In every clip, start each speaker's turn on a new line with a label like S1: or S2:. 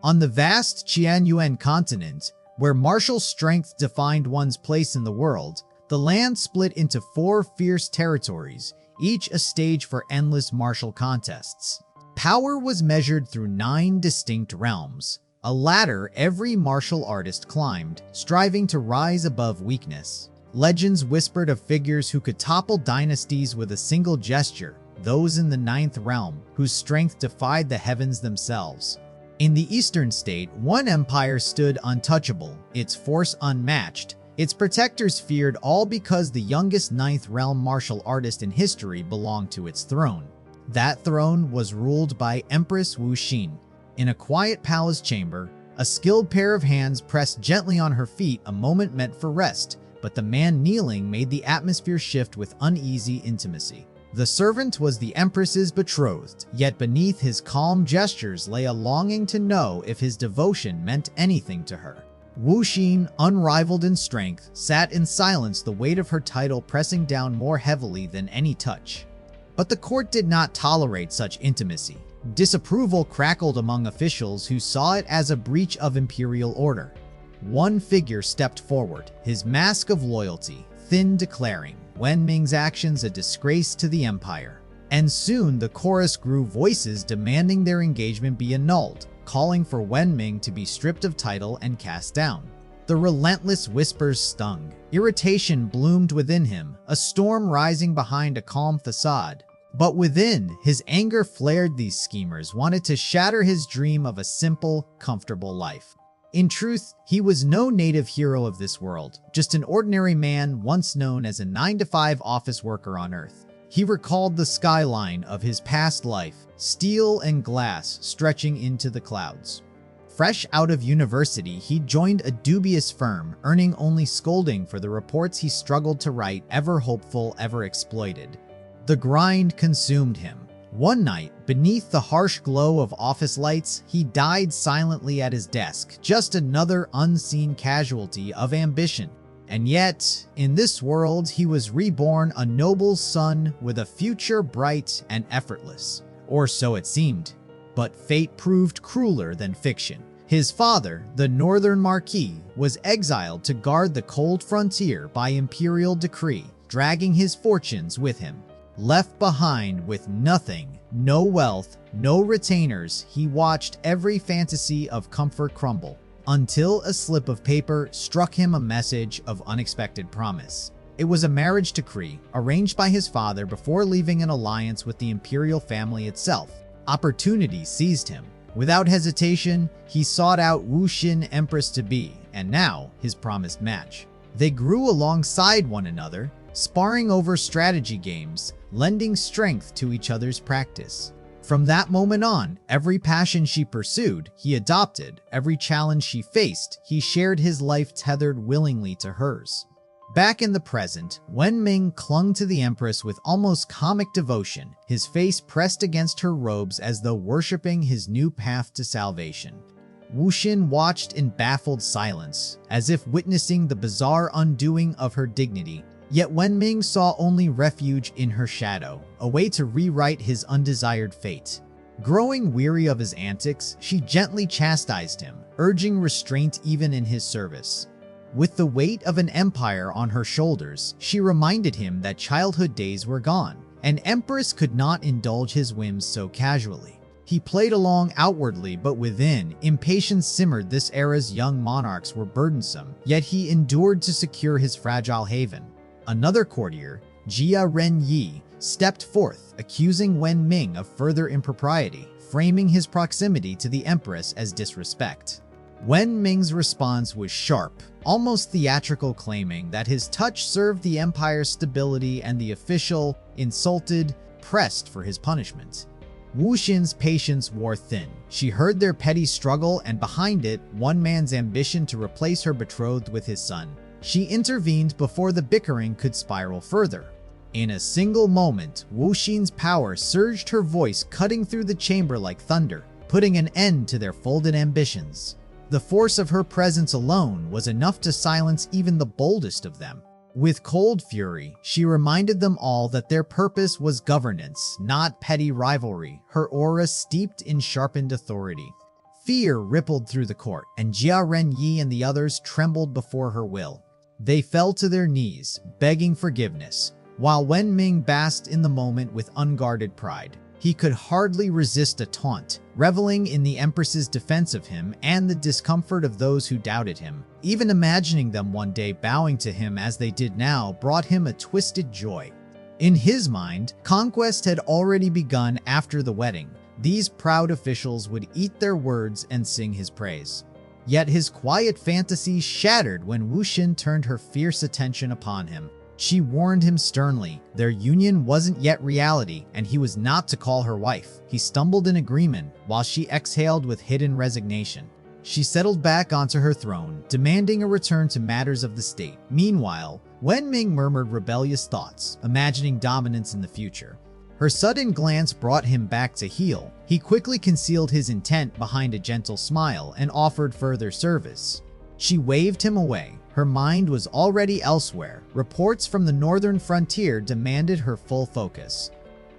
S1: On the vast Qianyuan continent, where martial strength defined one's place in the world, the land split into 4 fierce territories, each a stage for endless martial contests. Power was measured through 9 distinct realms, a ladder every martial artist climbed, striving to rise above weakness. Legends whispered of figures who could topple dynasties with a single gesture, those in the 9th realm, whose strength defied the heavens themselves. In the eastern state, one empire stood untouchable, its force unmatched. Its protectors feared, all because the youngest 9th realm martial artist in history belonged to its throne. That throne was ruled by Empress Wu Xin. In a quiet palace chamber, a skilled pair of hands pressed gently on her feet, a moment meant for rest, but the man kneeling made the atmosphere shift with uneasy intimacy. The servant was the Empress's betrothed, yet beneath his calm gestures lay a longing to know if his devotion meant anything to her. Wu Xin, unrivaled in strength, sat in silence, the weight of her title pressing down more heavily than any touch. But the court did not tolerate such intimacy. Disapproval crackled among officials who saw it as a breach of imperial order. One figure stepped forward, his mask of loyalty thin, declaring Wenming's actions a disgrace to the empire. And soon the chorus grew, voices demanding their engagement be annulled, calling for Wenming to be stripped of title and cast down. The relentless whispers stung. Irritation bloomed within him, a storm rising behind a calm facade. But within, his anger flared. These schemers wanted to shatter his dream of a simple, comfortable life. In truth, he was no native hero of this world, just an ordinary man once known as a 9-to-5 office worker on Earth. He recalled the skyline of his past life, steel and glass stretching into the clouds. Fresh out of university, he joined a dubious firm, earning only scolding for the reports he struggled to write, ever hopeful, ever exploited. The grind consumed him. One night, beneath the harsh glow of office lights, he died silently at his desk, just another unseen casualty of ambition. And yet, in this world, he was reborn, a noble son with a future bright and effortless. Or so it seemed. But fate proved crueler than fiction. His father, the Northern Marquis, was exiled to guard the cold frontier by imperial decree, dragging his fortunes with him. Left behind with nothing, no wealth, no retainers, he watched every fantasy of comfort crumble, until a slip of paper struck him, a message of unexpected promise. It was a marriage decree, arranged by his father before leaving an alliance with the imperial family itself. Opportunity seized him. Without hesitation, he sought out Wu Xin, Empress-to-be, and now his promised match. They grew alongside one another, sparring over strategy games, lending strength to each other's practice. From that moment on, every passion she pursued, he adopted. Every challenge she faced, he shared, his life tethered willingly to hers. Back in the present, Wenming clung to the Empress with almost comic devotion, his face pressed against her robes as though worshipping his new path to salvation. Wu Xin watched in baffled silence, as if witnessing the bizarre undoing of her dignity. Yet Wenming saw only refuge in her shadow, a way to rewrite his undesired fate. Growing weary of his antics, she gently chastised him, urging restraint even in his service. With the weight of an empire on her shoulders, she reminded him that childhood days were gone. An empress could not indulge his whims so casually. He played along outwardly, but within, impatience simmered. This era's young monarchs were burdensome, yet he endured to secure his fragile haven. Another courtier, Jia Renyi, stepped forth, accusing Wenming of further impropriety, framing his proximity to the Empress as disrespect. Wenming's response was sharp, almost theatrical, claiming that his touch served the empire's stability, and the official, insulted, pressed for his punishment. Wu Xin's patience wore thin. She heard their petty struggle, and behind it, one man's ambition to replace her betrothed with his son. She intervened before the bickering could spiral further. In a single moment, Wu Xin's power surged, her voice cutting through the chamber like thunder, putting an end to their folded ambitions. The force of her presence alone was enough to silence even the boldest of them. With cold fury, she reminded them all that their purpose was governance, not petty rivalry, her aura steeped in sharpened authority. Fear rippled through the court, and Jia Renyi and the others trembled before her will. They fell to their knees, begging forgiveness, while Wenming basked in the moment with unguarded pride. He could hardly resist a taunt, reveling in the Empress's defense of him and the discomfort of those who doubted him. Even imagining them one day bowing to him as they did now brought him a twisted joy. In his mind, conquest had already begun after the wedding. These proud officials would eat their words and sing his praise. Yet his quiet fantasies shattered when Wu Xin turned her fierce attention upon him. She warned him sternly. Their union wasn't yet reality, and he was not to call her wife. He stumbled in agreement, while she exhaled with hidden resignation. She settled back onto her throne, demanding a return to matters of the state. Meanwhile, Wenming murmured rebellious thoughts, imagining dominance in the future. Her sudden glance brought him back to heel. He quickly concealed his intent behind a gentle smile and offered further service. She waved him away. Her mind was already elsewhere. Reports from the northern frontier demanded her full focus.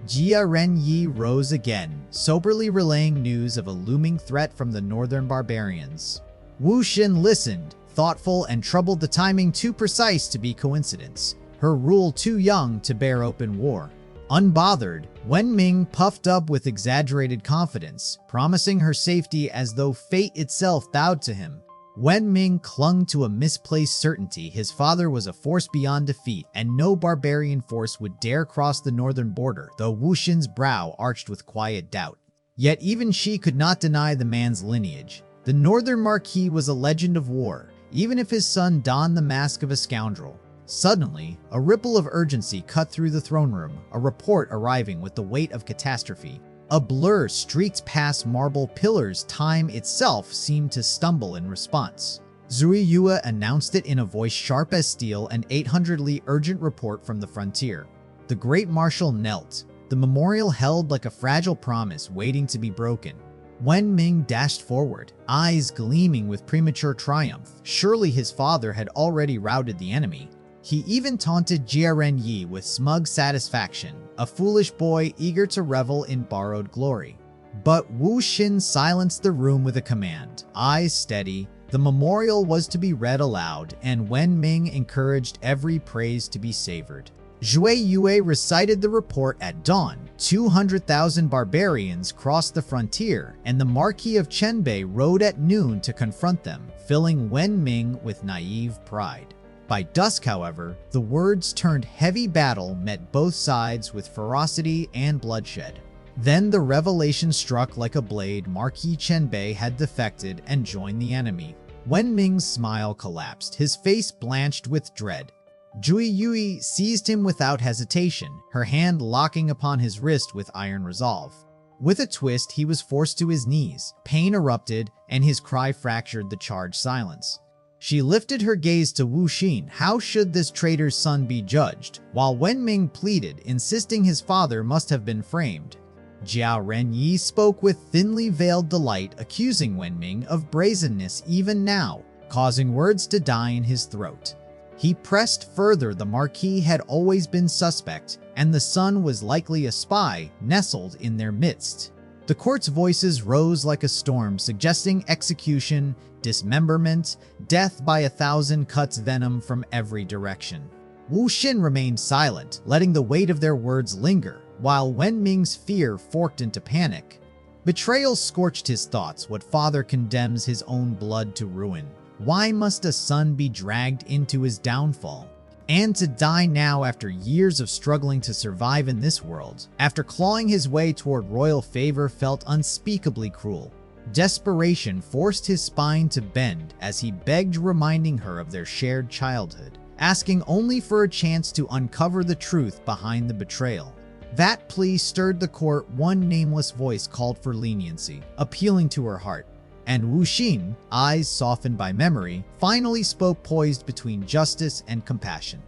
S1: Jia Renyi rose again, soberly relaying news of a looming threat from the northern barbarians. Wu Xin listened, thoughtful and troubled, the timing too precise to be coincidence, her rule too young to bear open war. Unbothered, Wenming puffed up with exaggerated confidence, promising her safety as though fate itself bowed to him. Wenming clung to a misplaced certainty. His father was a force beyond defeat, and no barbarian force would dare cross the northern border, though Wu Xin's brow arched with quiet doubt. Yet even she could not deny the man's lineage. The northern marquis was a legend of war, even if his son donned the mask of a scoundrel. Suddenly, a ripple of urgency cut through the throne room, a report arriving with the weight of catastrophe. A blur streaked past marble pillars. Time itself seemed to stumble in response. Zui Yue announced it in a voice sharp as steel, an 800-li urgent report from the frontier. The great marshal knelt, the memorial held like a fragile promise waiting to be broken. Wenming dashed forward, eyes gleaming with premature triumph. Surely his father had already routed the enemy. He even taunted Jia Renyi with smug satisfaction, a foolish boy eager to revel in borrowed glory. But Wu Xin silenced the room with a command. Eyes steady, the memorial was to be read aloud, and Wenming encouraged every praise to be savored. Zui Yue recited the report at dawn. 200,000 barbarians crossed the frontier, and the Marquis of Chenbei rode at noon to confront them, filling Wenming with naive pride. By dusk, however, the words turned. Heavy battle met both sides with ferocity and bloodshed. Then the revelation struck like a blade. Marquis Chenbei had defected and joined the enemy. Wenming's smile collapsed, his face blanched with dread. Zui Yue seized him without hesitation, her hand locking upon his wrist with iron resolve. With a twist, he was forced to his knees. Pain erupted, and his cry fractured the charged silence. She lifted her gaze to Wu Xin. How should this traitor's son be judged? While Wenming pleaded, insisting his father must have been framed. Jia Renyi spoke with thinly veiled delight, accusing Wenming of brazenness even now, causing words to die in his throat. He pressed further. The Marquis had always been suspect, and the son was likely a spy nestled in their midst. The court's voices rose like a storm, suggesting execution, dismemberment, death by 1,000 cuts, venom from every direction. Wu Xin remained silent, letting the weight of their words linger, while Wenming's fear forked into panic. Betrayal scorched his thoughts. What father condemns his own blood to ruin? Why must a son be dragged into his downfall? And to die now after years of struggling to survive in this world, after clawing his way toward royal favor, felt unspeakably cruel. Desperation forced his spine to bend as he begged, reminding her of their shared childhood, asking only for a chance to uncover the truth behind the betrayal. That plea stirred the court. One nameless voice called for leniency, appealing to her heart. And Wu Xin, eyes softened by memory, finally spoke, poised between justice and compassion.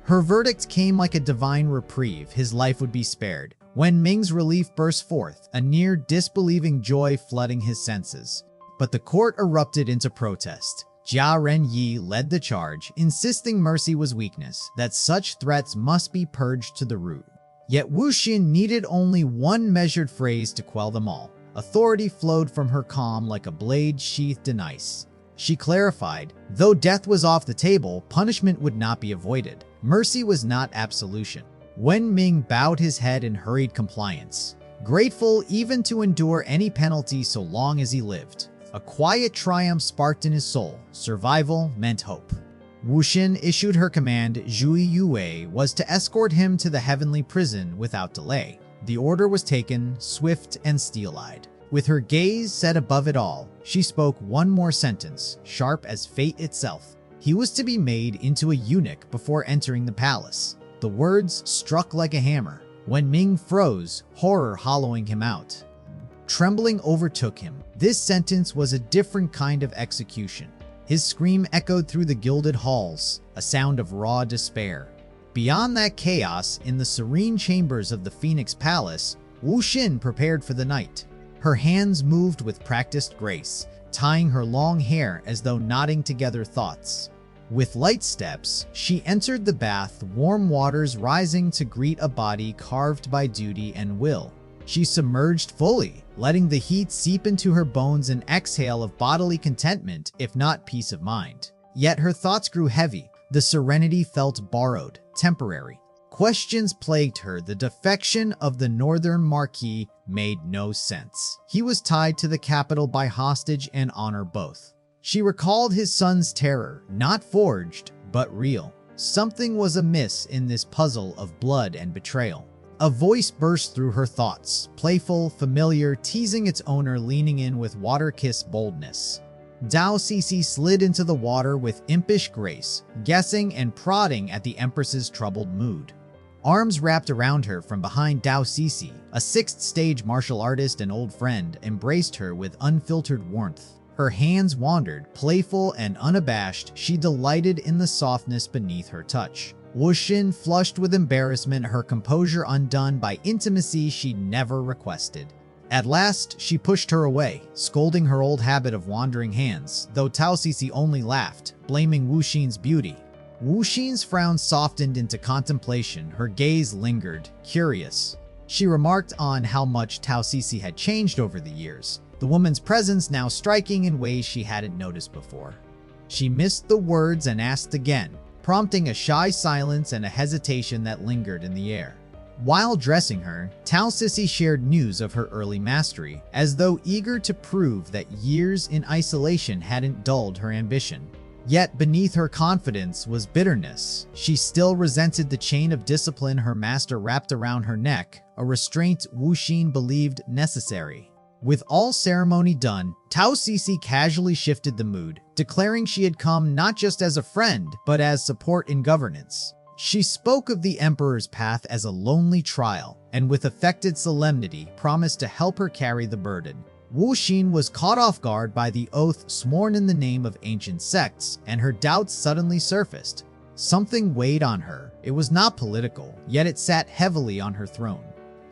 S1: Her verdict came like a divine reprieve. His life would be spared. Wenming's relief burst forth, a near disbelieving joy flooding his senses. But the court erupted into protest. Jia Renyi led the charge, insisting mercy was weakness, that such threats must be purged to the root. Yet Wu Xin needed only one measured phrase to quell them all. Authority flowed from her calm like a blade sheathed in ice. She clarified, though death was off the table, punishment would not be avoided. Mercy was not absolution. Wenming bowed his head in hurried compliance, grateful even to endure any penalty so long as he lived. A quiet triumph sparked in his soul. Survival meant hope. Wu Xin issued her command. Zhui Yue was to escort him to the heavenly prison without delay. The order was taken, swift and steel-eyed. With her gaze set above it all, she spoke one more sentence, sharp as fate itself. He was to be made into a eunuch before entering the palace. The words struck like a hammer. Wenming froze, horror hollowing him out. Trembling overtook him. This sentence was a different kind of execution. His scream echoed through the gilded halls, a sound of raw despair. Beyond that chaos, in the serene chambers of the Phoenix Palace, Wu Xin prepared for the night. Her hands moved with practiced grace, tying her long hair as though knotting together thoughts. With light steps, she entered the bath, warm waters rising to greet a body carved by duty and will. She submerged fully, letting the heat seep into her bones, an exhale of bodily contentment, if not peace of mind. Yet her thoughts grew heavy. The serenity felt borrowed, temporary. Questions plagued her. The defection of the Northern Marquis made no sense. He was tied to the capital by hostage and honor both. She recalled his son's terror, not forged, but real. Something was amiss in this puzzle of blood and betrayal. A voice burst through her thoughts, playful, familiar, teasing its owner, leaning in with water-kissed boldness. Tao Sisi slid into the water with impish grace, guessing and prodding at the Empress's troubled mood. Arms wrapped around her from behind, Tao Sisi, a sixth-stage martial artist and old friend, embraced her with unfiltered warmth. Her hands wandered, playful and unabashed. She delighted in the softness beneath her touch. Wu Xin flushed with embarrassment, her composure undone by intimacy she never requested. At last, she pushed her away, scolding her old habit of wandering hands, though Tao Sisi only laughed, blaming Wu Xin's beauty. Wu Xin's frown softened into contemplation, her gaze lingered, curious. She remarked on how much Tao Sisi had changed over the years, the woman's presence now striking in ways she hadn't noticed before. She missed the words and asked again, prompting a shy silence and a hesitation that lingered in the air. While dressing her, Tao Sisi shared news of her early mastery, as though eager to prove that years in isolation hadn't dulled her ambition. Yet beneath her confidence was bitterness. She still resented the chain of discipline her master wrapped around her neck, a restraint Wu Xin believed necessary. With all ceremony done, Tao Sisi casually shifted the mood, declaring she had come not just as a friend, but as support in governance. She spoke of the Emperor's path as a lonely trial, and with affected solemnity promised to help her carry the burden. Wu Xin was caught off guard by the oath sworn in the name of ancient sects, and her doubts suddenly surfaced. Something weighed on her. It was not political, yet it sat heavily on her throne.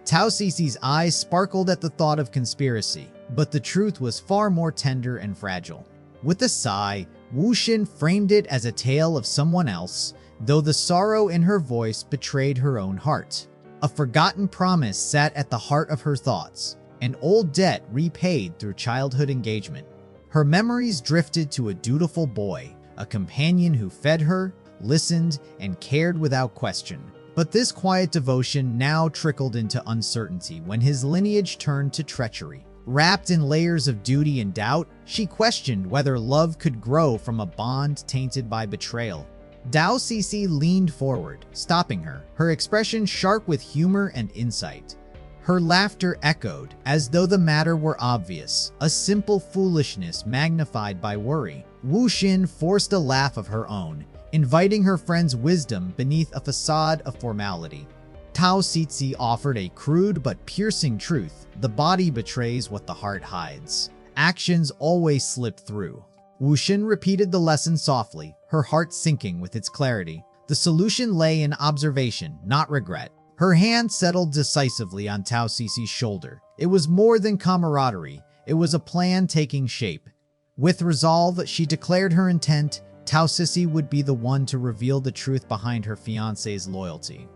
S1: Tao Sisi's eyes sparkled at the thought of conspiracy, but the truth was far more tender and fragile. With a sigh, Wu Xin framed it as a tale of someone else, though the sorrow in her voice betrayed her own heart. A forgotten promise sat at the heart of her thoughts, an old debt repaid through childhood engagement. Her memories drifted to a dutiful boy, a companion who fed her, listened, and cared without question. But this quiet devotion now trickled into uncertainty when his lineage turned to treachery. Wrapped in layers of duty and doubt, she questioned whether love could grow from a bond tainted by betrayal. Tao Sisi leaned forward, stopping her, her expression sharp with humor and insight. Her laughter echoed, as though the matter were obvious, a simple foolishness magnified by worry. Wu Xin forced a laugh of her own, inviting her friend's wisdom beneath a facade of formality. Tao Sisi offered a crude but piercing truth: the body betrays what the heart hides. Actions always slip through. Wu Xin repeated the lesson softly, her heart sinking with its clarity. The solution lay in observation, not regret. Her hand settled decisively on Tao Sisi's shoulder. It was more than camaraderie. It was a plan taking shape. With resolve, she declared her intent: Tao Sisi would be the one to reveal the truth behind her fiancé's loyalty.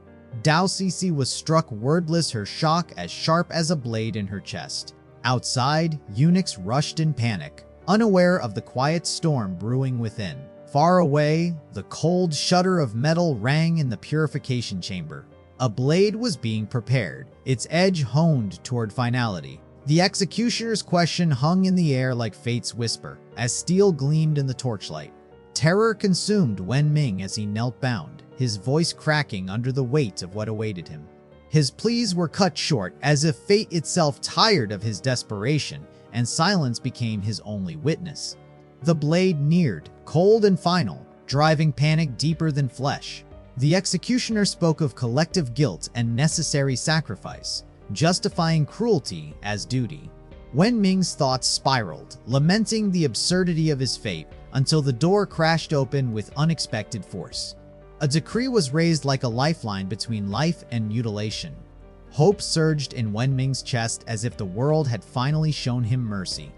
S1: Tao Sisi was struck wordless, her shock as sharp as a blade in her chest. Outside, eunuchs rushed in panic, unaware of the quiet storm brewing within. Far away, the cold shudder of metal rang in the purification chamber. A blade was being prepared, its edge honed toward finality. The executioner's question hung in the air like fate's whisper, as steel gleamed in the torchlight. Terror consumed Wenming as he knelt bound, his voice cracking under the weight of what awaited him. His pleas were cut short, as if fate itself tired of his desperation, and silence became his only witness. The blade neared, cold and final, driving panic deeper than flesh. The executioner spoke of collective guilt and necessary sacrifice, justifying cruelty as duty. Wenming's thoughts spiraled, lamenting the absurdity of his fate, until the door crashed open with unexpected force. A decree was raised like a lifeline between life and mutilation. Hope surged in Wenming's chest as if the world had finally shown him mercy.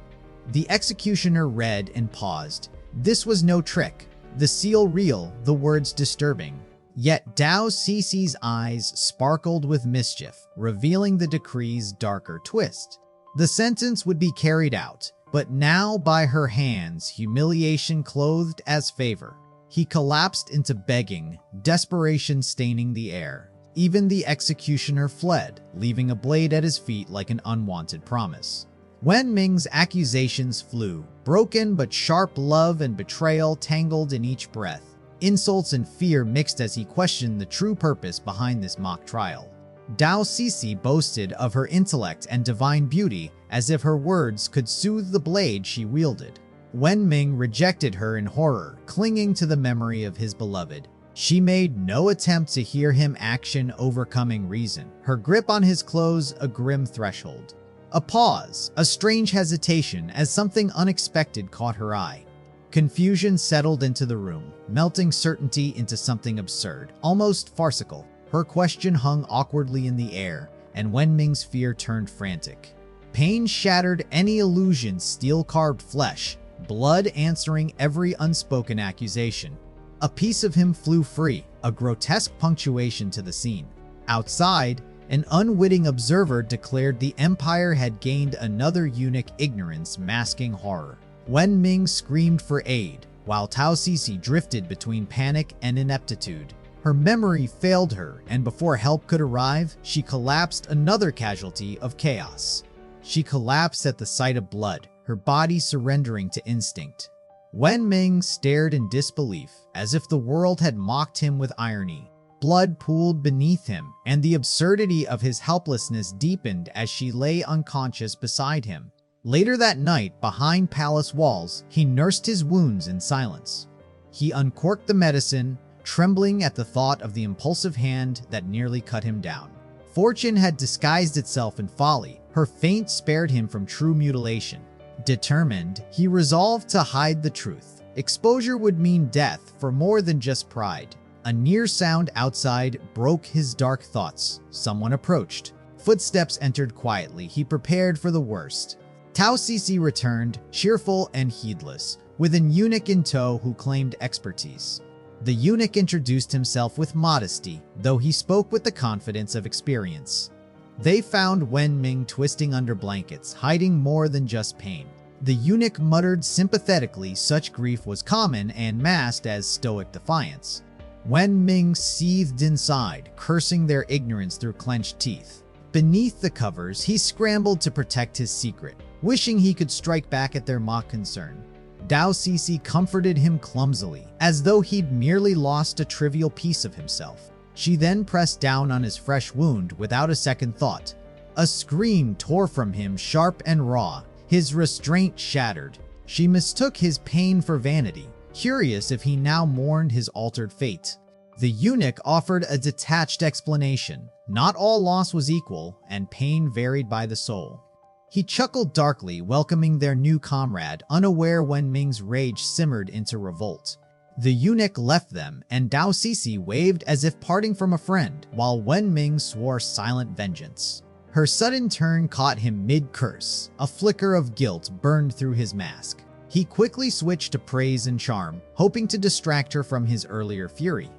S1: The executioner read and paused. This was no trick, the seal real, the words disturbing. Yet Tao Sisi's eyes sparkled with mischief, revealing the decree's darker twist. The sentence would be carried out, but now by her hands, humiliation clothed as favor. He collapsed into begging, desperation staining the air. Even the executioner fled, leaving a blade at his feet like an unwanted promise. Wenming's accusations flew, broken but sharp. Love and betrayal tangled in each breath. Insults and fear mixed as he questioned the true purpose behind this mock trial. Tao Sisi boasted of her intellect and divine beauty, as if her words could soothe the blade she wielded. Wenming rejected her in horror, clinging to the memory of his beloved. She made no attempt to hear him, action overcoming reason, her grip on his clothes a grim threshold. A pause, a strange hesitation as something unexpected caught her eye. Confusion settled into the room, melting certainty into something absurd, almost farcical. Her question hung awkwardly in the air, and Wenming's fear turned frantic. Pain shattered any illusion, steel-carved flesh, blood answering every unspoken accusation. A piece of him flew free, a grotesque punctuation to the scene. Outside, an unwitting observer declared the Empire had gained another eunuch, ignorance masking horror. Wenming screamed for aid, while Tao Sisi drifted between panic and ineptitude. Her memory failed her, and before help could arrive, she collapsed, another casualty of chaos. She collapsed at the sight of blood, her body surrendering to instinct. Wenming stared in disbelief, as if the world had mocked him with irony. Blood pooled beneath him, and the absurdity of his helplessness deepened as she lay unconscious beside him. Later that night, behind palace walls, he nursed his wounds in silence. He uncorked the medicine, trembling at the thought of the impulsive hand that nearly cut him down. Fortune had disguised itself in folly. Her feint spared him from true mutilation. Determined, he resolved to hide the truth. Exposure would mean death for more than just pride. A near sound outside broke his dark thoughts. Someone approached. Footsteps entered quietly. He prepared for the worst. Tao Sisi returned, cheerful and heedless, with an eunuch in tow who claimed expertise. The eunuch introduced himself with modesty, though he spoke with the confidence of experience. They found Wenming twisting under blankets, hiding more than just pain. The eunuch muttered sympathetically such grief was common and masked as stoic defiance. Wenming seethed inside, cursing their ignorance through clenched teeth. Beneath the covers, he scrambled to protect his secret, wishing he could strike back at their mock concern. Tao Sisi comforted him clumsily, as though he'd merely lost a trivial piece of himself. She then pressed down on his fresh wound without a second thought. A scream tore from him, sharp and raw, his restraint shattered. She mistook his pain for vanity, curious if he now mourned his altered fate. The eunuch offered a detached explanation. Not all loss was equal, and pain varied by the soul. He chuckled darkly, welcoming their new comrade, unaware Wenming's rage simmered into revolt. The eunuch left them, and Tao Sisi waved as if parting from a friend, while Wenming swore silent vengeance. Her sudden turn caught him mid-curse. A flicker of guilt burned through his mask. He quickly switched to praise and charm, hoping to distract her from his earlier fury.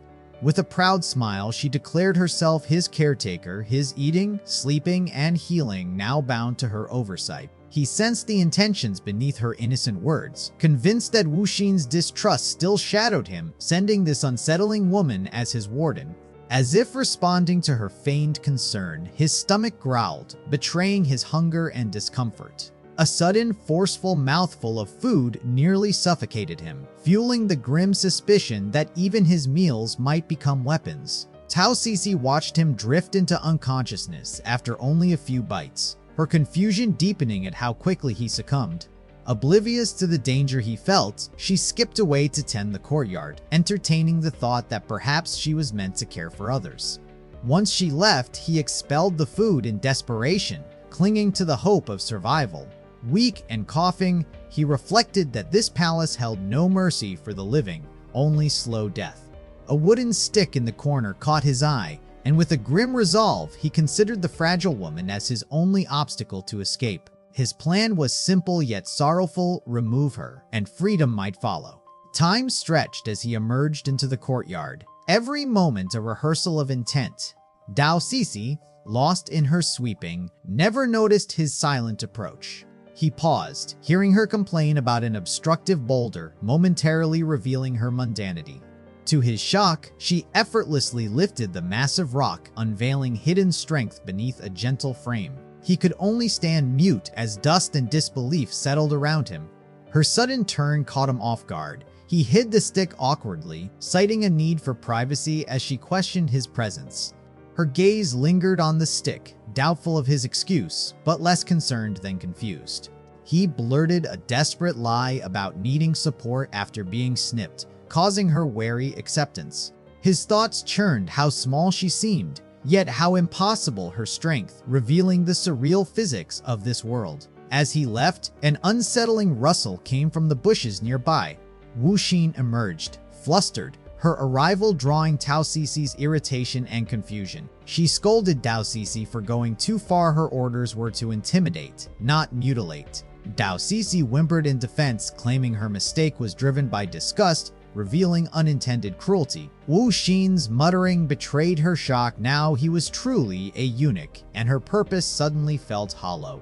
S1: With a proud smile, she declared herself his caretaker, his eating, sleeping, and healing now bound to her oversight. He sensed the intentions beneath her innocent words, convinced that Wu Xin's distrust still shadowed him, sending this unsettling woman as his warden. As if responding to her feigned concern, his stomach growled, betraying his hunger and discomfort. A sudden, forceful mouthful of food nearly suffocated him, fueling the grim suspicion that even his meals might become weapons. Tao Sisi watched him drift into unconsciousness after only a few bites, her confusion deepening at how quickly he succumbed. Oblivious to the danger he felt, she skipped away to tend the courtyard, entertaining the thought that perhaps she was meant to care for others. Once she left, he expelled the food in desperation, clinging to the hope of survival. Weak and coughing, he reflected that this palace held no mercy for the living, only slow death. A wooden stick in the corner caught his eye, and with a grim resolve, he considered the fragile woman as his only obstacle to escape. His plan was simple yet sorrowful: remove her, and freedom might follow. Time stretched as he emerged into the courtyard, every moment a rehearsal of intent. Tao Sisi, lost in her sweeping, never noticed his silent approach. He paused, hearing her complain about an obstructive boulder, momentarily revealing her mundanity. To his shock, she effortlessly lifted the massive rock, unveiling hidden strength beneath a gentle frame. He could only stand mute as dust and disbelief settled around him. Her sudden turn caught him off guard. He hid the stick awkwardly, citing a need for privacy as she questioned his presence. Her gaze lingered on the stick, doubtful of his excuse, but less concerned than confused. He blurted a desperate lie about needing support after being snipped, causing her wary acceptance. His thoughts churned how small she seemed, yet how impossible her strength, revealing the surreal physics of this world. As he left, an unsettling rustle came from the bushes nearby. Wu Xin emerged, flustered, her arrival drawing Tao Sisi's irritation and confusion. She scolded Tao Sisi for going too far. Her orders were to intimidate, not mutilate. Tao Sisi whimpered in defense, claiming her mistake was driven by disgust, revealing unintended cruelty. Wu Xin's muttering betrayed her shock. Now he was truly a eunuch, and her purpose suddenly felt hollow.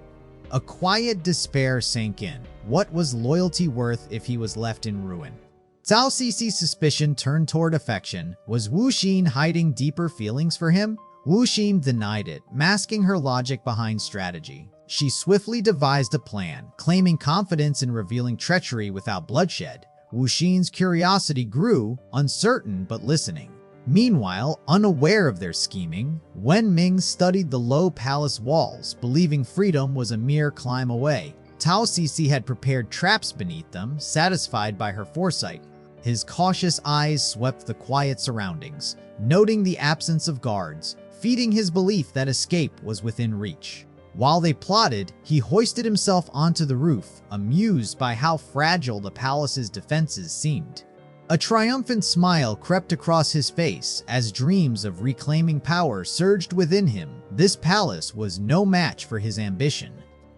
S1: A quiet despair sank in. What was loyalty worth if he was left in ruin? Tao Sisi's suspicion turned toward affection. Was Wu Xin hiding deeper feelings for him? Wu Xin denied it, masking her logic behind strategy. She swiftly devised a plan, claiming confidence in revealing treachery without bloodshed. Wu Xin's curiosity grew, uncertain but listening. Meanwhile, unaware of their scheming, Wenming studied the low palace walls, believing freedom was a mere climb away. Tao Sisi had prepared traps beneath them, satisfied by her foresight. His cautious eyes swept the quiet surroundings, noting the absence of guards, feeding his belief that escape was within reach. While they plotted, he hoisted himself onto the roof, amused by how fragile the palace's defenses seemed. A triumphant smile crept across his face as dreams of reclaiming power surged within him. This palace was no match for his ambition.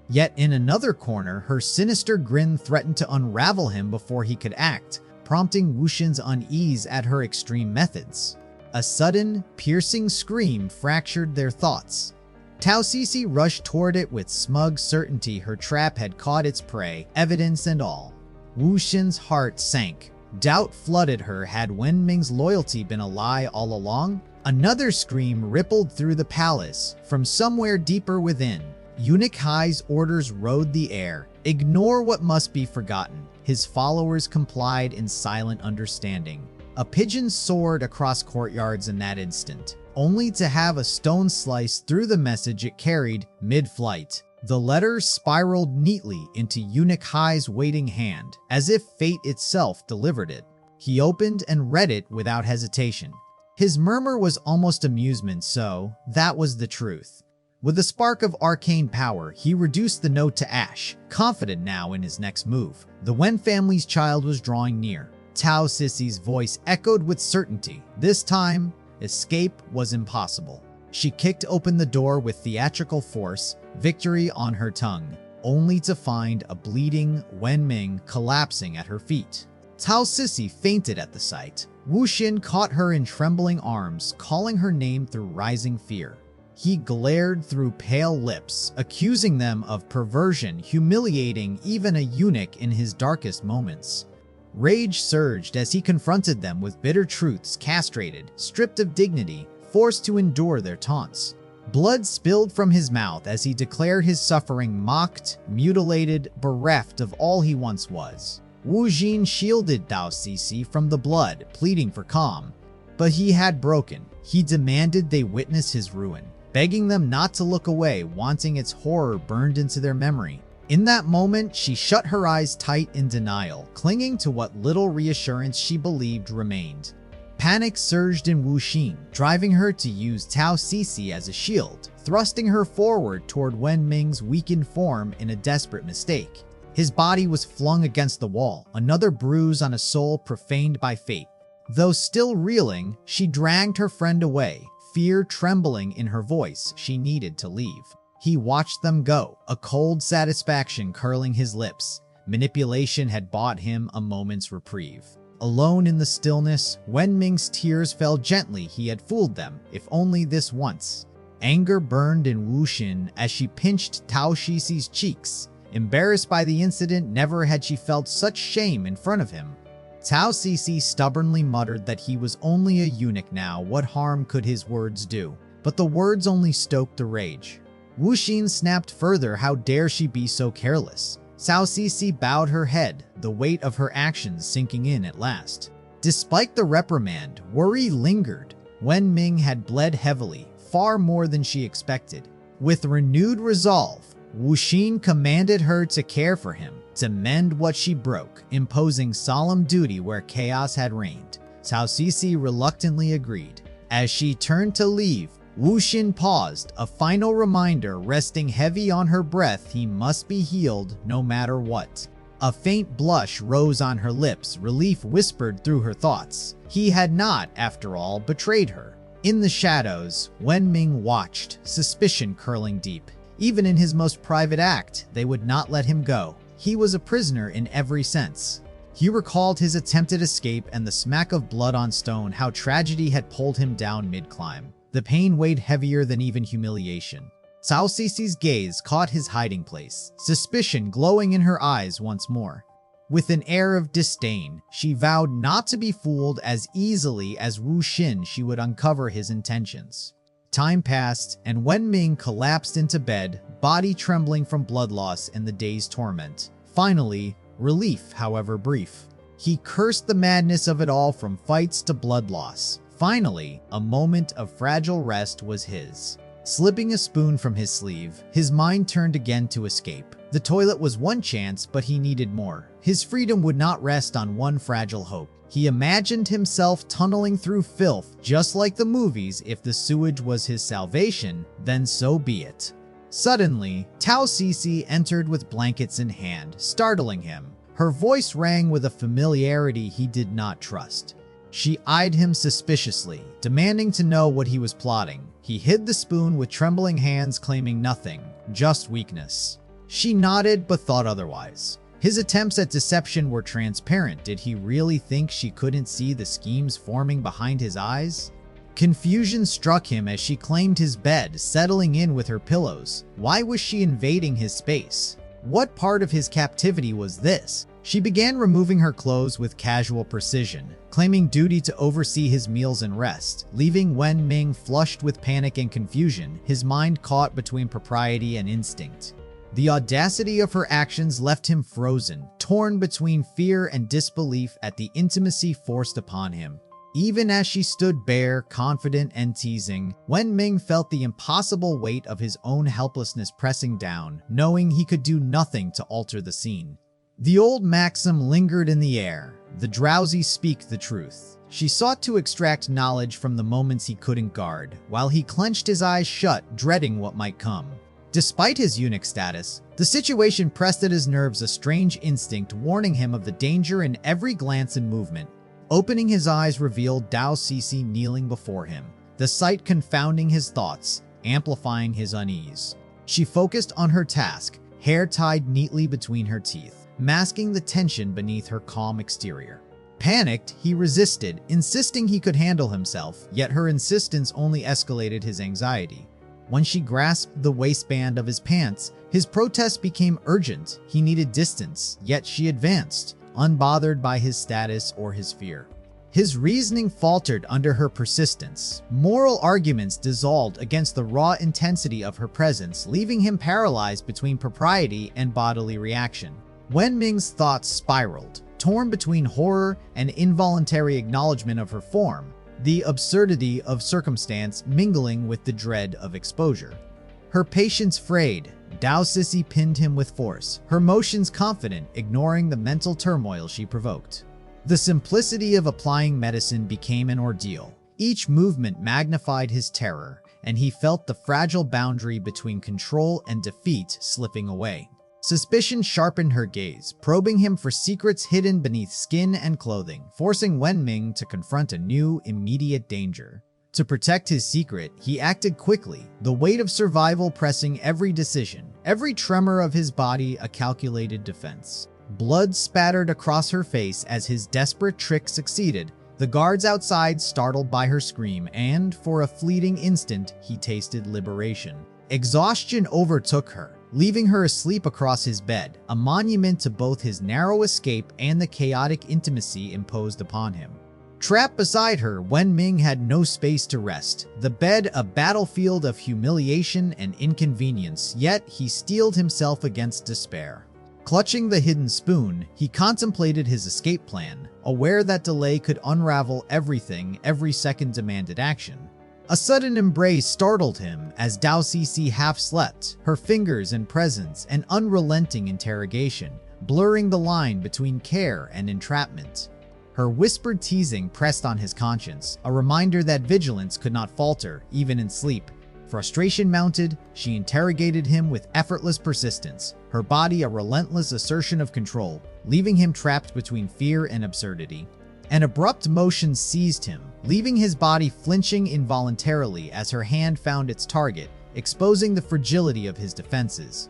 S1: Yet in another corner, her sinister grin threatened to unravel him before he could act, prompting Wu Xin's unease at her extreme methods. A sudden, piercing scream fractured their thoughts. Tao Sisi rushed toward it with smug certainty her trap had caught its prey, evidence and all. Wu Xin's heart sank. Doubt flooded her. Had Wenming's loyalty been a lie all along? Another scream rippled through the palace, from somewhere deeper within. Eunuch Hai's orders rode the air. Ignore what must be forgotten. His followers complied in silent understanding. A pigeon soared across courtyards in that instant, only to have a stone slice through the message it carried mid-flight. The letter spiraled neatly into Eunuch Hai's waiting hand, as if fate itself delivered it. He opened and read it without hesitation. His murmur was almost amusement, so that was the truth. With a spark of arcane power, he reduced the note to ash, confident now in his next move. The Wen family's child was drawing near. Tao Sisi's voice echoed with certainty. This time, escape was impossible. She kicked open the door with theatrical force, victory on her tongue, only to find a bleeding Wenming collapsing at her feet. Tao Sisi fainted at the sight. Wu Xin caught her in trembling arms, calling her name through rising fear. He glared through pale lips, accusing them of perversion, humiliating even a eunuch in his darkest moments. Rage surged as he confronted them with bitter truths, castrated, stripped of dignity, forced to endure their taunts. Blood spilled from his mouth as he declared his suffering mocked, mutilated, bereft of all he once was. Wu Xin shielded Tao Sisi from the blood, pleading for calm. But he had broken. He demanded they witness his ruin, begging them not to look away, wanting its horror burned into their memory. In that moment, she shut her eyes tight in denial, clinging to what little reassurance she believed remained. Panic surged in Wu Xin, driving her to use Tao Sisi as a shield, thrusting her forward toward Wenming's weakened form in a desperate mistake. His body was flung against the wall, another bruise on a soul profaned by fate. Though still reeling, she dragged her friend away, fear trembling in her voice. She needed to leave. He watched them go, a cold satisfaction curling his lips. Manipulation had bought him a moment's reprieve. Alone in the stillness, Wenming's tears fell gently. He had fooled them, if only this once. Anger burned in Wu Xin as she pinched Tao Sisi's cheeks. Embarrassed by the incident, never had she felt such shame in front of him. Tao Sisi stubbornly muttered that he was only a eunuch now. What harm could his words do? But the words only stoked the rage. Wu Xin snapped further. How dare she be so careless? Tao Sisi bowed her head, the weight of her actions sinking in at last. Despite the reprimand, worry lingered. Wenming had bled heavily, far more than she expected. With renewed resolve, Wu Xin commanded her to care for him, to mend what she broke, imposing solemn duty where chaos had reigned. Tao Sisi reluctantly agreed. As she turned to leave, Wu Xin paused, a final reminder resting heavy on her breath. He must be healed no matter what. A faint blush rose on her lips, relief whispered through her thoughts. He had not, after all, betrayed her. In the shadows, Wenming watched, suspicion curling deep. Even in his most private act, they would not let him go. He was a prisoner in every sense. He recalled his attempted escape and the smack of blood on stone, how tragedy had pulled him down mid-climb. The pain weighed heavier than even humiliation. Tao Sisi's gaze caught his hiding place, suspicion glowing in her eyes once more. With an air of disdain, she vowed not to be fooled as easily as Wu Xin. She would uncover his intentions. Time passed, and Wenming collapsed into bed, body trembling from blood loss and the day's torment. Finally, relief, however brief. He cursed the madness of it all, from fights to blood loss. Finally, a moment of fragile rest was his. Slipping a spoon from his sleeve, his mind turned again to escape. The toilet was one chance, but he needed more. His freedom would not rest on one fragile hope. He imagined himself tunneling through filth, just like the movies. If the sewage was his salvation, then so be it. Suddenly, Tao Sisi entered with blankets in hand, startling him. Her voice rang with a familiarity he did not trust. She eyed him suspiciously, demanding to know what he was plotting. He hid the spoon with trembling hands, claiming nothing, just weakness. She nodded but thought otherwise. His attempts at deception were transparent. Did he really think she couldn't see the schemes forming behind his eyes? Confusion struck him as she claimed his bed, settling in with her pillows. Why was she invading his space? What part of his captivity was this? She began removing her clothes with casual precision, claiming duty to oversee his meals and rest, leaving Wenming flushed with panic and confusion, his mind caught between propriety and instinct. The audacity of her actions left him frozen, torn between fear and disbelief at the intimacy forced upon him. Even as she stood bare, confident and teasing, Wenming felt the impossible weight of his own helplessness pressing down, knowing he could do nothing to alter the scene. The old maxim lingered in the air, the drowsy speak the truth. She sought to extract knowledge from the moments he couldn't guard, while he clenched his eyes shut, dreading what might come. Despite his eunuch status, the situation pressed at his nerves, a strange instinct warning him of the danger in every glance and movement. Opening his eyes revealed Tao Sisi kneeling before him, the sight confounding his thoughts, amplifying his unease. She focused on her task, hair tied neatly between her teeth, masking the tension beneath her calm exterior. Panicked, he resisted, insisting he could handle himself, yet her insistence only escalated his anxiety. When she grasped the waistband of his pants, his protest became urgent. He needed distance, yet she advanced, unbothered by his status or his fear. His reasoning faltered under her persistence. Moral arguments dissolved against the raw intensity of her presence, leaving him paralyzed between propriety and bodily reaction. Wenming's thoughts spiraled, torn between horror and involuntary acknowledgement of her form, the absurdity of circumstance mingling with the dread of exposure. Her patience frayed. Tao Sisi pinned him with force, her motions confident, ignoring the mental turmoil she provoked. The simplicity of applying medicine became an ordeal. Each movement magnified his terror, and he felt the fragile boundary between control and defeat slipping away. Suspicion sharpened her gaze, probing him for secrets hidden beneath skin and clothing, forcing Wenming to confront a new, immediate danger. To protect his secret, he acted quickly, the weight of survival pressing every decision, every tremor of his body a calculated defense. Blood spattered across her face as his desperate trick succeeded. The guards outside startled by her scream, and for a fleeting instant, he tasted liberation. Exhaustion overtook her, leaving her asleep across his bed, a monument to both his narrow escape and the chaotic intimacy imposed upon him. Trapped beside her, Wenming had no space to rest, the bed a battlefield of humiliation and inconvenience, yet he steeled himself against despair. Clutching the hidden spoon, he contemplated his escape plan, aware that delay could unravel everything. Every second demanded action. A sudden embrace startled him as Tao Sisi half slept, her fingers and presence an unrelenting interrogation, blurring the line between care and entrapment. Her whispered teasing pressed on his conscience, a reminder that vigilance could not falter, even in sleep. Frustration mounted, she interrogated him with effortless persistence, her body a relentless assertion of control, leaving him trapped between fear and absurdity. An abrupt motion seized him, leaving his body flinching involuntarily as her hand found its target, exposing the fragility of his defenses.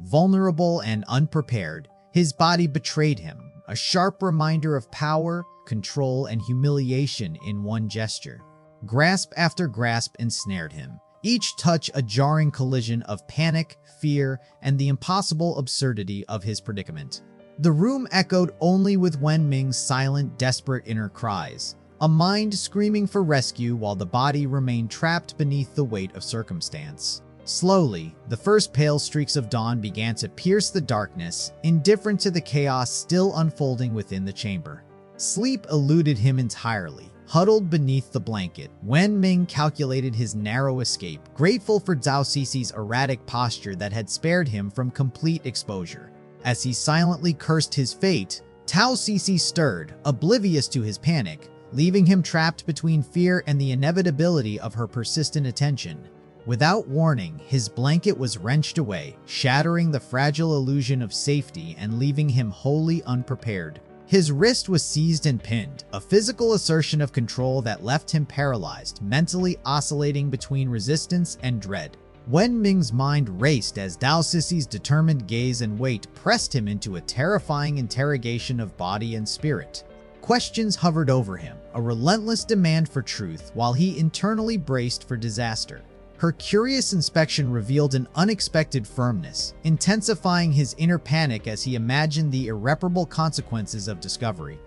S1: Vulnerable and unprepared, his body betrayed him, a sharp reminder of power, control, and humiliation in one gesture. Grasp after grasp ensnared him, each touch a jarring collision of panic, fear, and the impossible absurdity of his predicament. The room echoed only with Wenming's silent, desperate inner cries, a mind screaming for rescue while the body remained trapped beneath the weight of circumstance. Slowly, the first pale streaks of dawn began to pierce the darkness, indifferent to the chaos still unfolding within the chamber. Sleep eluded him entirely. Huddled beneath the blanket, Wenming calculated his narrow escape, grateful for Tao Sisi's erratic posture that had spared him from complete exposure. As he silently cursed his fate, Tao Sisi stirred, oblivious to his panic, leaving him trapped between fear and the inevitability of her persistent attention. Without warning, his blanket was wrenched away, shattering the fragile illusion of safety and leaving him wholly unprepared. His wrist was seized and pinned, a physical assertion of control that left him paralyzed, mentally oscillating between resistance and dread. Wenming's mind raced as Tao Sisi's determined gaze and weight pressed him into a terrifying interrogation of body and spirit. Questions hovered over him, a relentless demand for truth, while he internally braced for disaster. Her curious inspection revealed an unexpected firmness, intensifying his inner panic as he imagined the irreparable consequences of discovery.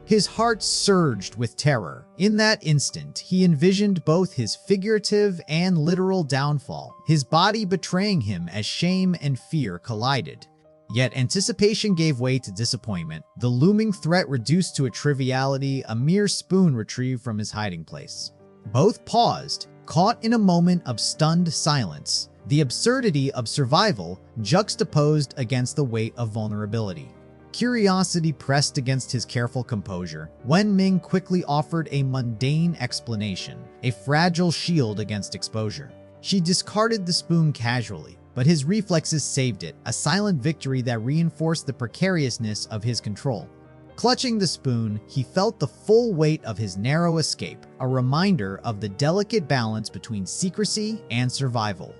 S1: His heart surged with terror. In that instant, he envisioned both his figurative and literal downfall, his body betraying him as shame and fear collided. Yet anticipation gave way to disappointment, the looming threat reduced to a triviality, a mere spoon retrieved from his hiding place. Both paused, caught in a moment of stunned silence, the absurdity of survival juxtaposed against the weight of vulnerability. Curiosity pressed against his careful composure. Wenming quickly offered a mundane explanation, a fragile shield against exposure. She discarded the spoon casually, but his reflexes saved it, a silent victory that reinforced the precariousness of his control. Clutching the spoon, he felt the full weight of his narrow escape, a reminder of the delicate balance between secrecy and survival.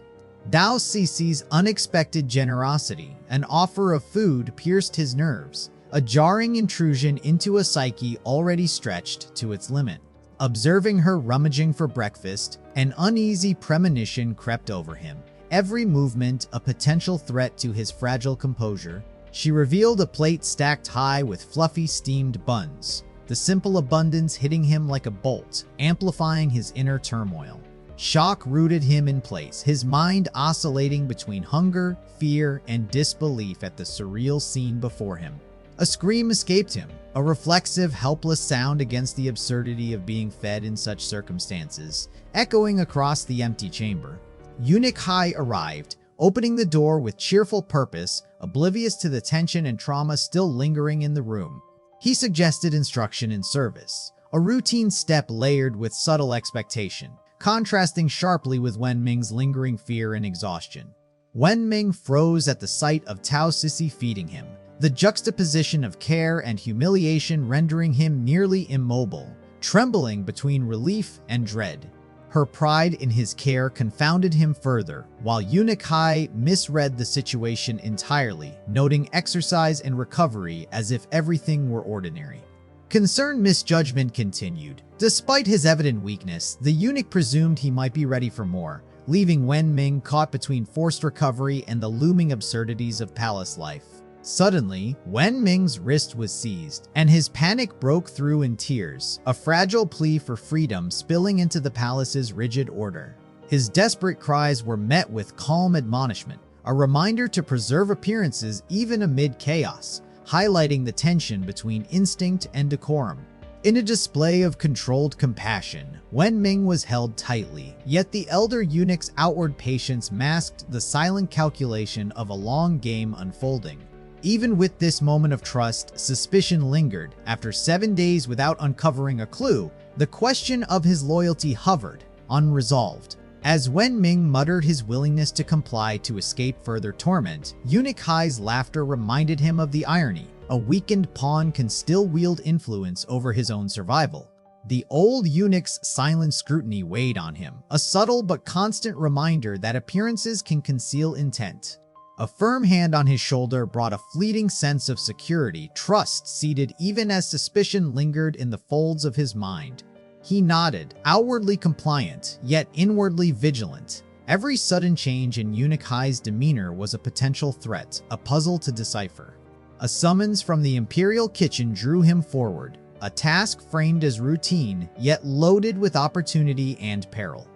S1: Tao Sisi's unexpected generosity, an offer of food, pierced his nerves, a jarring intrusion into a psyche already stretched to its limit. Observing her rummaging for breakfast, an uneasy premonition crept over him. Every movement a potential threat to his fragile composure. She revealed a plate stacked high with fluffy steamed buns, the simple abundance hitting him like a bolt, amplifying his inner turmoil. Shock rooted him in place, his mind oscillating between hunger, fear, and disbelief at the surreal scene before him. A scream escaped him, a reflexive, helpless sound against the absurdity of being fed in such circumstances, echoing across the empty chamber. Eunuch Hai arrived, opening the door with cheerful purpose, oblivious to the tension and trauma still lingering in the room. He suggested instruction in service, a routine step layered with subtle expectation, contrasting sharply with Wenming's lingering fear and exhaustion. Wenming froze at the sight of Tao Sisi feeding him, the juxtaposition of care and humiliation rendering him nearly immobile, trembling between relief and dread. Her pride in his care confounded him further, while Eunuch Hai misread the situation entirely, noting exercise and recovery as if everything were ordinary. Concerned misjudgment continued. Despite his evident weakness, the eunuch presumed he might be ready for more, leaving Wenming caught between forced recovery and the looming absurdities of palace life. Suddenly, Wenming's wrist was seized, and his panic broke through in tears, a fragile plea for freedom spilling into the palace's rigid order. His desperate cries were met with calm admonishment, a reminder to preserve appearances even amid chaos, highlighting the tension between instinct and decorum. In a display of controlled compassion, Wenming was held tightly, yet the elder eunuch's outward patience masked the silent calculation of a long game unfolding. Even with this moment of trust, suspicion lingered. After 7 days without uncovering a clue, the question of his loyalty hovered, unresolved. As Wenming muttered his willingness to comply to escape further torment, Eunuch Hai's laughter reminded him of the irony. A weakened pawn can still wield influence over his own survival. The old eunuch's silent scrutiny weighed on him, a subtle but constant reminder that appearances can conceal intent. A firm hand on his shoulder brought a fleeting sense of security, trust seated even as suspicion lingered in the folds of his mind. He nodded, outwardly compliant, yet inwardly vigilant. Every sudden change in Eunuch Hai's demeanor was a potential threat, a puzzle to decipher. A summons from the Imperial kitchen drew him forward, a task framed as routine, yet loaded with opportunity and peril.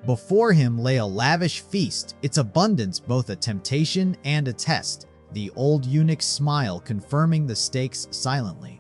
S1: Before him lay a lavish feast, its abundance both a temptation and a test, the old eunuch's smile confirming the stakes silently.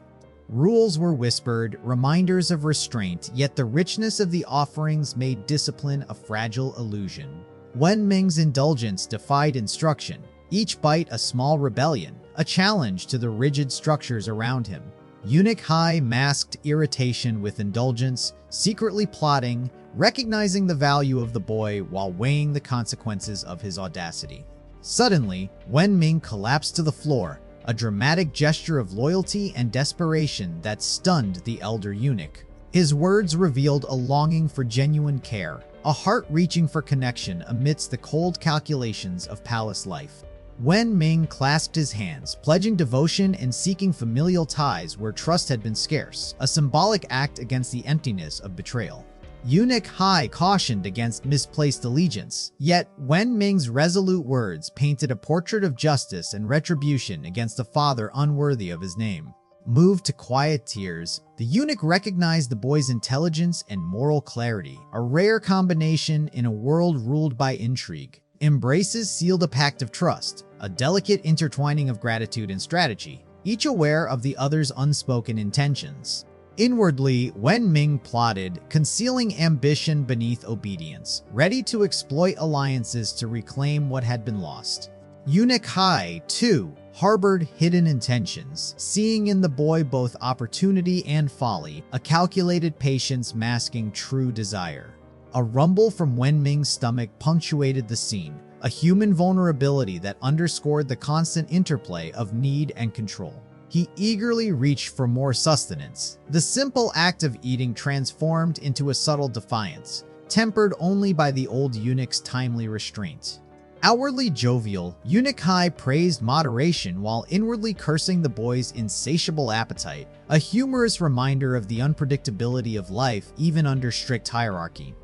S1: Rules were whispered, reminders of restraint, yet the richness of the offerings made discipline a fragile illusion. Wenming's indulgence defied instruction, each bite a small rebellion, a challenge to the rigid structures around him. Eunuch Hai masked irritation with indulgence, secretly plotting, recognizing the value of the boy while weighing the consequences of his audacity. Suddenly, Wenming collapsed to the floor, a dramatic gesture of loyalty and desperation that stunned the elder eunuch. His words revealed a longing for genuine care, a heart reaching for connection amidst the cold calculations of palace life. Wenming clasped his hands, pledging devotion and seeking familial ties where trust had been scarce, a symbolic act against the emptiness of betrayal. Eunuch Hai cautioned against misplaced allegiance, yet Wenming's resolute words painted a portrait of justice and retribution against a father unworthy of his name. Moved to quiet tears, the eunuch recognized the boy's intelligence and moral clarity, a rare combination in a world ruled by intrigue. Embraces sealed a pact of trust, a delicate intertwining of gratitude and strategy, each aware of the other's unspoken intentions. Inwardly, Wenming plotted, concealing ambition beneath obedience, ready to exploit alliances to reclaim what had been lost. Eunuch Hai, too, harbored hidden intentions, seeing in the boy both opportunity and folly, a calculated patience masking true desire. A rumble from Wenming's stomach punctuated the scene, a human vulnerability that underscored the constant interplay of need and control. He eagerly reached for more sustenance. The simple act of eating transformed into a subtle defiance, tempered only by the old eunuch's timely restraint. Outwardly jovial, Eunuch Hai praised moderation while inwardly cursing the boy's insatiable appetite, a humorous reminder of the unpredictability of life even under strict hierarchy.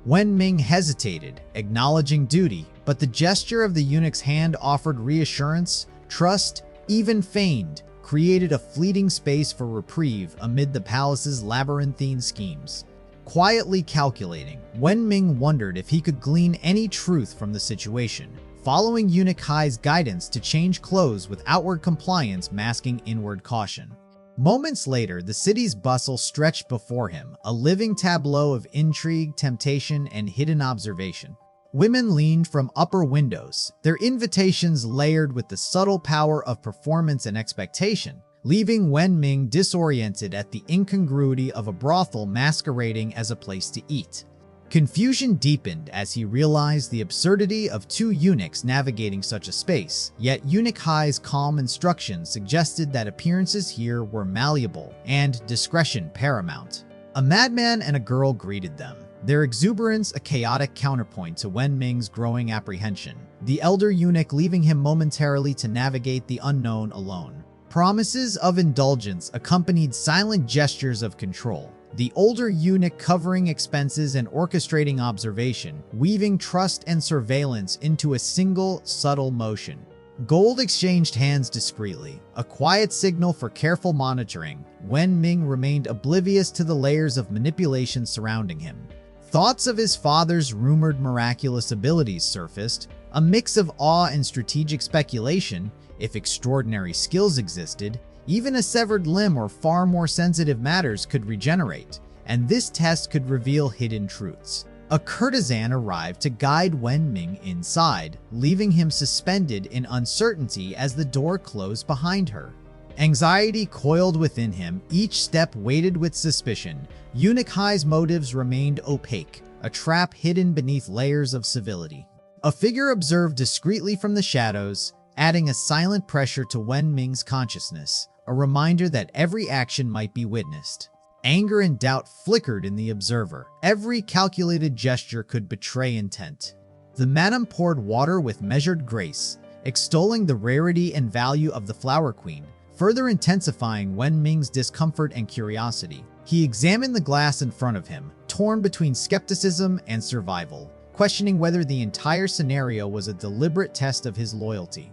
S1: Wenming hesitated, acknowledging duty, but the gesture of the eunuch's hand offered reassurance, trust, even feigned, created a fleeting space for reprieve amid the palace's labyrinthine schemes. Quietly calculating, Wenming wondered if he could glean any truth from the situation, following Eunuch Hai's guidance to change clothes with outward compliance masking inward caution. Moments later, the city's bustle stretched before him, a living tableau of intrigue, temptation, and hidden observation. Women leaned from upper windows, their invitations layered with the subtle power of performance and expectation, leaving Wenming disoriented at the incongruity of a brothel masquerading as a place to eat. Confusion deepened as he realized the absurdity of two eunuchs navigating such a space, yet Eunuch Hai's calm instructions suggested that appearances here were malleable and discretion paramount. A madman and a girl greeted them, their exuberance a chaotic counterpoint to Wenming's growing apprehension, the elder eunuch leaving him momentarily to navigate the unknown alone. Promises of indulgence accompanied silent gestures of control, the older eunuch covering expenses and orchestrating observation, weaving trust and surveillance into a single, subtle motion. Gold exchanged hands discreetly, a quiet signal for careful monitoring. Wenming remained oblivious to the layers of manipulation surrounding him. Thoughts of his father's rumored miraculous abilities surfaced, a mix of awe and strategic speculation. If extraordinary skills existed, even a severed limb or far more sensitive matters could regenerate, and this test could reveal hidden truths. A courtesan arrived to guide Wenming inside, leaving him suspended in uncertainty as the door closed behind her. Anxiety coiled within him, each step weighted with suspicion. Eunuch Hai's motives remained opaque, a trap hidden beneath layers of civility. A figure observed discreetly from the shadows, adding a silent pressure to Wenming's consciousness, a reminder that every action might be witnessed. Anger and doubt flickered in the observer. Every calculated gesture could betray intent. The madam poured water with measured grace, extolling the rarity and value of the flower queen, further intensifying Wenming's discomfort and curiosity. He examined the glass in front of him, torn between skepticism and survival, questioning whether the entire scenario was a deliberate test of his loyalty.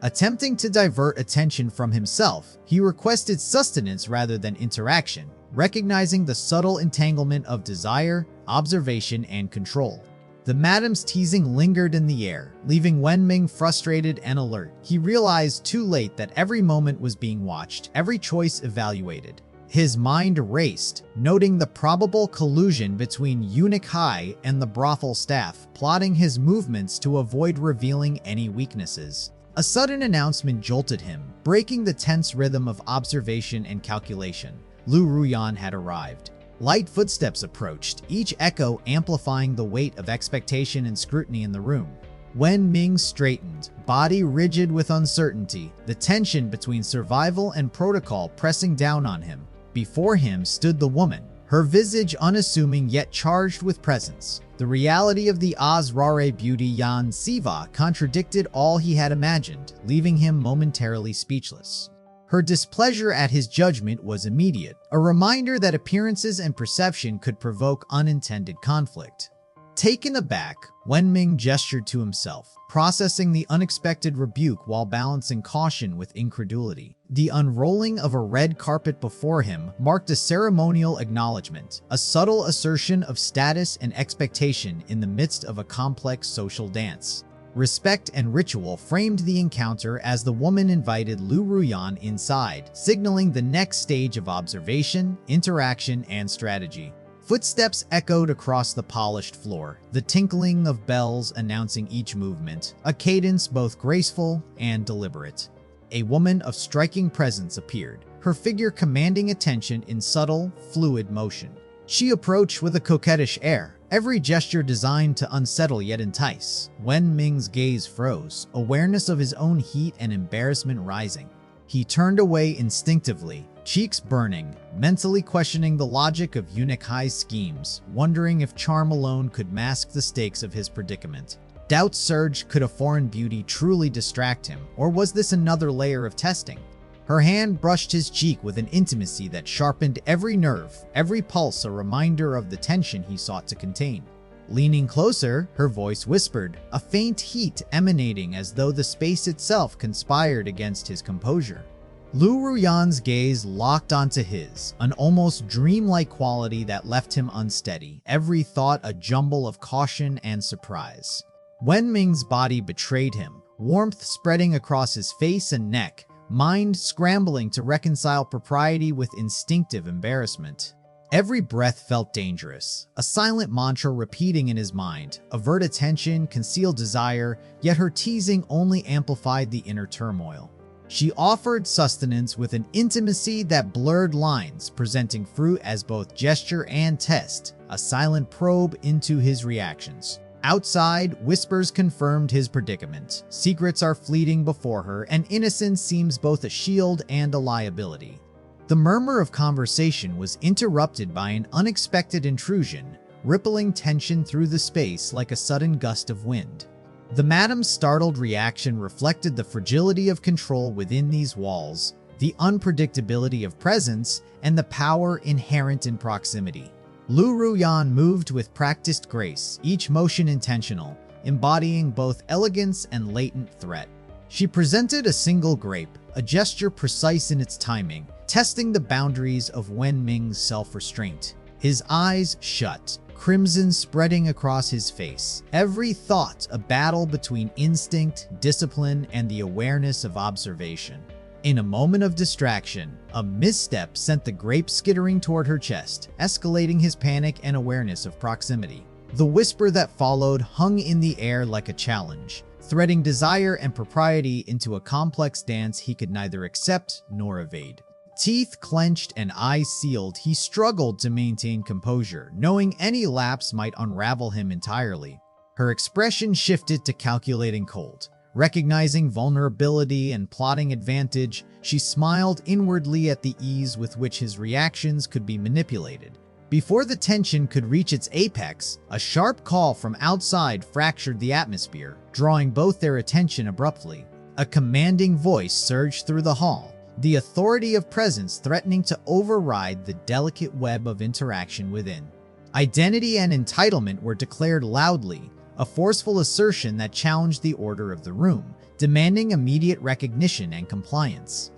S1: Attempting to divert attention from himself, he requested sustenance rather than interaction, recognizing the subtle entanglement of desire, observation, and control. The madam's teasing lingered in the air, leaving Wenming frustrated and alert. He realized too late that every moment was being watched, every choice evaluated. His mind raced, noting the probable collusion between Eunuch Hai and the brothel staff, plotting his movements to avoid revealing any weaknesses. A sudden announcement jolted him, breaking the tense rhythm of observation and calculation. Lu Ruyan had arrived. Light footsteps approached, each echo amplifying the weight of expectation and scrutiny in the room. Wenming straightened, body rigid with uncertainty, the tension between survival and protocol pressing down on him. Before him stood the woman, her visage unassuming yet charged with presence. The reality of the Azrare beauty Yan Siva contradicted all he had imagined, leaving him momentarily speechless. Her displeasure at his judgment was immediate, a reminder that appearances and perception could provoke unintended conflict. Taken aback, Wenming gestured to himself, processing the unexpected rebuke while balancing caution with incredulity. The unrolling of a red carpet before him marked a ceremonial acknowledgement, a subtle assertion of status and expectation in the midst of a complex social dance. Respect and ritual framed the encounter as the woman invited Lu Ruyan inside, signaling the next stage of observation, interaction, and strategy. Footsteps echoed across the polished floor, the tinkling of bells announcing each movement, a cadence both graceful and deliberate. A woman of striking presence appeared, her figure commanding attention in subtle, fluid motion. She approached with a coquettish air, every gesture designed to unsettle yet entice. Wenming's gaze froze, awareness of his own heat and embarrassment rising. He turned away instinctively, cheeks burning, mentally questioning the logic of Eunuch Hai's schemes, wondering if charm alone could mask the stakes of his predicament. Doubts surged. Could a foreign beauty truly distract him, or was this another layer of testing? Her hand brushed his cheek with an intimacy that sharpened every nerve, every pulse a reminder of the tension he sought to contain. Leaning closer, her voice whispered, a faint heat emanating as though the space itself conspired against his composure. Lu Ruyan's gaze locked onto his, an almost dreamlike quality that left him unsteady, every thought a jumble of caution and surprise. Wenming's body betrayed him, warmth spreading across his face and neck, mind scrambling to reconcile propriety with instinctive embarrassment. Every breath felt dangerous, a silent mantra repeating in his mind, avert attention, conceal desire, yet her teasing only amplified the inner turmoil. She offered sustenance with an intimacy that blurred lines, presenting fruit as both gesture and test, a silent probe into his reactions. Outside, whispers confirmed his predicament. Secrets are fleeting before her, and innocence seems both a shield and a liability. The murmur of conversation was interrupted by an unexpected intrusion, rippling tension through the space like a sudden gust of wind. The madam's startled reaction reflected the fragility of control within these walls, the unpredictability of presence, and the power inherent in proximity. Lu Ruyan moved with practiced grace, each motion intentional, embodying both elegance and latent threat. She presented a single grape, a gesture precise in its timing, testing the boundaries of Wenming's self-restraint. His eyes shut, crimson spreading across his face, every thought a battle between instinct, discipline, and the awareness of observation. In a moment of distraction, a misstep sent the grape skittering toward her chest, escalating his panic and awareness of proximity. The whisper that followed hung in the air like a challenge, threading desire and propriety into a complex dance he could neither accept nor evade. Teeth clenched and eyes sealed, he struggled to maintain composure, knowing any lapse might unravel him entirely. Her expression shifted to calculating cold. Recognizing vulnerability and plotting advantage, she smiled inwardly at the ease with which his reactions could be manipulated. Before the tension could reach its apex, a sharp call from outside fractured the atmosphere, drawing both their attention abruptly. A commanding voice surged through the hall, the authority of presence threatening to override the delicate web of interaction within. Identity and entitlement were declared loudly, a forceful assertion that challenged the order of the room, demanding immediate recognition and compliance.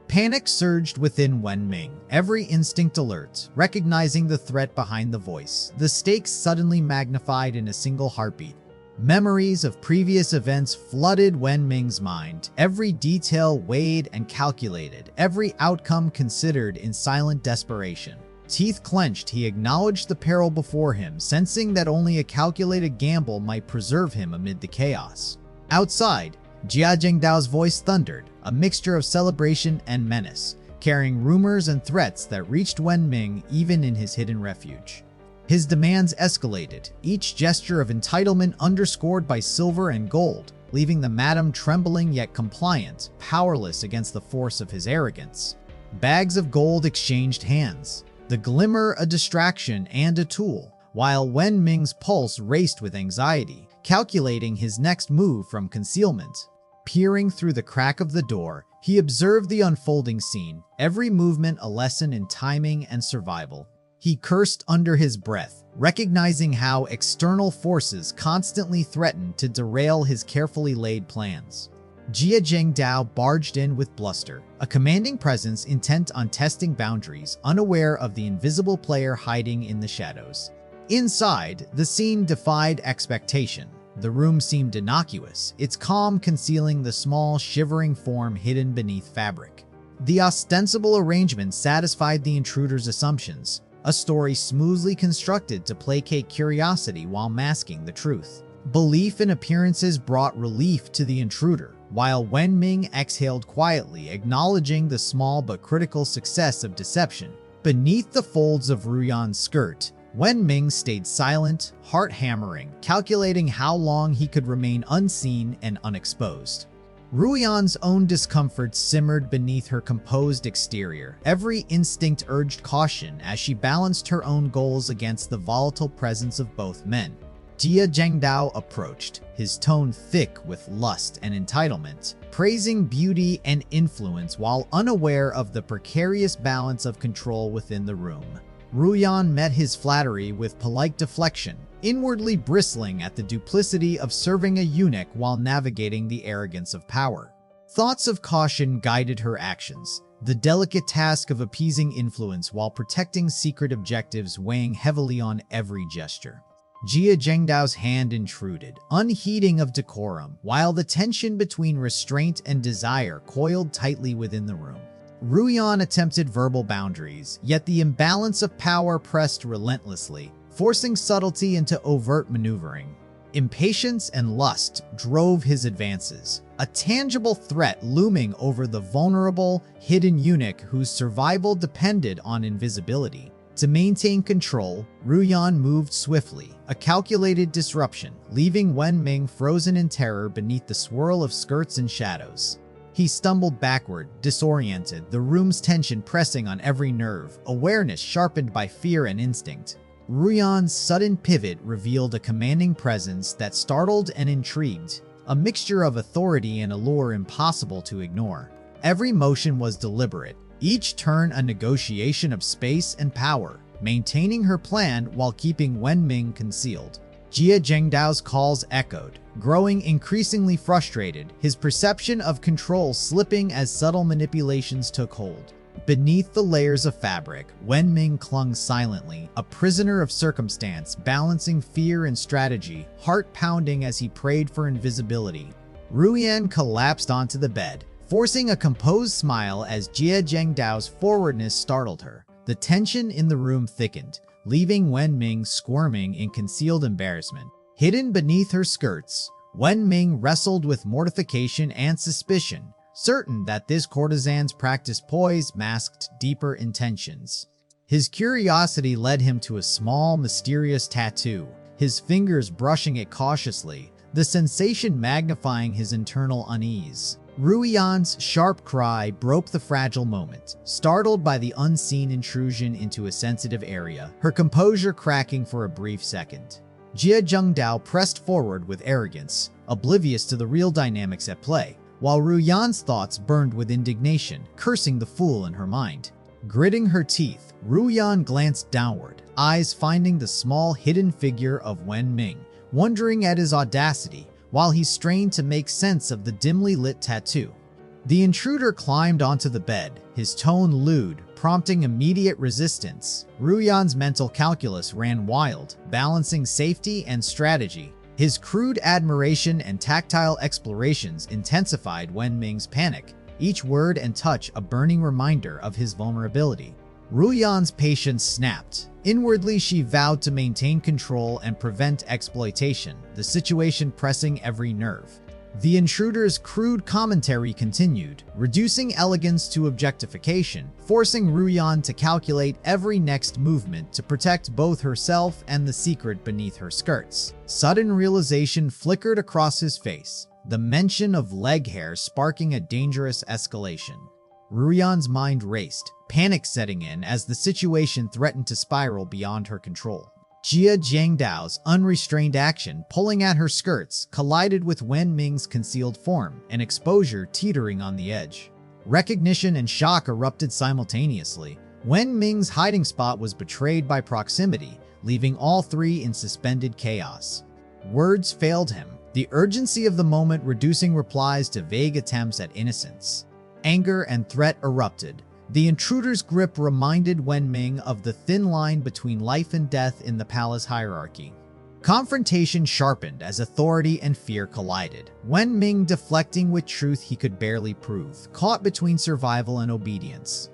S1: Panic surged within Wenming, every instinct alert, recognizing the threat behind the voice, the stakes suddenly magnified in a single heartbeat. Memories of previous events flooded Wenming's mind, every detail weighed and calculated, every outcome considered in silent desperation. Teeth clenched, he acknowledged the peril before him, sensing that only a calculated gamble might preserve him amid the chaos. Outside, Jia Jingdao's voice thundered, a mixture of celebration and menace, carrying rumors and threats that reached Wenming even in his hidden refuge. His demands escalated, each gesture of entitlement underscored by silver and gold, leaving the madam trembling yet compliant, powerless against the force of his arrogance. Bags of gold exchanged hands, the glimmer a distraction and a tool, while Wenming's pulse raced with anxiety, calculating his next move from concealment. Peering through the crack of the door, he observed the unfolding scene, every movement a lesson in timing and survival. He cursed under his breath, recognizing how external forces constantly threatened to derail his carefully laid plans. Jia Jingdao barged in with bluster, a commanding presence intent on testing boundaries, unaware of the invisible player hiding in the shadows. Inside, the scene defied expectation. The room seemed innocuous, its calm concealing the small, shivering form hidden beneath fabric. The ostensible arrangement satisfied the intruder's assumptions, a story smoothly constructed to placate curiosity while masking the truth. Belief in appearances brought relief to the intruder, while Wenming exhaled quietly, acknowledging the small but critical success of deception. Beneath the folds of Ruyan's skirt, Wenming stayed silent, heart-hammering, calculating how long he could remain unseen and unexposed. Ruyan's own discomfort simmered beneath her composed exterior. Every instinct urged caution as she balanced her own goals against the volatile presence of both men. Jia Zhengdao approached, his tone thick with lust and entitlement, praising beauty and influence while unaware of the precarious balance of control within the room. Ruyan met his flattery with polite deflection, inwardly bristling at the duplicity of serving a eunuch while navigating the arrogance of power. Thoughts of caution guided her actions, the delicate task of appeasing influence while protecting secret objectives weighing heavily on every gesture. Jia Zhengdao's hand intruded, unheeding of decorum, while the tension between restraint and desire coiled tightly within the room. Ruyan attempted verbal boundaries, yet the imbalance of power pressed relentlessly, forcing subtlety into overt maneuvering. Impatience and lust drove his advances, a tangible threat looming over the vulnerable, hidden eunuch whose survival depended on invisibility. To maintain control, Ruyan moved swiftly, a calculated disruption, leaving Wenming frozen in terror beneath the swirl of skirts and shadows. He stumbled backward, disoriented, the room's tension pressing on every nerve, awareness sharpened by fear and instinct. Ruyan's sudden pivot revealed a commanding presence that startled and intrigued, a mixture of authority and allure impossible to ignore. Every motion was deliberate, each turn a negotiation of space and power, maintaining her plan while keeping Wenming concealed. Jia Zhengdao's calls echoed, growing increasingly frustrated, his perception of control slipping as subtle manipulations took hold. Beneath the layers of fabric, Wenming clung silently, a prisoner of circumstance, balancing fear and strategy, heart pounding as he prayed for invisibility. Ruyan collapsed onto the bed, forcing a composed smile as Jia Zhengdao's forwardness startled her. The tension in the room thickened, leaving Wenming squirming in concealed embarrassment. Hidden beneath her skirts, Wenming wrestled with mortification and suspicion, certain that this courtesan's practiced poise masked deeper intentions. His curiosity led him to a small, mysterious tattoo, his fingers brushing it cautiously, the sensation magnifying his internal unease. Ruyan's sharp cry broke the fragile moment, startled by the unseen intrusion into a sensitive area, her composure cracking for a brief second. Jia Zhengdao pressed forward with arrogance, oblivious to the real dynamics at play, while Ruyan's thoughts burned with indignation, cursing the fool in her mind. Gritting her teeth, Ruyan glanced downward, eyes finding the small hidden figure of Wenming, wondering at his audacity, while he strained to make sense of the dimly lit tattoo. The intruder climbed onto the bed, his tone lewd, prompting immediate resistance. Ruyan's mental calculus ran wild, balancing safety and strategy. His crude admiration and tactile explorations intensified Wenming's panic, each word and touch a burning reminder of his vulnerability. Ruyan's patience snapped. Inwardly, she vowed to maintain control and prevent exploitation, the situation pressing every nerve. The intruder's crude commentary continued, reducing elegance to objectification, forcing Ruyan to calculate every next movement to protect both herself and the secret beneath her skirts. Sudden realization flickered across his face, the mention of leg hair sparking a dangerous escalation. Ruyan's mind raced, panic setting in as the situation threatened to spiral beyond her control. Jia Zhengdao's unrestrained action, pulling at her skirts, collided with Wenming's concealed form, an exposure teetering on the edge. Recognition and shock erupted simultaneously. Wenming's hiding spot was betrayed by proximity, leaving all three in suspended chaos. Words failed him, the urgency of the moment reducing replies to vague attempts at innocence. Anger and threat erupted. The intruder's grip reminded Wenming of the thin line between life and death in the palace hierarchy. Confrontation sharpened as authority and fear collided. Wenming deflecting with truth he could barely prove, caught between survival and obedience.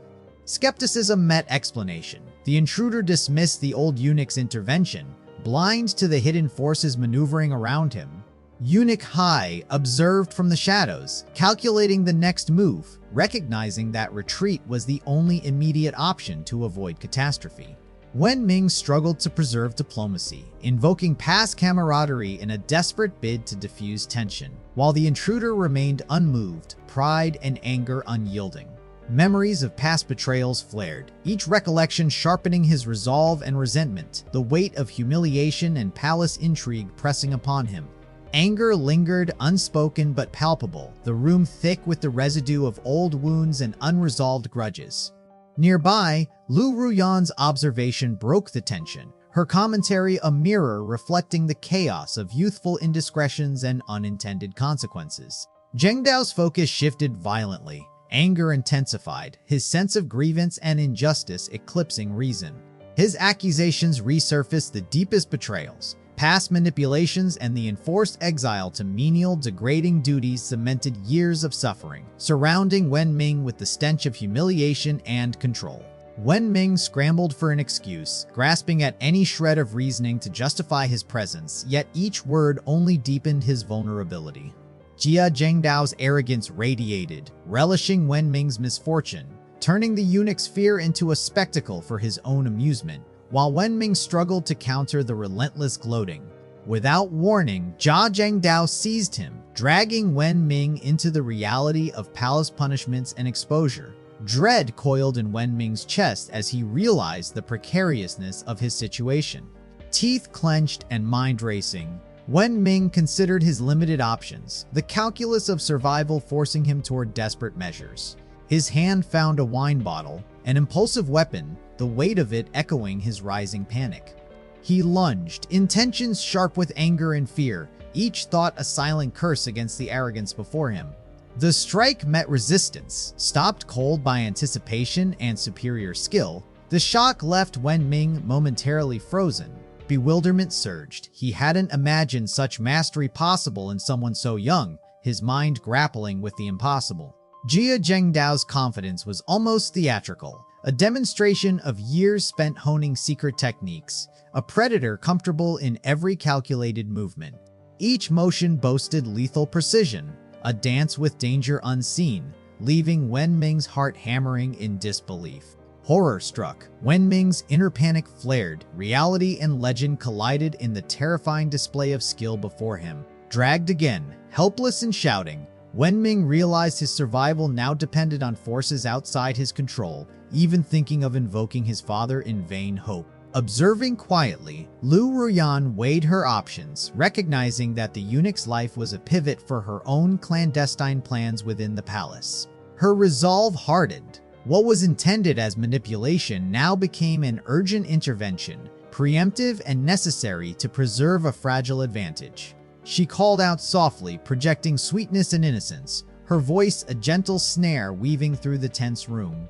S1: Skepticism met explanation. The intruder dismissed the old eunuch's intervention, blind to the hidden forces maneuvering around him. Eunuch Hai observed from the shadows, calculating the next move, recognizing that retreat was the only immediate option to avoid catastrophe. Wenming struggled to preserve diplomacy, invoking past camaraderie in a desperate bid to diffuse tension, while the intruder remained unmoved, pride and anger unyielding. Memories of past betrayals flared, each recollection sharpening his resolve and resentment, the weight of humiliation and palace intrigue pressing upon him. Anger lingered, unspoken but palpable, the room thick with the residue of old wounds and unresolved grudges. Nearby, Lu Ruyan's observation broke the tension, her commentary a mirror reflecting the chaos of youthful indiscretions and unintended consequences. Zheng Dao's focus shifted violently. Anger intensified, his sense of grievance and injustice eclipsing reason. His accusations resurfaced the deepest betrayals. Past manipulations and the enforced exile to menial, degrading duties cemented years of suffering, surrounding Wenming with the stench of humiliation and control. Wenming scrambled for an excuse, grasping at any shred of reasoning to justify his presence, yet each word only deepened his vulnerability. Jia Zhengdao's arrogance radiated, relishing Wenming's misfortune, turning the eunuch's fear into a spectacle for his own amusement, while Wenming struggled to counter the relentless gloating. Without warning, Jia Zhengdao seized him, dragging Wenming into the reality of palace punishments and exposure. Dread coiled in Wenming's chest as he realized the precariousness of his situation. Teeth clenched and mind racing, Wenming considered his limited options, the calculus of survival forcing him toward desperate measures. His hand found a wine bottle, an impulsive weapon, the weight of it echoing his rising panic. He lunged, intentions sharp with anger and fear, each thought a silent curse against the arrogance before him. The strike met resistance, stopped cold by anticipation and superior skill. The shock left Wenming momentarily frozen. Bewilderment surged. He hadn't imagined such mastery possible in someone so young, his mind grappling with the impossible. Jia Zhengdao's confidence was almost theatrical, a demonstration of years spent honing secret techniques, a predator comfortable in every calculated movement. Each motion boasted lethal precision, a dance with danger unseen, leaving Wenming's heart hammering in disbelief. Horror struck, Wenming's inner panic flared, reality and legend collided in the terrifying display of skill before him. Dragged again, helpless and shouting, Wenming realized his survival now depended on forces outside his control, even thinking of invoking his father in vain hope. Observing quietly, Lu Ruyan weighed her options, recognizing that the eunuch's life was a pivot for her own clandestine plans within the palace. Her resolve hardened. What was intended as manipulation now became an urgent intervention, preemptive and necessary to preserve a fragile advantage. She called out softly, projecting sweetness and innocence, her voice a gentle snare weaving through the tense room.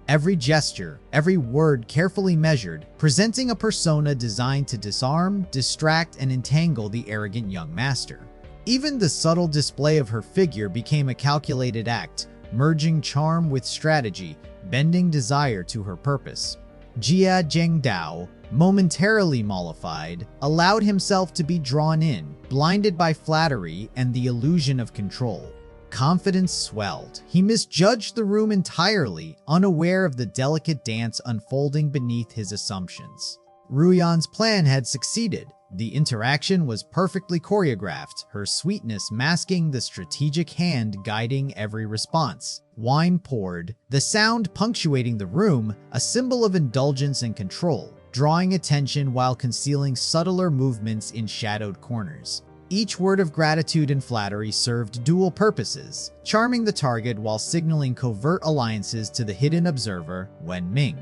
S1: Every gesture, every word carefully measured, presenting a persona designed to disarm, distract, and entangle the arrogant young master. Even the subtle display of her figure became a calculated act, merging charm with strategy, bending desire to her purpose. Jia Zhengdao, momentarily mollified, allowed himself to be drawn in, blinded by flattery and the illusion of control. Confidence swelled. He misjudged the room entirely, unaware of the delicate dance unfolding beneath his assumptions. Ruyan's plan had succeeded. The interaction was perfectly choreographed, her sweetness masking the strategic hand guiding every response. Wine poured, the sound punctuating the room, a symbol of indulgence and control, drawing attention while concealing subtler movements in shadowed corners. Each word of gratitude and flattery served dual purposes, charming the target while signaling covert alliances to the hidden observer, Wenming.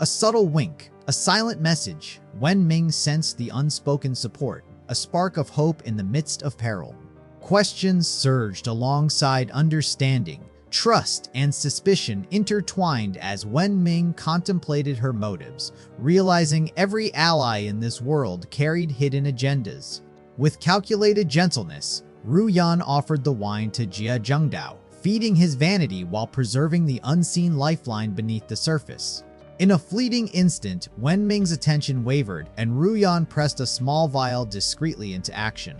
S1: A subtle wink, a silent message, Wenming sensed the unspoken support, a spark of hope in the midst of peril. Questions surged alongside understanding, trust and suspicion intertwined as Wenming contemplated her motives, realizing every ally in this world carried hidden agendas. With calculated gentleness, Ruyan offered the wine to Jia Zhengdao, feeding his vanity while preserving the unseen lifeline beneath the surface. In a fleeting instant, Wenming's attention wavered, and Ruyan pressed a small vial discreetly into action.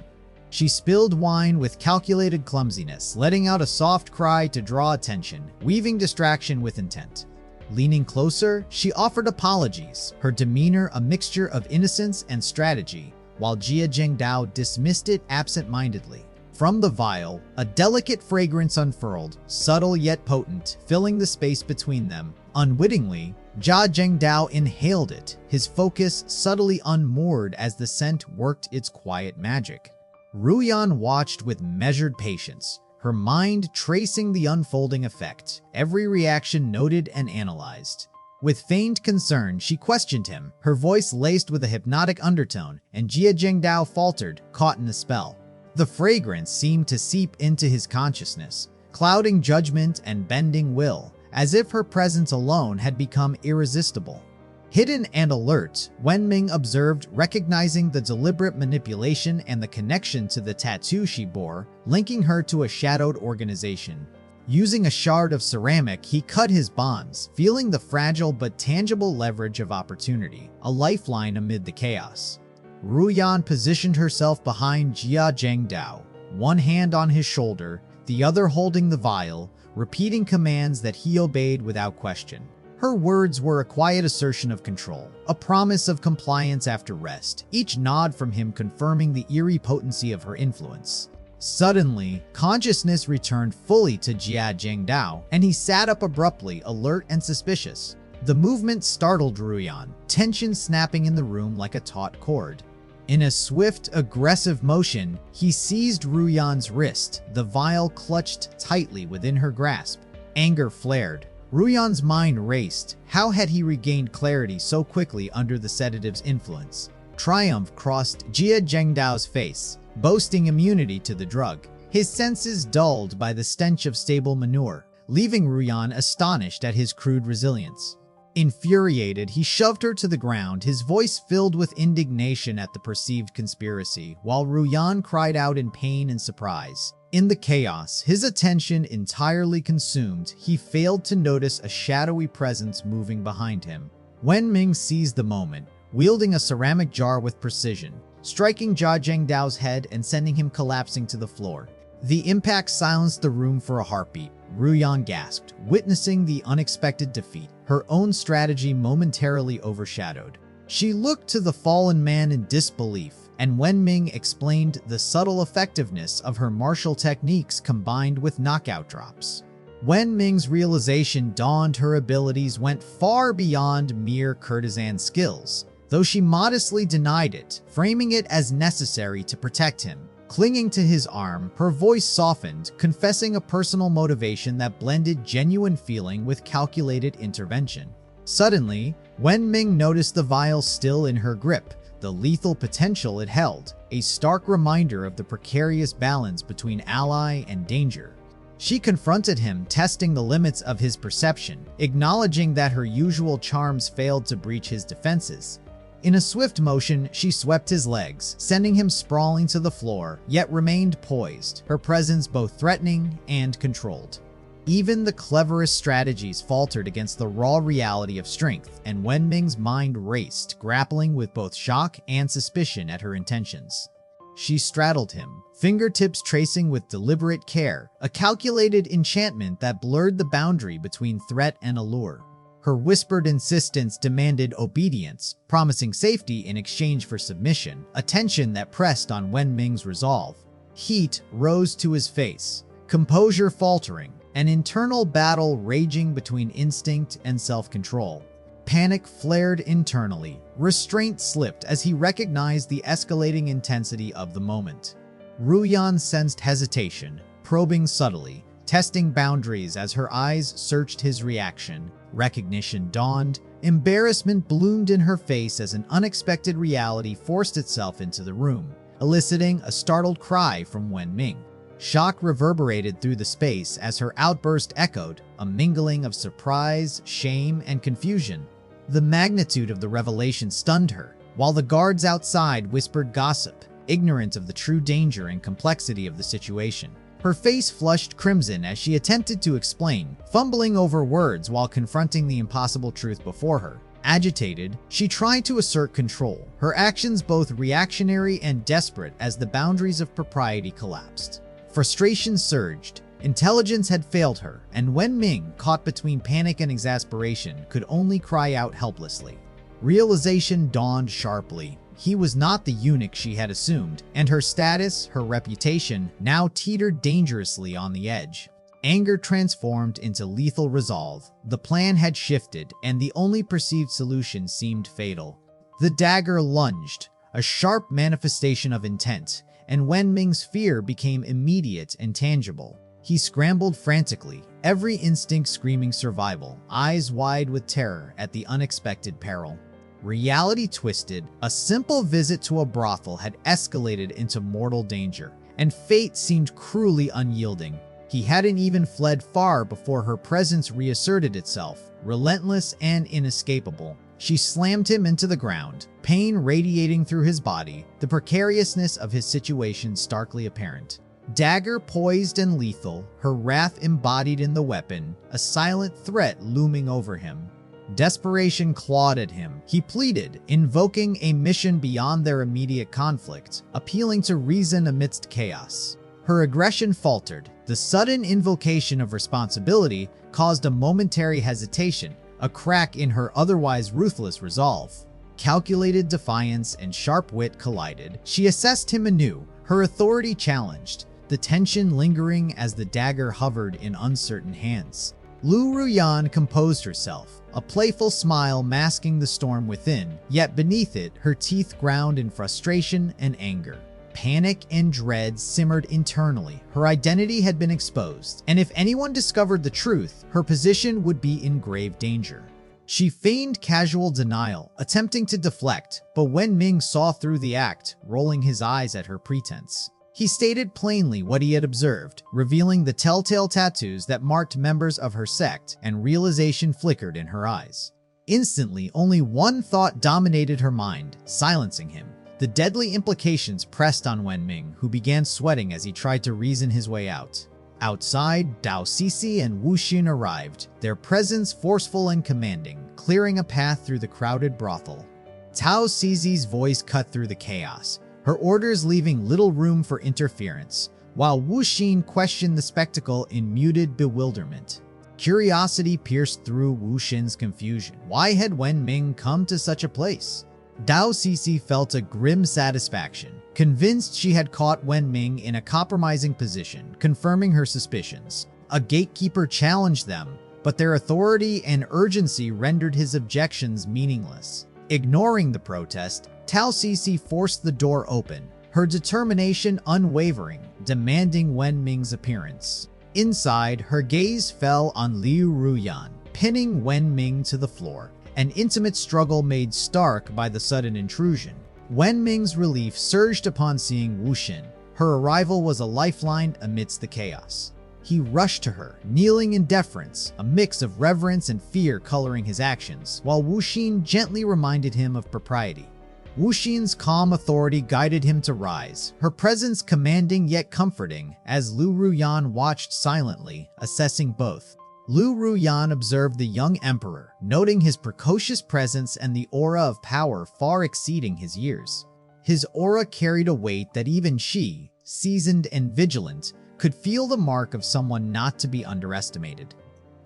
S1: She spilled wine with calculated clumsiness, letting out a soft cry to draw attention, weaving distraction with intent. Leaning closer, she offered apologies, her demeanor a mixture of innocence and strategy, while Jia Zhengdao dismissed it absent-mindedly. From the vial, a delicate fragrance unfurled, subtle yet potent, filling the space between them. Unwittingly, Jia Zhengdao inhaled it, his focus subtly unmoored as the scent worked its quiet magic. Ruyan watched with measured patience, her mind tracing the unfolding effect, every reaction noted and analyzed. With feigned concern, she questioned him, her voice laced with a hypnotic undertone, and Jia Zhengdao faltered, caught in the spell. The fragrance seemed to seep into his consciousness, clouding judgment and bending will, as if her presence alone had become irresistible. Hidden and alert, Wenming observed, recognizing the deliberate manipulation and the connection to the tattoo she bore, linking her to a shadowed organization. Using a shard of ceramic, he cut his bonds, feeling the fragile but tangible leverage of opportunity, a lifeline amid the chaos. Ruyan positioned herself behind Jia Zhengdao, one hand on his shoulder, the other holding the vial, repeating commands that he obeyed without question. Her words were a quiet assertion of control, a promise of compliance after rest, each nod from him confirming the eerie potency of her influence. Suddenly, consciousness returned fully to Jia Zhengdao, and he sat up abruptly, alert and suspicious. The movement startled Ruyan, tension snapping in the room like a taut cord. In a swift, aggressive motion, he seized Ruyan's wrist, the vial clutched tightly within her grasp. Anger flared. Ruyan's mind raced. How had he regained clarity so quickly under the sedative's influence? Triumph crossed Jia Zhengdao's face, boasting immunity to the drug. His senses dulled by the stench of stable manure, leaving Ruyan astonished at his crude resilience. Infuriated, he shoved her to the ground, his voice filled with indignation at the perceived conspiracy, while Ruyan cried out in pain and surprise. In the chaos, his attention entirely consumed, he failed to notice a shadowy presence moving behind him. Wenming seized the moment, wielding a ceramic jar with precision, striking Jia Zhengdao's head and sending him collapsing to the floor. The impact silenced the room for a heartbeat. Ruyan gasped, witnessing the unexpected defeat, her own strategy momentarily overshadowed. She looked to the fallen man in disbelief, and Wenming explained the subtle effectiveness of her martial techniques combined with knockout drops. Wenming's realization dawned her abilities went far beyond mere courtesan skills, though she modestly denied it, framing it as necessary to protect him. Clinging to his arm, her voice softened, confessing a personal motivation that blended genuine feeling with calculated intervention. Suddenly, Wenming noticed the vial still in her grip, the lethal potential it held, a stark reminder of the precarious balance between ally and danger. She confronted him, testing the limits of his perception, acknowledging that her usual charms failed to breach his defenses. In a swift motion, she swept his legs, sending him sprawling to the floor, yet remained poised, her presence both threatening and controlled. Even the cleverest strategies faltered against the raw reality of strength, and Wenming's mind raced, grappling with both shock and suspicion at her intentions. She straddled him, fingertips tracing with deliberate care, a calculated enchantment that blurred the boundary between threat and allure. Her whispered insistence demanded obedience, promising safety in exchange for submission, a tension that pressed on Wenming's resolve. Heat rose to his face, composure faltering, an internal battle raging between instinct and self-control. Panic flared internally, restraint slipped as he recognized the escalating intensity of the moment. Ruyan sensed hesitation, probing subtly, testing boundaries as her eyes searched his reaction. Recognition dawned, embarrassment bloomed in her face as an unexpected reality forced itself into the room, eliciting a startled cry from Wenming. Shock reverberated through the space as her outburst echoed, a mingling of surprise, shame, and confusion. The magnitude of the revelation stunned her, while the guards outside whispered gossip, ignorant of the true danger and complexity of the situation. Her face flushed crimson as she attempted to explain, fumbling over words while confronting the impossible truth before her. Agitated, she tried to assert control, her actions both reactionary and desperate as the boundaries of propriety collapsed. Frustration surged. Intelligence had failed her, and Wenming, caught between panic and exasperation, could only cry out helplessly. Realization dawned sharply. He was not the eunuch she had assumed, and her status, her reputation, now teetered dangerously on the edge. Anger transformed into lethal resolve. The plan had shifted, and the only perceived solution seemed fatal. The dagger lunged, a sharp manifestation of intent, and Wenming's fear became immediate and tangible. He scrambled frantically, every instinct screaming survival, eyes wide with terror at the unexpected peril. Reality twisted, a simple visit to a brothel had escalated into mortal danger, and fate seemed cruelly unyielding. He hadn't even fled far before her presence reasserted itself, relentless and inescapable. She slammed him into the ground, pain radiating through his body, the precariousness of his situation starkly apparent. Dagger poised and lethal, her wrath embodied in the weapon, a silent threat looming over him. Desperation clawed at him. He pleaded, invoking a mission beyond their immediate conflict, appealing to reason amidst chaos. Her aggression faltered. The sudden invocation of responsibility caused a momentary hesitation, a crack in her otherwise ruthless resolve. Calculated defiance and sharp wit collided. She assessed him anew, her authority challenged, the tension lingering as the dagger hovered in uncertain hands. Lu Ruyan composed herself, a playful smile masking the storm within, yet beneath it, her teeth ground in frustration and anger. Panic and dread simmered internally. Her identity had been exposed, and if anyone discovered the truth, her position would be in grave danger. She feigned casual denial, attempting to deflect, but Wenming saw through the act, rolling his eyes at her pretense. He stated plainly what he had observed, revealing the telltale tattoos that marked members of her sect, and realization flickered in her eyes. Instantly, only one thought dominated her mind, silencing him. The deadly implications pressed on Wenming, who began sweating as he tried to reason his way out. Outside, Tao Sisi and Wu Xin arrived, their presence forceful and commanding, clearing a path through the crowded brothel. Tao Sisi's voice cut through the chaos, her orders leaving little room for interference, while Wu Xin questioned the spectacle in muted bewilderment. Curiosity pierced through Wu Xin's confusion. Why had Wenming come to such a place? Tao Sisi felt a grim satisfaction, convinced she had caught Wenming in a compromising position, confirming her suspicions. A gatekeeper challenged them, but their authority and urgency rendered his objections meaningless. Ignoring the protest, Tao Sisi forced the door open, her determination unwavering, demanding Wenming's appearance. Inside, her gaze fell on Liu Ruyan, pinning Wenming to the floor, an intimate struggle made stark by the sudden intrusion. Wenming's relief surged upon seeing Wu Xin. Her arrival was a lifeline amidst the chaos. He rushed to her, kneeling in deference, a mix of reverence and fear coloring his actions, while Wu Xin gently reminded him of propriety. Wu Xin's calm authority guided him to rise, her presence commanding yet comforting, as Lu Ruyan watched silently, assessing both. Lu Ruyan observed the young emperor, noting his precocious presence and the aura of power far exceeding his years. His aura carried a weight that even she, seasoned and vigilant, could feel the mark of someone not to be underestimated.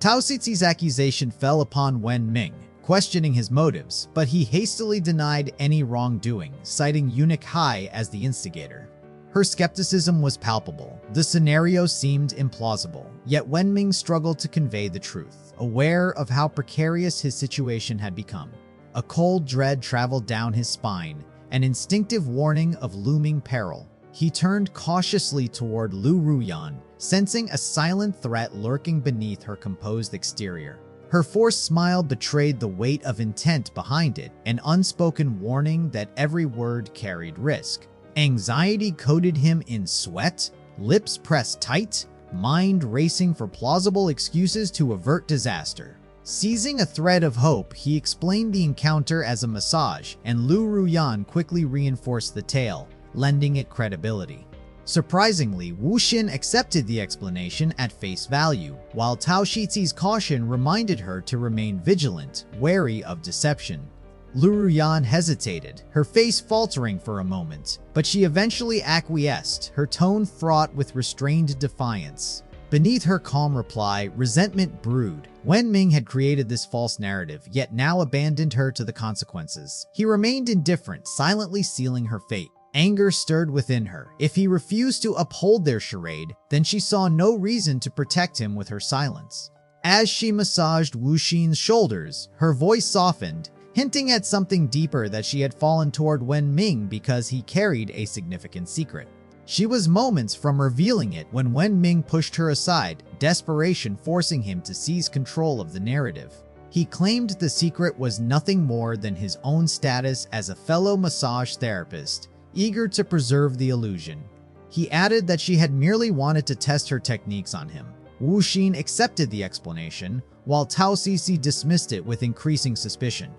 S1: Tao Sisi's accusation fell upon Wenming, questioning his motives, but he hastily denied any wrongdoing, citing Eunuch Hai as the instigator. Her skepticism was palpable. The scenario seemed implausible, yet Wenming struggled to convey the truth, aware of how precarious his situation had become. A cold dread traveled down his spine, an instinctive warning of looming peril. He turned cautiously toward Lu Ruyan, sensing a silent threat lurking beneath her composed exterior. Her forced smile betrayed the weight of intent behind it, an unspoken warning that every word carried risk. Anxiety coated him in sweat, lips pressed tight, mind racing for plausible excuses to avert disaster. Seizing a thread of hope, he explained the encounter as a massage, and Lu Ruyan quickly reinforced the tale, lending it credibility. Surprisingly, Wu Xin accepted the explanation at face value, while Tao Sisi's caution reminded her to remain vigilant, wary of deception. Lu Ruyan hesitated, her face faltering for a moment, but she eventually acquiesced, her tone fraught with restrained defiance. Beneath her calm reply, resentment brewed. Wenming had created this false narrative, yet now abandoned her to the consequences. He remained indifferent, silently sealing her fate. Anger stirred within her. If he refused to uphold their charade, then she saw no reason to protect him with her silence. As she massaged Wu Xin's shoulders, her voice softened, hinting at something deeper, that she had fallen toward Wenming because he carried a significant secret. She was moments from revealing it when Wenming pushed her aside, desperation forcing him to seize control of the narrative. He claimed the secret was nothing more than his own status as a fellow massage therapist, eager to preserve the illusion. He added that she had merely wanted to test her techniques on him. Wu Xin accepted the explanation, while Tao Sisi dismissed it with increasing suspicion.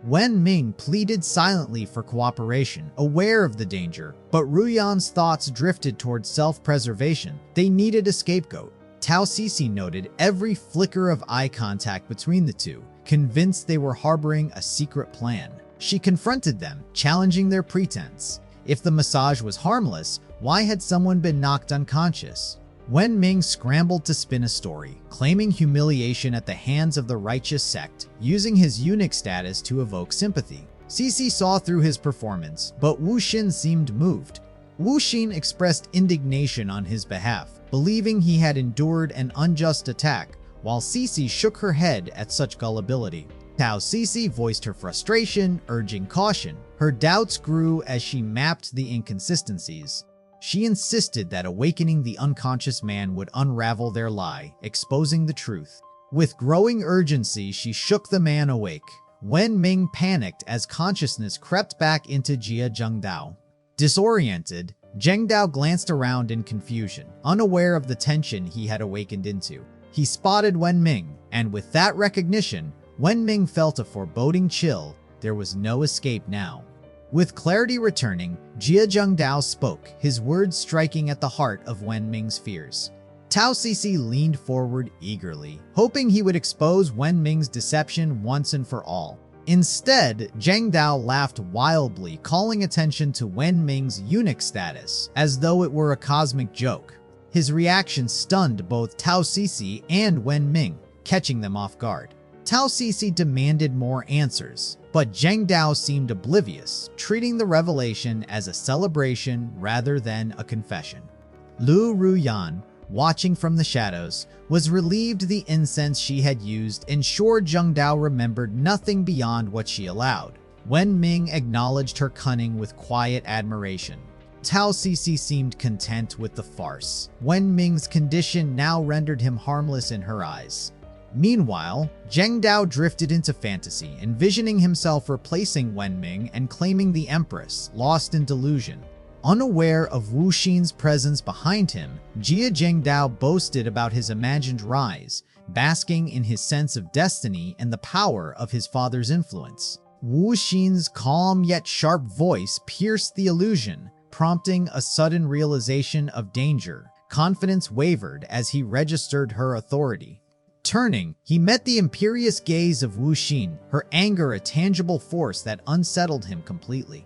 S1: Wenming pleaded silently for cooperation, aware of the danger, but Ruyan's thoughts drifted towards self-preservation. They needed a scapegoat. Tao Sisi noted every flicker of eye contact between the two, convinced they were harboring a secret plan. She confronted them, challenging their pretense. If the massage was harmless, why had someone been knocked unconscious? Wenming scrambled to spin a story, claiming humiliation at the hands of the righteous sect, using his eunuch status to evoke sympathy. Sisi saw through his performance, but Wu Xin seemed moved. Wu Xin expressed indignation on his behalf, believing he had endured an unjust attack, while Sisi shook her head at such gullibility. Tao Sisi voiced her frustration, urging caution. Her doubts grew as she mapped the inconsistencies. She insisted that awakening the unconscious man would unravel their lie, exposing the truth. With growing urgency, she shook the man awake. Wenming panicked as consciousness crept back into Jia Zhengdao. Disoriented, Zhengdao glanced around in confusion, unaware of the tension he had awakened into. He spotted Wenming, and with that recognition, Wenming felt a foreboding chill. There was no escape now. With clarity returning, Jia Zhengdao spoke, his words striking at the heart of Wenming's fears. Tao Sisi leaned forward eagerly, hoping he would expose Wenming's deception once and for all. Instead, Zhengdao laughed wildly, calling attention to Wenming's eunuch status, as though it were a cosmic joke. His reaction stunned both Tao Sisi and Wenming, catching them off guard. Tao Sisi demanded more answers, but Zhengdao seemed oblivious, treating the revelation as a celebration rather than a confession. Lu Ruyan, watching from the shadows, was relieved the incense she had used ensured Zhengdao remembered nothing beyond what she allowed. Wenming acknowledged her cunning with quiet admiration. Tao Sisi seemed content with the farce. Wenming's condition now rendered him harmless in her eyes. Meanwhile, Zhengdao drifted into fantasy, envisioning himself replacing Wenming and claiming the Empress, lost in delusion. Unaware of Wu Xin's presence behind him, Jia Zhengdao boasted about his imagined rise, basking in his sense of destiny and the power of his father's influence. Wu Xin's calm yet sharp voice pierced the illusion, prompting a sudden realization of danger. Confidence wavered as he registered her authority. Turning, he met the imperious gaze of Wu Xin, her anger a tangible force that unsettled him completely.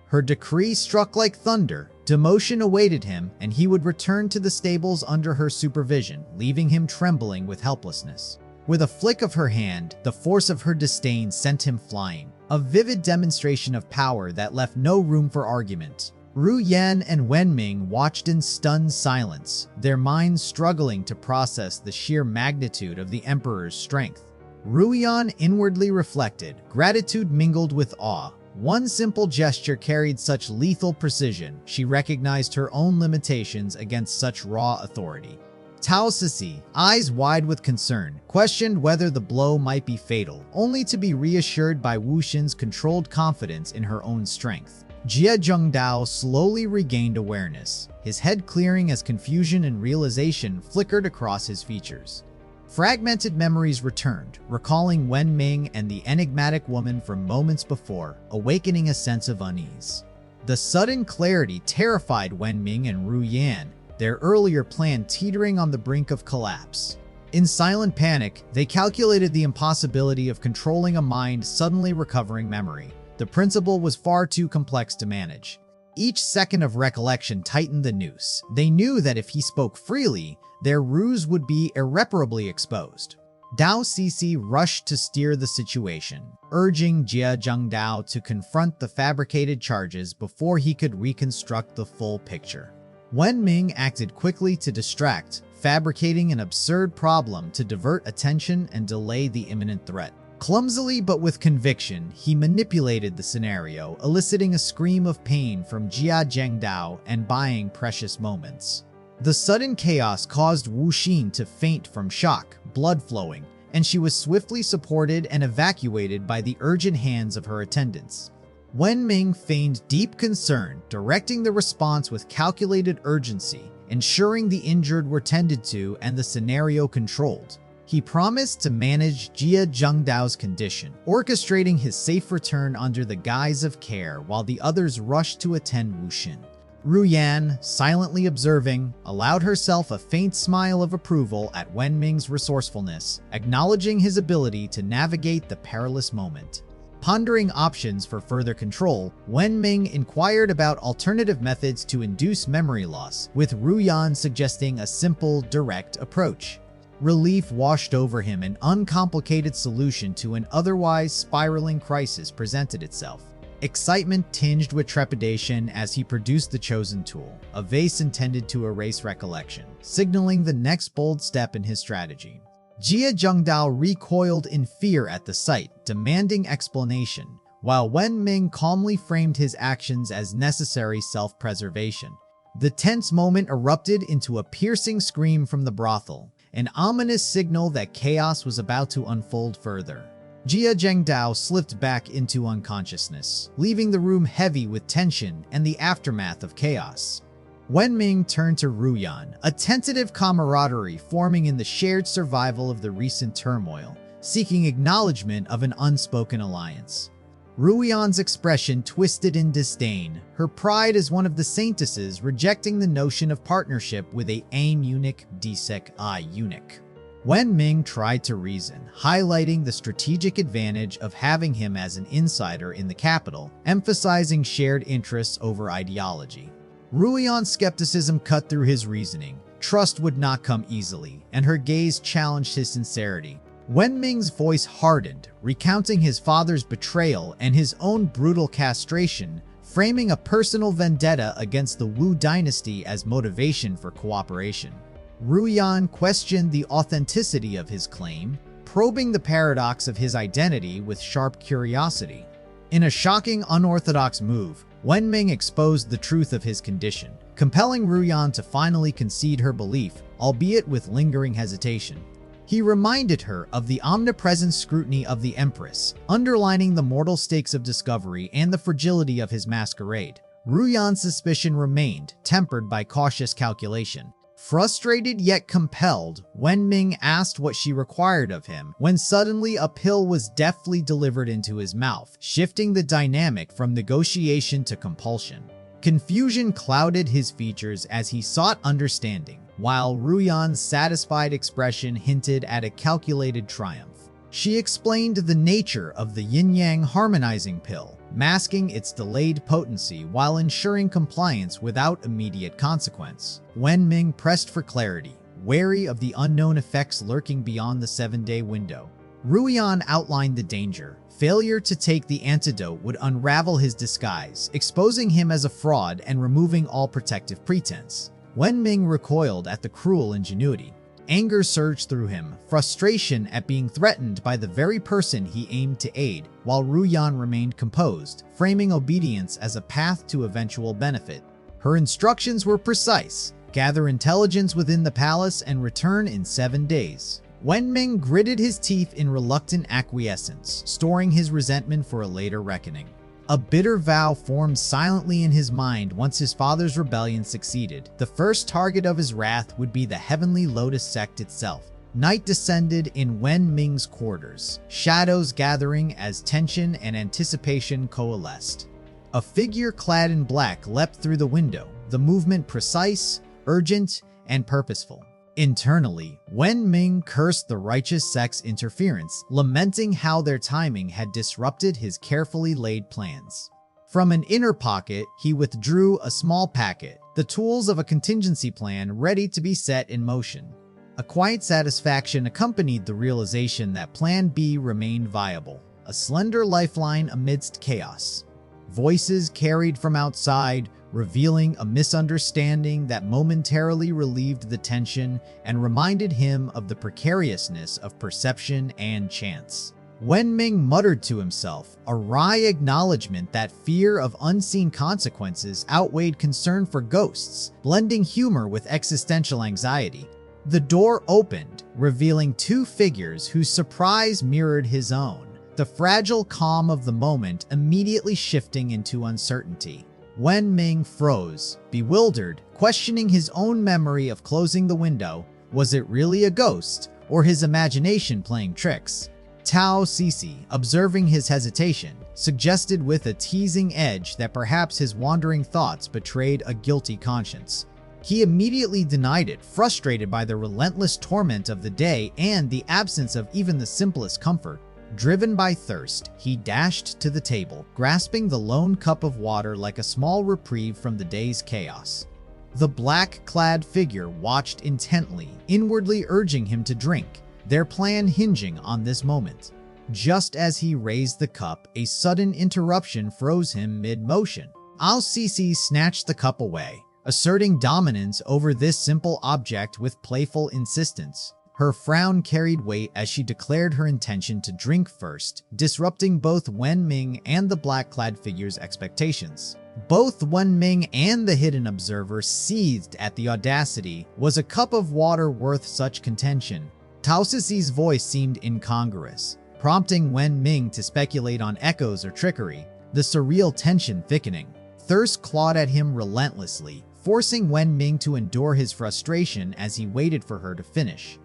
S1: Her decree struck like thunder. Demotion awaited him, and he would return to the stables under her supervision, leaving him trembling with helplessness. With a flick of her hand, the force of her disdain sent him flying, a vivid demonstration of power that left no room for argument. Ru Yan and Wenming watched in stunned silence, their minds struggling to process the sheer magnitude of the Emperor's strength. Ru Yan inwardly reflected, gratitude mingled with awe. One simple gesture carried such lethal precision, she recognized her own limitations against such raw authority. Tao Sisi, eyes wide with concern, questioned whether the blow might be fatal, only to be reassured by Wu Xin's controlled confidence in her own strength. Jia Zhengdao slowly regained awareness, his head clearing as confusion and realization flickered across his features. Fragmented memories returned, recalling Wenming and the enigmatic woman from moments before, awakening a sense of unease. The sudden clarity terrified Wenming and Ru Yan, their earlier plan teetering on the brink of collapse. In silent panic, they calculated the impossibility of controlling a mind suddenly recovering memory. The principle was far too complex to manage. Each second of recollection tightened the noose. They knew that if he spoke freely, their ruse would be irreparably exposed. Tao Sisi rushed to steer the situation, urging Jia Zhengdao to confront the fabricated charges before he could reconstruct the full picture. Wenming acted quickly to distract, fabricating an absurd problem to divert attention and delay the imminent threat. Clumsily but with conviction, he manipulated the scenario, eliciting a scream of pain from Jia Zhengdao and buying precious moments. The sudden chaos caused Wu Xin to faint from shock, blood flowing, and she was swiftly supported and evacuated by the urgent hands of her attendants. Wenming feigned deep concern, directing the response with calculated urgency, ensuring the injured were tended to and the scenario controlled. He promised to manage Jia Zhengdao's condition, orchestrating his safe return under the guise of care while the others rushed to attend Wu Xin. Ruyan, silently observing, allowed herself a faint smile of approval at Wenming's resourcefulness, acknowledging his ability to navigate the perilous moment. Pondering options for further control, Wenming inquired about alternative methods to induce memory loss, with Ruyan suggesting a simple, direct approach. Relief washed over him. An uncomplicated solution to an otherwise spiraling crisis presented itself. Excitement tinged with trepidation as he produced the chosen tool, a vase intended to erase recollection, signaling the next bold step in his strategy. Jia Zhengdao recoiled in fear at the sight, demanding explanation, while Wenming calmly framed his actions as necessary self-preservation. The tense moment erupted into a piercing scream from the brothel, an ominous signal that chaos was about to unfold further. Jia Zhengdao slipped back into unconsciousness, leaving the room heavy with tension and the aftermath of chaos. Wenming turned to Ruyan, a tentative camaraderie forming in the shared survival of the recent turmoil, seeking acknowledgement of an unspoken alliance. Ruyan's expression twisted in disdain, her pride as one of the saintesses rejecting the notion of partnership with a aim eunuch desec I eunuch. Wenming tried to reason, highlighting the strategic advantage of having him as an insider in the capital, emphasizing shared interests over ideology. Ruyan's skepticism cut through his reasoning. Trust would not come easily, and her gaze challenged his sincerity. Wenming's voice hardened, recounting his father's betrayal and his own brutal castration, framing a personal vendetta against the Wu dynasty as motivation for cooperation. Ruyan questioned the authenticity of his claim, probing the paradox of his identity with sharp curiosity. In a shocking, unorthodox move, Wenming exposed the truth of his condition, compelling Ruyan to finally concede her belief, albeit with lingering hesitation. He reminded her of the omnipresent scrutiny of the Empress, underlining the mortal stakes of discovery and the fragility of his masquerade. Ruyan's suspicion remained, tempered by cautious calculation. Frustrated yet compelled, Wenming asked what she required of him, when suddenly a pill was deftly delivered into his mouth, shifting the dynamic from negotiation to compulsion. Confusion clouded his features as he sought understanding, while Ruyan's satisfied expression hinted at a calculated triumph. She explained the nature of the yin-yang harmonizing pill, masking its delayed potency while ensuring compliance without immediate consequence. Wenming pressed for clarity, wary of the unknown effects lurking beyond the 7-day window. Ruyan outlined the danger. Failure to take the antidote would unravel his disguise, exposing him as a fraud and removing all protective pretense. Wenming recoiled at the cruel ingenuity. Anger surged through him, frustration at being threatened by the very person he aimed to aid, while Ruyan remained composed, framing obedience as a path to eventual benefit. Her instructions were precise: gather intelligence within the palace and return in 7 days. Wenming gritted his teeth in reluctant acquiescence, storing his resentment for a later reckoning. A bitter vow formed silently in his mind once his father's rebellion succeeded. The first target of his wrath would be the Heavenly Lotus sect itself. Night descended in Wenming's quarters, shadows gathering as tension and anticipation coalesced. A figure clad in black leapt through the window, the movement precise, urgent, and purposeful. Internally, Wenming cursed the righteous sect's interference, lamenting how their timing had disrupted his carefully laid plans. From an inner pocket, he withdrew a small packet, the tools of a contingency plan ready to be set in motion. A quiet satisfaction accompanied the realization that Plan B remained viable, a slender lifeline amidst chaos. Voices carried from outside, revealing a misunderstanding that momentarily relieved the tension and reminded him of the precariousness of perception and chance. Wenming muttered to himself, a wry acknowledgement that fear of unseen consequences outweighed concern for ghosts, blending humor with existential anxiety. The door opened, revealing two figures whose surprise mirrored his own, the fragile calm of the moment immediately shifting into uncertainty. Wenming froze, bewildered, questioning his own memory of closing the window. Was it really a ghost, or his imagination playing tricks? Tao Sisi, observing his hesitation, suggested with a teasing edge that perhaps his wandering thoughts betrayed a guilty conscience. He immediately denied it, frustrated by the relentless torment of the day and the absence of even the simplest comfort. Driven by thirst, he dashed to the table, grasping the lone cup of water like a small reprieve from the day's chaos. The black-clad figure watched intently, inwardly urging him to drink, their plan hinging on this moment. Just as he raised the cup, a sudden interruption froze him mid-motion. Tao Sisi snatched the cup away, asserting dominance over this simple object with playful insistence. Her frown carried weight as she declared her intention to drink first, disrupting both Wenming and the black-clad figure's expectations. Both Wenming and the hidden observer seethed at the audacity. Was a cup of water worth such contention? Tao Sisi's voice seemed incongruous, prompting Wenming to speculate on echoes or trickery, the surreal tension thickening. Thirst clawed at him relentlessly, forcing Wenming to endure his frustration as he waited for her to finish.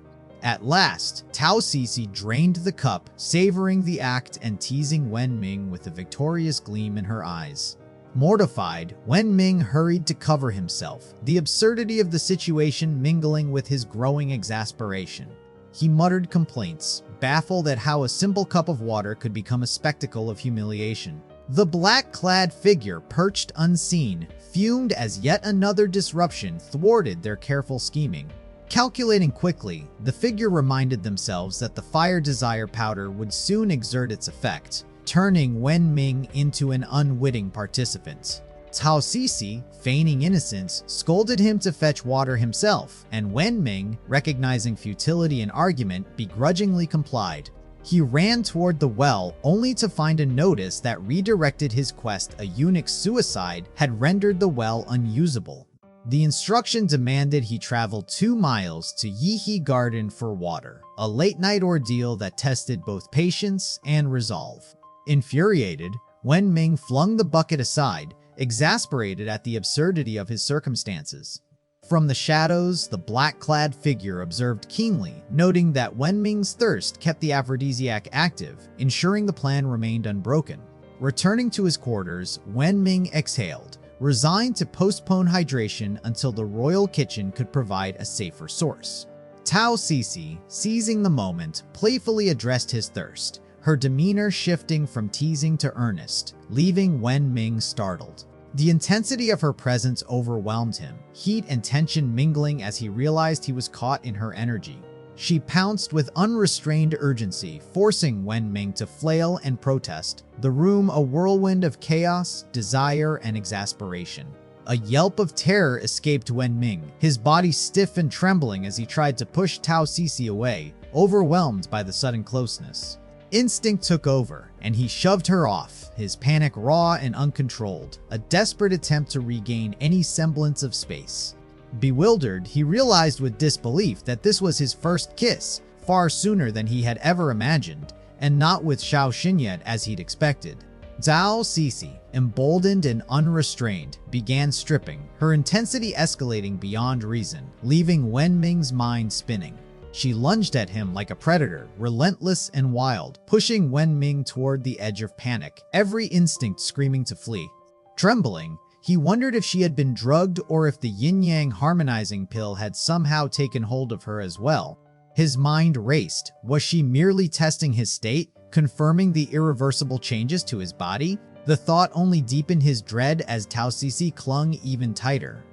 S1: At last, Tao Sisi drained the cup, savoring the act and teasing Wenming with a victorious gleam in her eyes. Mortified, Wenming hurried to cover himself, the absurdity of the situation mingling with his growing exasperation. He muttered complaints, baffled at how a simple cup of water could become a spectacle of humiliation. The black-clad figure, perched unseen, fumed as yet another disruption thwarted their careful scheming. Calculating quickly, the figure reminded themselves that the fire desire powder would soon exert its effect, turning Wenming into an unwitting participant. Tao Sisi, feigning innocence, scolded him to fetch water himself, and Wenming, recognizing futility in argument, begrudgingly complied. He ran toward the well, only to find a notice that redirected his quest. A eunuch's suicide had rendered the well unusable. The instruction demanded he travel 2 miles to Yihe Garden for water, a late-night ordeal that tested both patience and resolve. Infuriated, Wenming flung the bucket aside, exasperated at the absurdity of his circumstances. From the shadows, the black-clad figure observed keenly, noting that Wenming's thirst kept the aphrodisiac active, ensuring the plan remained unbroken. Returning to his quarters, Wenming exhaled, resigned to postpone hydration until the royal kitchen could provide a safer source. Tao Sisi, seizing the moment, playfully addressed his thirst, her demeanor shifting from teasing to earnest, leaving Wenming startled. The intensity of her presence overwhelmed him, heat and tension mingling as he realized he was caught in her energy. She pounced with unrestrained urgency, forcing Wenming to flail and protest, the room a whirlwind of chaos, desire, and exasperation. A yelp of terror escaped Wenming, his body stiff and trembling as he tried to push Tao Sisi away, overwhelmed by the sudden closeness. Instinct took over, and he shoved her off, his panic raw and uncontrolled, a desperate attempt to regain any semblance of space. Bewildered, he realized with disbelief that this was his first kiss, far sooner than he had ever imagined, and not with Xiao Xin yet as he'd expected. Tao Sisi, emboldened and unrestrained, began stripping, her intensity escalating beyond reason, leaving Wenming's mind spinning. She lunged at him like a predator, relentless and wild, pushing Wenming toward the edge of panic, every instinct screaming to flee. Trembling, he wondered if she had been drugged or if the yin-yang harmonizing pill had somehow taken hold of her as well. His mind raced. Was she merely testing his state, confirming the irreversible changes to his body? The thought only deepened his dread as Tao Sisi clung even tighter.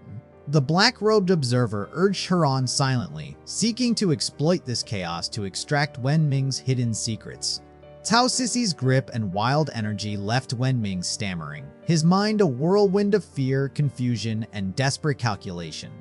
S1: The black-robed observer urged her on silently, seeking to exploit this chaos to extract Wenming's hidden secrets. Tao Sisi's grip and wild energy left Wenming stammering, his mind a whirlwind of fear, confusion, and desperate calculation.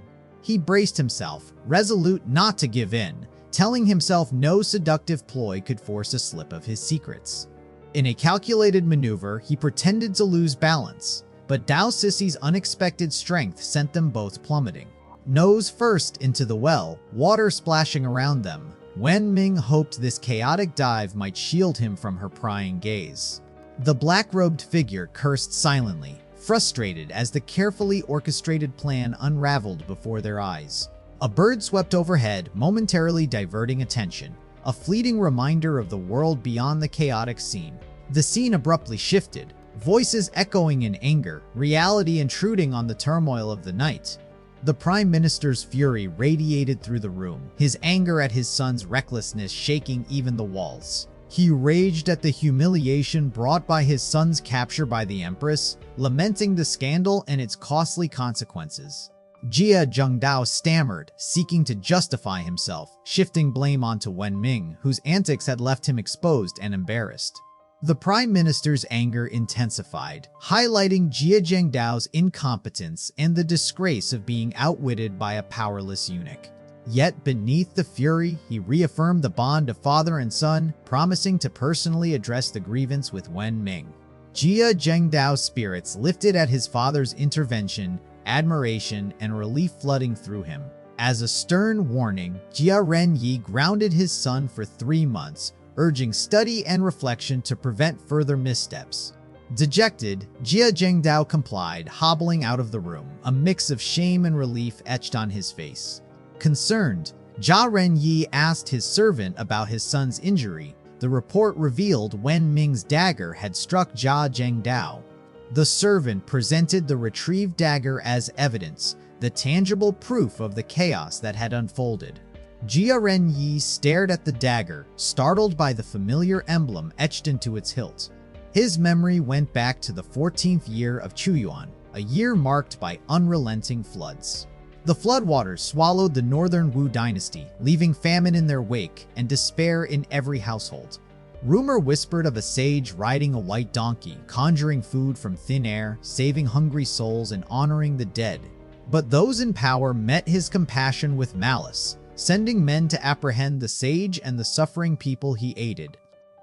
S1: He braced himself, resolute not to give in, telling himself no seductive ploy could force a slip of his secrets. In a calculated maneuver, he pretended to lose balance, but Tao Sisi's unexpected strength sent them both plummeting. Nose first into the well, water splashing around them, Wenming hoped this chaotic dive might shield him from her prying gaze. The black-robed figure cursed silently, frustrated as the carefully orchestrated plan unraveled before their eyes. A bird swept overhead, momentarily diverting attention, a fleeting reminder of the world beyond the chaotic scene. The scene abruptly shifted, voices echoing in anger, reality intruding on the turmoil of the night. The Prime Minister's fury radiated through the room, his anger at his son's recklessness shaking even the walls. He raged at the humiliation brought by his son's capture by the Empress, lamenting the scandal and its costly consequences. Jia Zhengdao stammered, seeking to justify himself, shifting blame onto Wenming, whose antics had left him exposed and embarrassed. The Prime Minister's anger intensified, highlighting Jia Zhengdao's incompetence and the disgrace of being outwitted by a powerless eunuch. Yet beneath the fury, he reaffirmed the bond of father and son, promising to personally address the grievance with Wenming. Jia Zhengdao's spirits lifted at his father's intervention, admiration and relief flooding through him. As a stern warning, Jia Renyi grounded his son for 3 months, urging study and reflection to prevent further missteps. Dejected, Jia Zhengdao complied, hobbling out of the room, a mix of shame and relief etched on his face. Concerned, Jia Renyi asked his servant about his son's injury. The report revealed Wenming's dagger had struck Jia Zhengdao. The servant presented the retrieved dagger as evidence, the tangible proof of the chaos that had unfolded. Jia Renyi stared at the dagger, startled by the familiar emblem etched into its hilt. His memory went back to the 14th year of Chuyuan, a year marked by unrelenting floods. The floodwaters swallowed the northern Wu dynasty, leaving famine in their wake and despair in every household. Rumor whispered of a sage riding a white donkey, conjuring food from thin air, saving hungry souls and honoring the dead. But those in power met his compassion with malice, sending men to apprehend the sage and the suffering people he aided.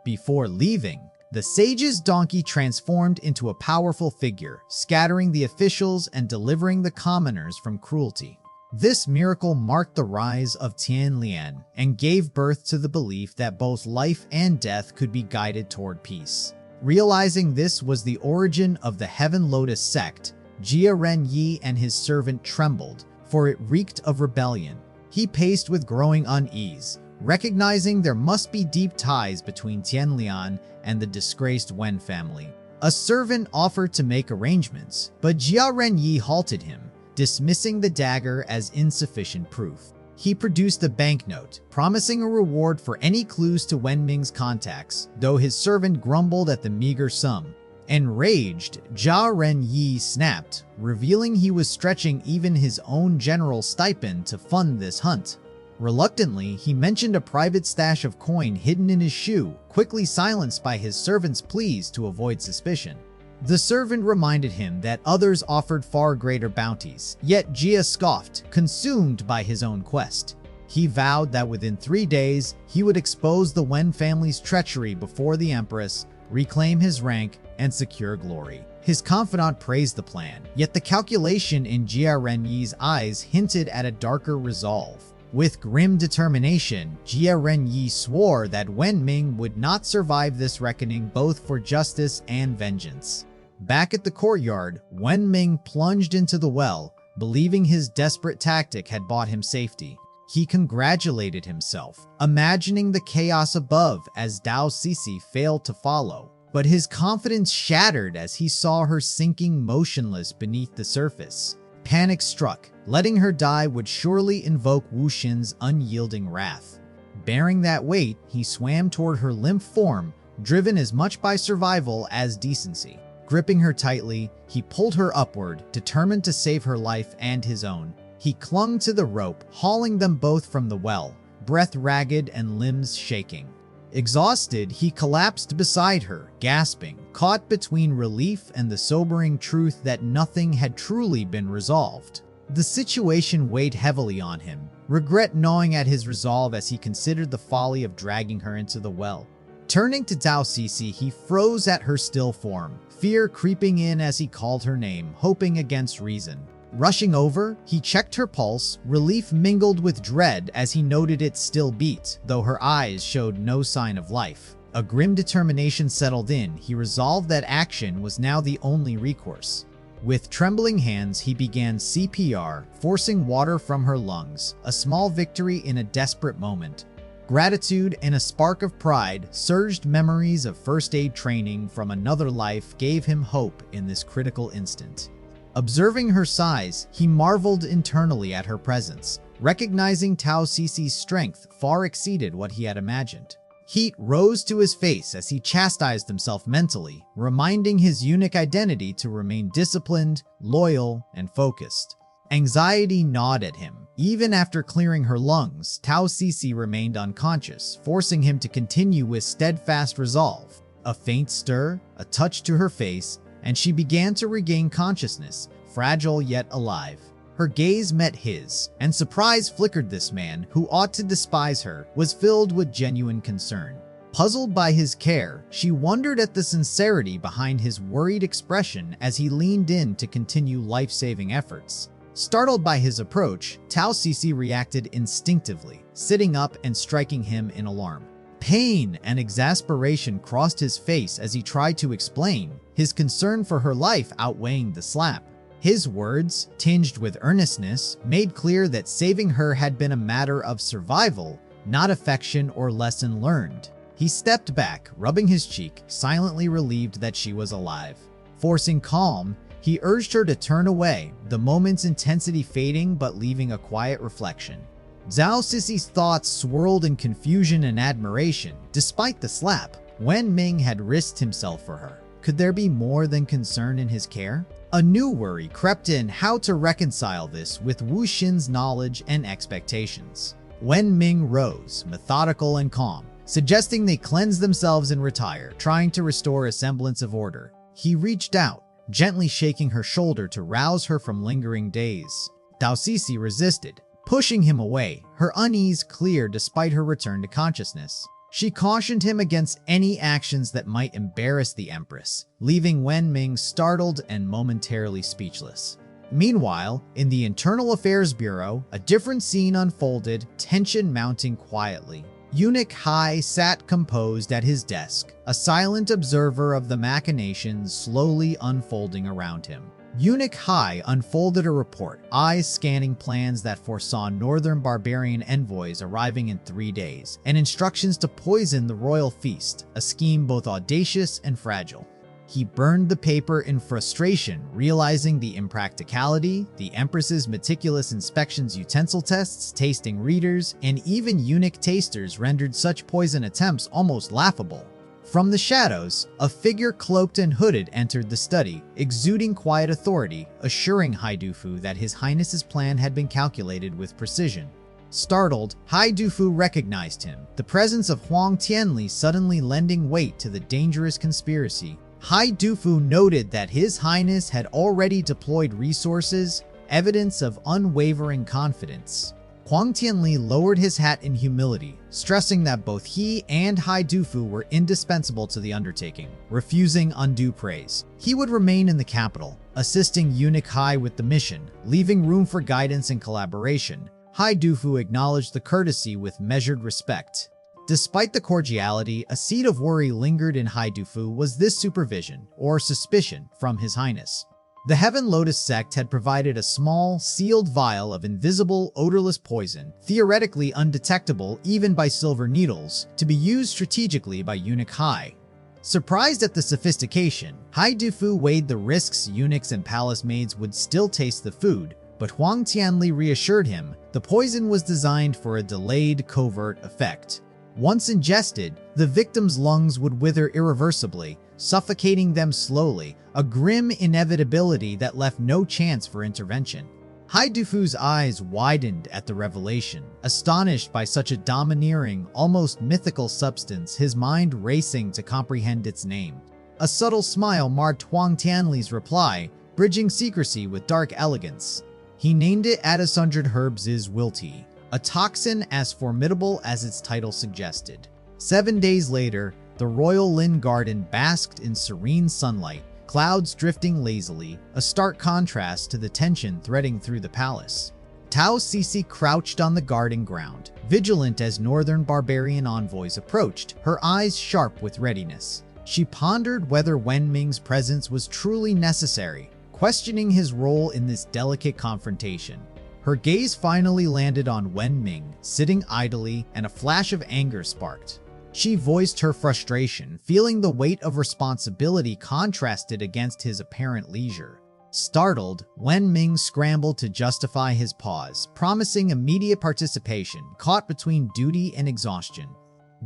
S1: Before leaving, the sage's donkey transformed into a powerful figure, scattering the officials and delivering the commoners from cruelty. This miracle marked the rise of Tianlian and gave birth to the belief that both life and death could be guided toward peace. Realizing this was the origin of the Heaven Lotus sect, Jia Renyi and his servant trembled, for it reeked of rebellion. He paced with growing unease, recognizing there must be deep ties between Tianlian and the disgraced Wen family. A servant offered to make arrangements, but Jia Renyi halted him, dismissing the dagger as insufficient proof. He produced a banknote, promising a reward for any clues to Wenming's contacts, though his servant grumbled at the meager sum. Enraged, Jia Renyi snapped, revealing he was stretching even his own general's stipend to fund this hunt. Reluctantly, he mentioned a private stash of coin hidden in his shoe, quickly silenced by his servant's pleas to avoid suspicion. The servant reminded him that others offered far greater bounties, yet Jia scoffed, consumed by his own quest. He vowed that within 3 days, he would expose the Wen family's treachery before the Empress, reclaim his rank, and secure glory. His confidant praised the plan, yet the calculation in Jia Renyi's eyes hinted at a darker resolve. With grim determination, Jia Renyi swore that Wenming would not survive this reckoning both for justice and vengeance. Back at the courtyard, Wenming plunged into the well, believing his desperate tactic had bought him safety. He congratulated himself, imagining the chaos above as Tao Sisi failed to follow. But his confidence shattered as he saw her sinking motionless beneath the surface. Panic struck. Letting her die would surely invoke Wu Xin's unyielding wrath. Bearing that weight, he swam toward her limp form, driven as much by survival as decency. Gripping her tightly, he pulled her upward, determined to save her life and his own. He clung to the rope, hauling them both from the well, breath ragged and limbs shaking. Exhausted, he collapsed beside her, gasping, caught between relief and the sobering truth that nothing had truly been resolved. The situation weighed heavily on him, regret gnawing at his resolve as he considered the folly of dragging her into the well. Turning to Tao Sisi, he froze at her still form, fear creeping in as he called her name, hoping against reason. Rushing over, he checked her pulse, relief mingled with dread as he noted it still beat, though her eyes showed no sign of life. A grim determination settled in. He resolved that action was now the only recourse. With trembling hands, he began CPR, forcing water from her lungs, a small victory in a desperate moment. Gratitude and a spark of pride, surged memories of first aid training from another life gave him hope in this critical instant. Observing her size, he marveled internally at her presence, recognizing Tao Sisi's strength far exceeded what he had imagined. Heat rose to his face as he chastised himself mentally, reminding his eunuch identity to remain disciplined, loyal, and focused. Anxiety gnawed at him. Even after clearing her lungs, Tao Sisi remained unconscious, forcing him to continue with steadfast resolve. A faint stir, a touch to her face, and she began to regain consciousness, fragile yet alive. Her gaze met his, and surprise flickered. This man, who ought to despise her, was filled with genuine concern. Puzzled by his care, she wondered at the sincerity behind his worried expression as he leaned in to continue life-saving efforts. Startled by his approach, Tao Sisi reacted instinctively, sitting up and striking him in alarm. Pain and exasperation crossed his face as he tried to explain, his concern for her life outweighing the slap. His words, tinged with earnestness, made clear that saving her had been a matter of survival, not affection or lesson learned. He stepped back, rubbing his cheek, silently relieved that she was alive. Forcing calm, he urged her to turn away, the moment's intensity fading but leaving a quiet reflection. Tao Sisi's thoughts swirled in confusion and admiration. Despite the slap, Wenming had risked himself for her. Could there be more than concern in his care? A new worry crept in: how to reconcile this with Wu Xin's knowledge and expectations. Wenming rose, methodical and calm, suggesting they cleanse themselves and retire, trying to restore a semblance of order. He reached out, gently shaking her shoulder to rouse her from lingering daze. Tao Sisi resisted, pushing him away, her unease clear despite her return to consciousness. She cautioned him against any actions that might embarrass the Empress, leaving Wenming startled and momentarily speechless. Meanwhile, in the Internal Affairs Bureau, a different scene unfolded, tension mounting quietly. Eunuch Hai sat composed at his desk, a silent observer of the machinations slowly unfolding around him. Eunuch Hai unfolded a report, eyes scanning plans that foresaw northern barbarian envoys arriving in 3 days, and instructions to poison the royal feast, a scheme both audacious and fragile. He burned the paper in frustration, realizing the impracticality, the Empress's meticulous inspections, utensil tests, tasting readers, and even eunuch tasters rendered such poison attempts almost laughable. From the shadows, a figure cloaked and hooded entered the study, exuding quiet authority, assuring Haidufu that His Highness's plan had been calculated with precision. Startled, Haidufu recognized him, the presence of Huang Tianli suddenly lending weight to the dangerous conspiracy. Haidufu noted that His Highness had already deployed resources, evidence of unwavering confidence. Huang Tianli lowered his hat in humility, stressing that both he and Haidufu were indispensable to the undertaking, refusing undue praise. He would remain in the capital, assisting Eunuch Hai with the mission, leaving room for guidance and collaboration. Haidufu acknowledged the courtesy with measured respect. Despite the cordiality, a seed of worry lingered in Haidufu. Was this supervision, or suspicion, from His Highness? The Heaven Lotus sect had provided a small, sealed vial of invisible, odorless poison, theoretically undetectable even by silver needles, to be used strategically by Eunuch Hai. Surprised at the sophistication, Haidufu weighed the risks. Eunuchs and palace maids would still taste the food, but Huang Tianli reassured him the poison was designed for a delayed, covert effect. Once ingested, the victim's lungs would wither irreversibly, suffocating them slowly, a grim inevitability that left no chance for intervention. Haidufu's eyes widened at the revelation, astonished by such a domineering, almost mythical substance, his mind racing to comprehend its name. A subtle smile marred Huang Tianli's reply, bridging secrecy with dark elegance. He named it Adisundred Herbs' Wilty, a toxin as formidable as its title suggested. 7 days later, the royal Lin Garden basked in serene sunlight, clouds drifting lazily, a stark contrast to the tension threading through the palace. Tao Sisi crouched on the guarding ground, vigilant as northern barbarian envoys approached, her eyes sharp with readiness. She pondered whether Wenming's presence was truly necessary, questioning his role in this delicate confrontation. Her gaze finally landed on Wenming, sitting idly, and a flash of anger sparked. She voiced her frustration, feeling the weight of responsibility contrasted against his apparent leisure. Startled, Wenming scrambled to justify his pause, promising immediate participation, caught between duty and exhaustion.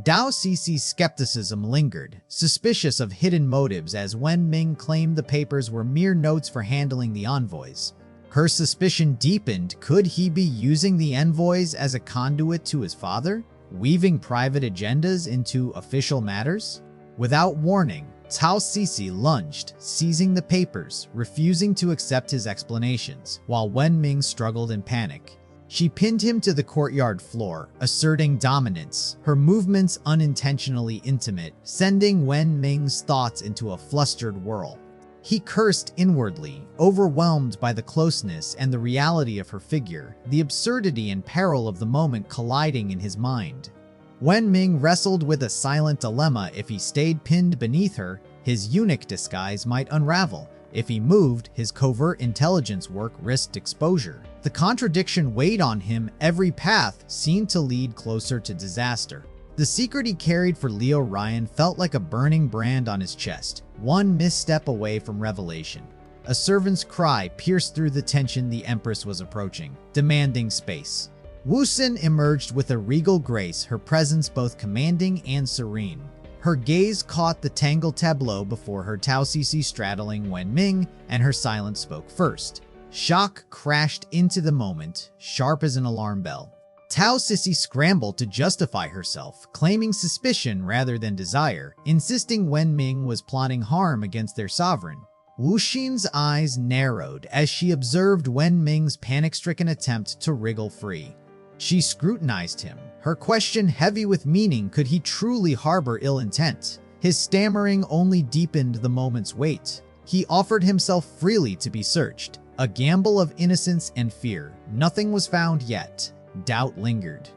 S1: Tao Sisi's skepticism lingered, suspicious of hidden motives as Wenming claimed the papers were mere notes for handling the envoys. Her suspicion deepened. Could he be using the envoys as a conduit to his father, weaving private agendas into official matters? Without warning, Tao Sisi lunged, seizing the papers, refusing to accept his explanations, while Wenming struggled in panic. She pinned him to the courtyard floor, asserting dominance, her movements unintentionally intimate, sending Wenming's thoughts into a flustered whirl. He cursed inwardly, overwhelmed by the closeness and the reality of her figure, the absurdity and peril of the moment colliding in his mind. Wenming wrestled with a silent dilemma. If he stayed pinned beneath her, his eunuch disguise might unravel. If he moved, his covert intelligence work risked exposure. The contradiction weighed on him. Every path seemed to lead closer to disaster. The secret he carried for Leo Ryan felt like a burning brand on his chest, one misstep away from revelation. A servant's cry pierced through the tension. The Empress was approaching, demanding space. Wu Xin emerged with a regal grace, her presence both commanding and serene. Her gaze caught the tangled tableau before her, Tao Sisi straddling Wenming, and her silence spoke first. Shock crashed into the moment, sharp as an alarm bell. Tao Sisi scrambled to justify herself, claiming suspicion rather than desire, insisting Wenming was plotting harm against their sovereign. Wu Xin's eyes narrowed as she observed Wenming's panic-stricken attempt to wriggle free. She scrutinized him, her question heavy with meaning. Could he truly harbor ill intent? His stammering only deepened the moment's weight. He offered himself freely to be searched, a gamble of innocence and fear. Nothing was found yet. Doubt lingered.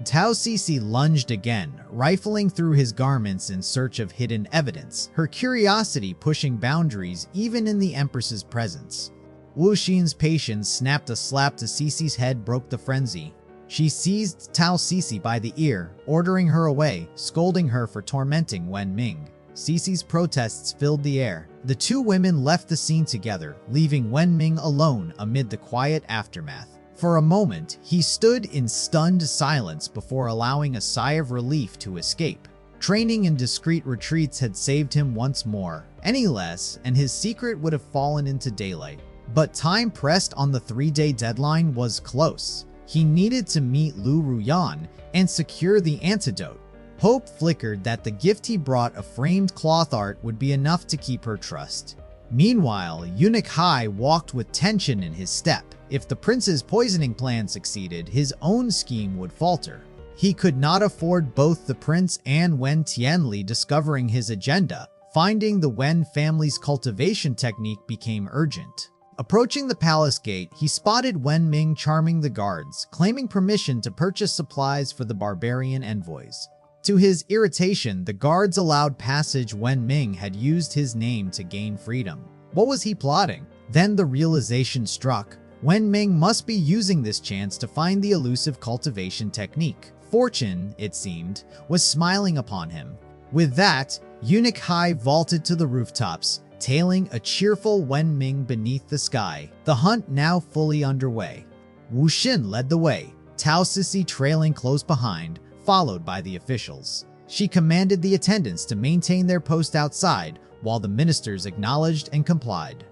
S1: Tao Sisi lunged again, rifling through his garments in search of hidden evidence, her curiosity pushing boundaries even in the Empress's presence. Wu Xin's patience snapped. A slap to Sisi's head broke the frenzy. She seized Tao Sisi by the ear, ordering her away, scolding her for tormenting Wenming. Sisi's protests filled the air. The two women left the scene together, leaving Wenming alone amid the quiet aftermath. For a moment, he stood in stunned silence before allowing a sigh of relief to escape. Training in discreet retreats had saved him once more. Any less, and his secret would have fallen into daylight. But time pressed on. The 3-day deadline was close. He needed to meet Lu Ruyan and secure the antidote. Hope flickered that the gift he brought, a framed cloth art, would be enough to keep her trust. Meanwhile, Eunuch Hai walked with tension in his step. If the prince's poisoning plan succeeded, his own scheme would falter. He could not afford both the prince and Wen Tianli discovering his agenda. Finding the Wen family's cultivation technique became urgent. Approaching the palace gate, he spotted Wenming charming the guards, claiming permission to purchase supplies for the barbarian envoys. To his irritation, the guards allowed passage. Wenming had used his name to gain freedom. What was he plotting? Then the realization struck. Wenming must be using this chance to find the elusive cultivation technique. Fortune, it seemed, was smiling upon him. With that, Eunuch Hai vaulted to the rooftops, tailing a cheerful Wenming beneath the sky, the hunt now fully underway. Wu Xin led the way, Tao Sisi trailing close behind, followed by the officials. She commanded the attendants to maintain their post outside, while the ministers acknowledged and complied.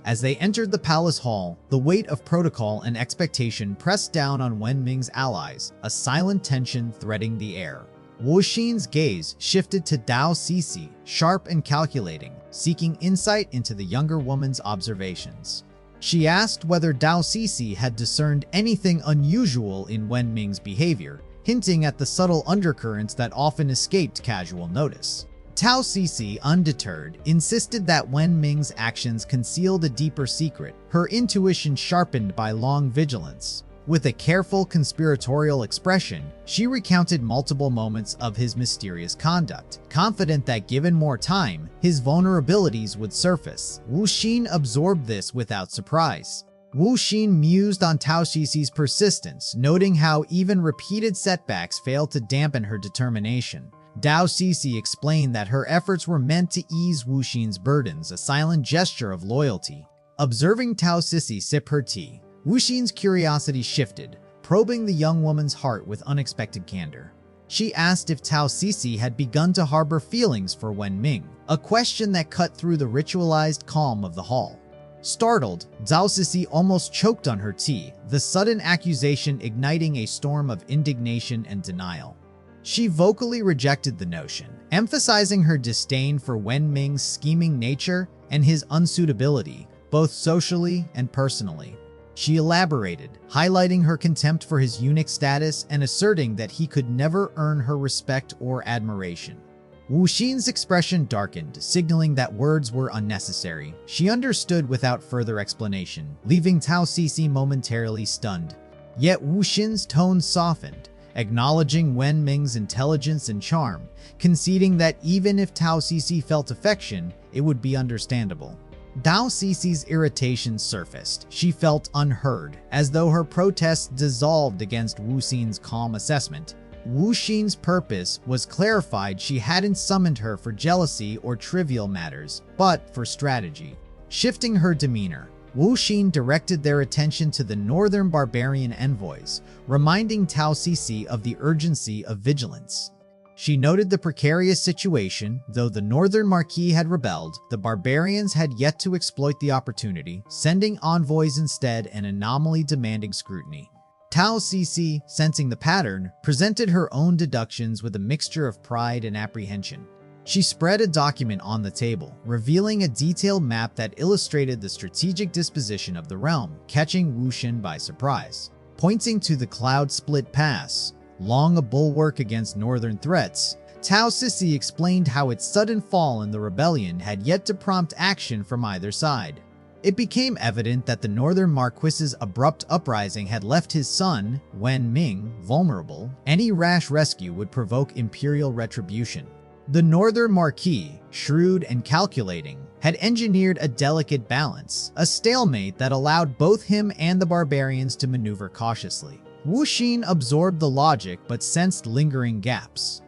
S1: As they entered the palace hall, the weight of protocol and expectation pressed down on Wenming's allies, a silent tension threading the air. Wu Xin's gaze shifted to Tao Sisi, sharp and calculating, seeking insight into the younger woman's observations. She asked whether Tao Sisi had discerned anything unusual in Wenming's behavior, hinting at the subtle undercurrents that often escaped casual notice. Tao Sisi, undeterred, insisted that Wenming's actions concealed a deeper secret, her intuition sharpened by long vigilance. With a careful conspiratorial expression, she recounted multiple moments of his mysterious conduct, confident that given more time, his vulnerabilities would surface. Wu Xin absorbed this without surprise. Wu Xin mused on Tao Sisi's persistence, noting how even repeated setbacks failed to dampen her determination. Tao Sisi explained that her efforts were meant to ease Wu Xin's burdens, a silent gesture of loyalty. Observing Tao Sisi sip her tea, Wu Xin's curiosity shifted, probing the young woman's heart with unexpected candor. She asked if Tao Sisi had begun to harbor feelings for Wenming, a question that cut through the ritualized calm of the hall. Startled, Tao Sisi almost choked on her tea, the sudden accusation igniting a storm of indignation and denial. She vocally rejected the notion, emphasizing her disdain for Wenming's scheming nature and his unsuitability, both socially and personally. She elaborated, highlighting her contempt for his eunuch status and asserting that he could never earn her respect or admiration. Wu Xin's expression darkened, signaling that words were unnecessary. She understood without further explanation, leaving Tao Sisi momentarily stunned. Yet Wu Xin's tone softened, acknowledging Wenming's intelligence and charm, conceding that even if Tao Sisi felt affection, it would be understandable. Tao Sisi's irritation surfaced. She felt unheard, as though her protests dissolved against Wu Xin's calm assessment. Wu Xin's purpose was clarified. She hadn't summoned her for jealousy or trivial matters, but for strategy. Shifting her demeanor, Wu Xin directed their attention to the northern barbarian envoys, reminding Tao Sisi of the urgency of vigilance. She noted the precarious situation. Though the northern marquis had rebelled, the barbarians had yet to exploit the opportunity, sending envoys instead, an anomaly demanding scrutiny. Tao Sisi, sensing the pattern, presented her own deductions with a mixture of pride and apprehension. She spread a document on the table, revealing a detailed map that illustrated the strategic disposition of the realm, catching Wu Xin by surprise. Pointing to the Cloud-Split Pass, long a bulwark against northern threats, Tao Sisi explained how its sudden fall in the rebellion had yet to prompt action from either side. It became evident that the northern marquis's abrupt uprising had left his son, Wenming, vulnerable. Any rash rescue would provoke imperial retribution. The northern marquis, shrewd and calculating, had engineered a delicate balance, a stalemate that allowed both him and the barbarians to maneuver cautiously. Wu Xin absorbed the logic but sensed lingering gaps.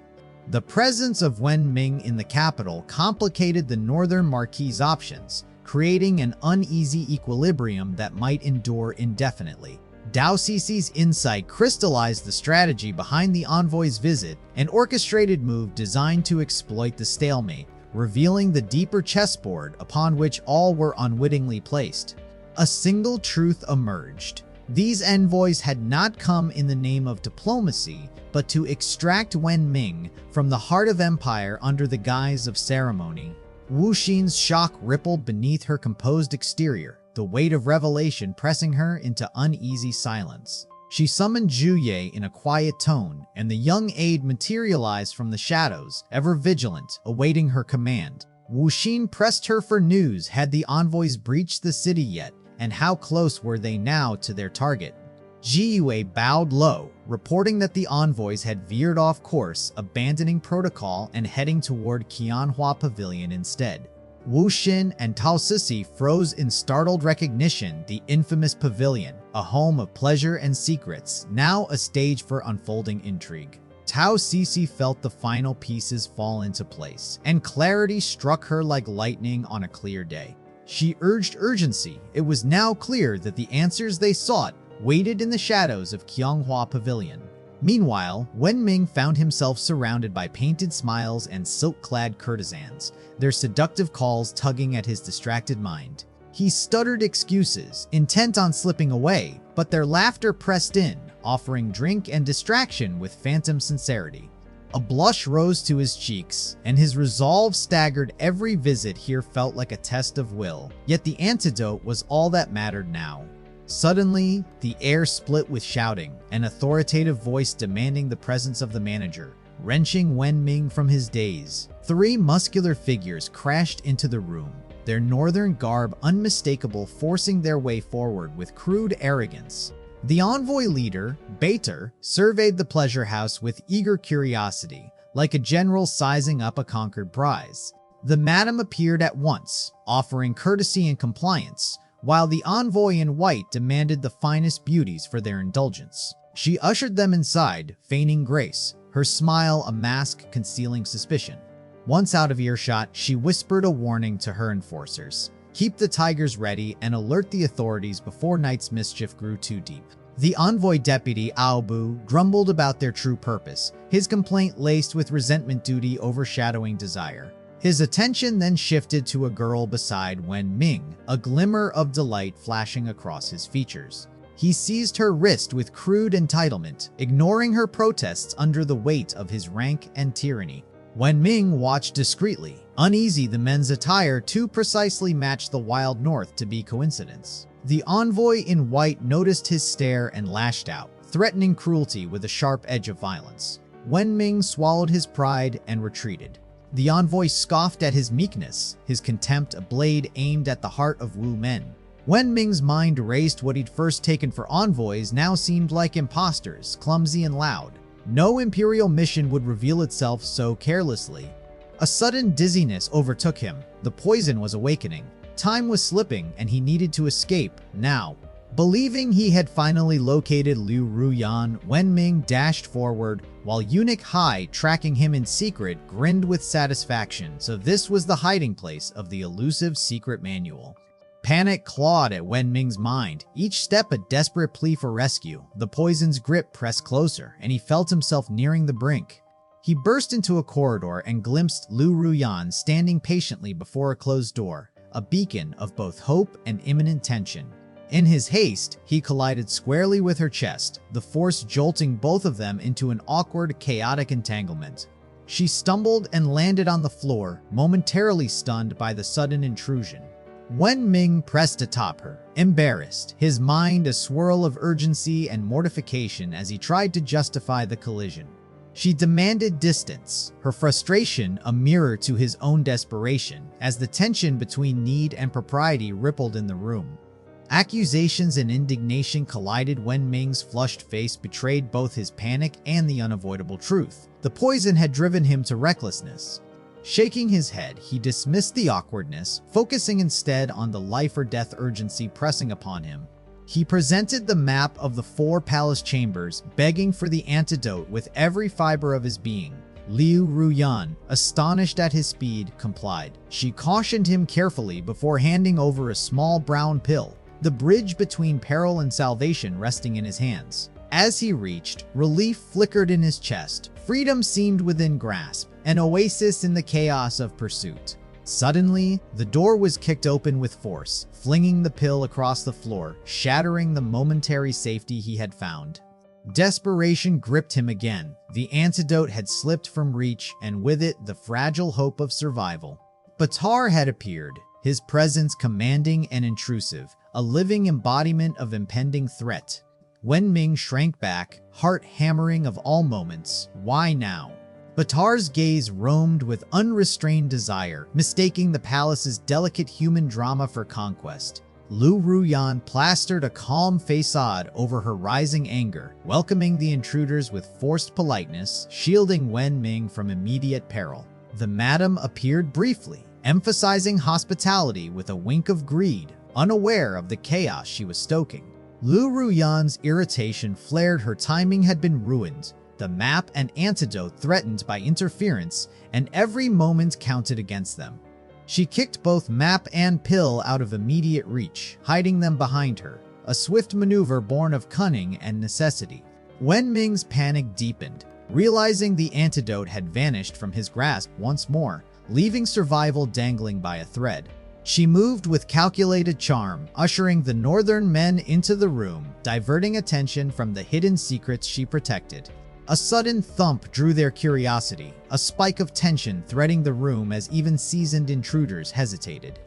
S1: The presence of Wenming in the capital complicated the northern marquis's options, creating an uneasy equilibrium that might endure indefinitely. Tao Sisi's insight crystallized the strategy behind the envoy's visit, an orchestrated move designed to exploit the stalemate, revealing the deeper chessboard upon which all were unwittingly placed. A single truth emerged. These envoys had not come in the name of diplomacy, but to extract Wenming from the heart of empire under the guise of ceremony. Wu Xin's shock rippled beneath her composed exterior, the weight of revelation pressing her into uneasy silence. She summoned Zhu Ye in a quiet tone, and the young aide materialized from the shadows, ever vigilant, awaiting her command. Wu Xin pressed her for news. Had the envoys breached the city yet, and how close were they now to their target? Ji Yue bowed low, reporting that the envoys had veered off course, abandoning protocol and heading toward Qianhua Pavilion instead. Wu Xin and Tao Sisi froze in startled recognition. The infamous pavilion, a home of pleasure and secrets, now a stage for unfolding intrigue. Tao Sisi felt the final pieces fall into place, and clarity struck her like lightning on a clear day. She urged urgency. It was now clear that the answers they sought waited in the shadows of Qianhua Pavilion. Meanwhile, Wenming found himself surrounded by painted smiles and silk-clad courtesans, their seductive calls tugging at his distracted mind. He stuttered excuses, intent on slipping away, but their laughter pressed in, offering drink and distraction with phantom sincerity. A blush rose to his cheeks, and his resolve staggered. Every visit here felt like a test of will, yet the antidote was all that mattered now. Suddenly, the air split with shouting, an authoritative voice demanding the presence of the manager, wrenching Wenming from his daze. 3 muscular figures crashed into the room, their northern garb unmistakable, forcing their way forward with crude arrogance. The envoy leader, Bater, surveyed the pleasure house with eager curiosity, like a general sizing up a conquered prize. The madam appeared at once, offering courtesy and compliance, while the envoy in white demanded the finest beauties for their indulgence. She ushered them inside, feigning grace, her smile a mask concealing suspicion. Once out of earshot, she whispered a warning to her enforcers. Keep the tigers ready and alert the authorities before night's mischief grew too deep. The envoy deputy, Aobu, grumbled about their true purpose, his complaint laced with resentment, duty overshadowing desire. His attention then shifted to a girl beside Wenming, a glimmer of delight flashing across his features. He seized her wrist with crude entitlement, ignoring her protests under the weight of his rank and tyranny. Wenming watched discreetly, uneasy the men's attire too precisely matched the wild north to be coincidence. The envoy in white noticed his stare and lashed out, threatening cruelty with a sharp edge of violence. Wenming swallowed his pride and retreated. The envoy scoffed at his meekness, his contempt a blade aimed at the heart of Wu Men. Wenming's mind raced. What he'd first taken for envoys now seemed like imposters, clumsy and loud. No Imperial mission would reveal itself so carelessly. A sudden dizziness overtook him. The poison was awakening. Time was slipping and he needed to escape, now. Believing he had finally located Liu Ruyan, Wenming dashed forward, while Eunuch Hai, tracking him in secret, grinned with satisfaction. So this was the hiding place of the elusive secret manual. Panic clawed at Wenming's mind, each step a desperate plea for rescue. The poison's grip pressed closer, and he felt himself nearing the brink. He burst into a corridor and glimpsed Liu Ruyan standing patiently before a closed door, a beacon of both hope and imminent tension. In his haste, he collided squarely with her chest, the force jolting both of them into an awkward, chaotic entanglement. She stumbled and landed on the floor, momentarily stunned by the sudden intrusion. Wenming pressed atop her, embarrassed, his mind a swirl of urgency and mortification as he tried to justify the collision. She demanded distance, her frustration a mirror to his own desperation, as the tension between need and propriety rippled in the room. Accusations and indignation collided. Wenming's flushed face betrayed both his panic and the unavoidable truth. The poison had driven him to recklessness. Shaking his head, he dismissed the awkwardness, focusing instead on the life-or-death urgency pressing upon him. He presented the map of the 4 palace chambers, begging for the antidote with every fiber of his being. Liu Ruyan, astonished at his speed, complied. She cautioned him carefully before handing over a small brown pill, the bridge between peril and salvation resting in his hands. As he reached, relief flickered in his chest. Freedom seemed within grasp, an oasis in the chaos of pursuit. Suddenly, the door was kicked open with force, flinging the pill across the floor, shattering the momentary safety he had found. Desperation gripped him again. The antidote had slipped from reach, and with it, the fragile hope of survival. Batar had appeared, his presence commanding and intrusive, a living embodiment of impending threat. Wenming shrank back, heart hammering of all moments. Why now? Batar's gaze roamed with unrestrained desire, mistaking the palace's delicate human drama for conquest. Liu Ruyan plastered a calm facade over her rising anger, welcoming the intruders with forced politeness, shielding Wenming from immediate peril. The madam appeared briefly, emphasizing hospitality with a wink of greed, unaware of the chaos she was stoking. Liu Ruyan's irritation flared. Her timing had been ruined, the map and antidote threatened by interference, and every moment counted against them. She kicked both map and pill out of immediate reach, hiding them behind her, a swift maneuver born of cunning and necessity. Wenming's panic deepened, realizing the antidote had vanished from his grasp once more, leaving survival dangling by a thread. She moved with calculated charm, ushering the northern men into the room, diverting attention from the hidden secrets she protected. A sudden thump drew their curiosity, a spike of tension threading the room as even seasoned intruders hesitated.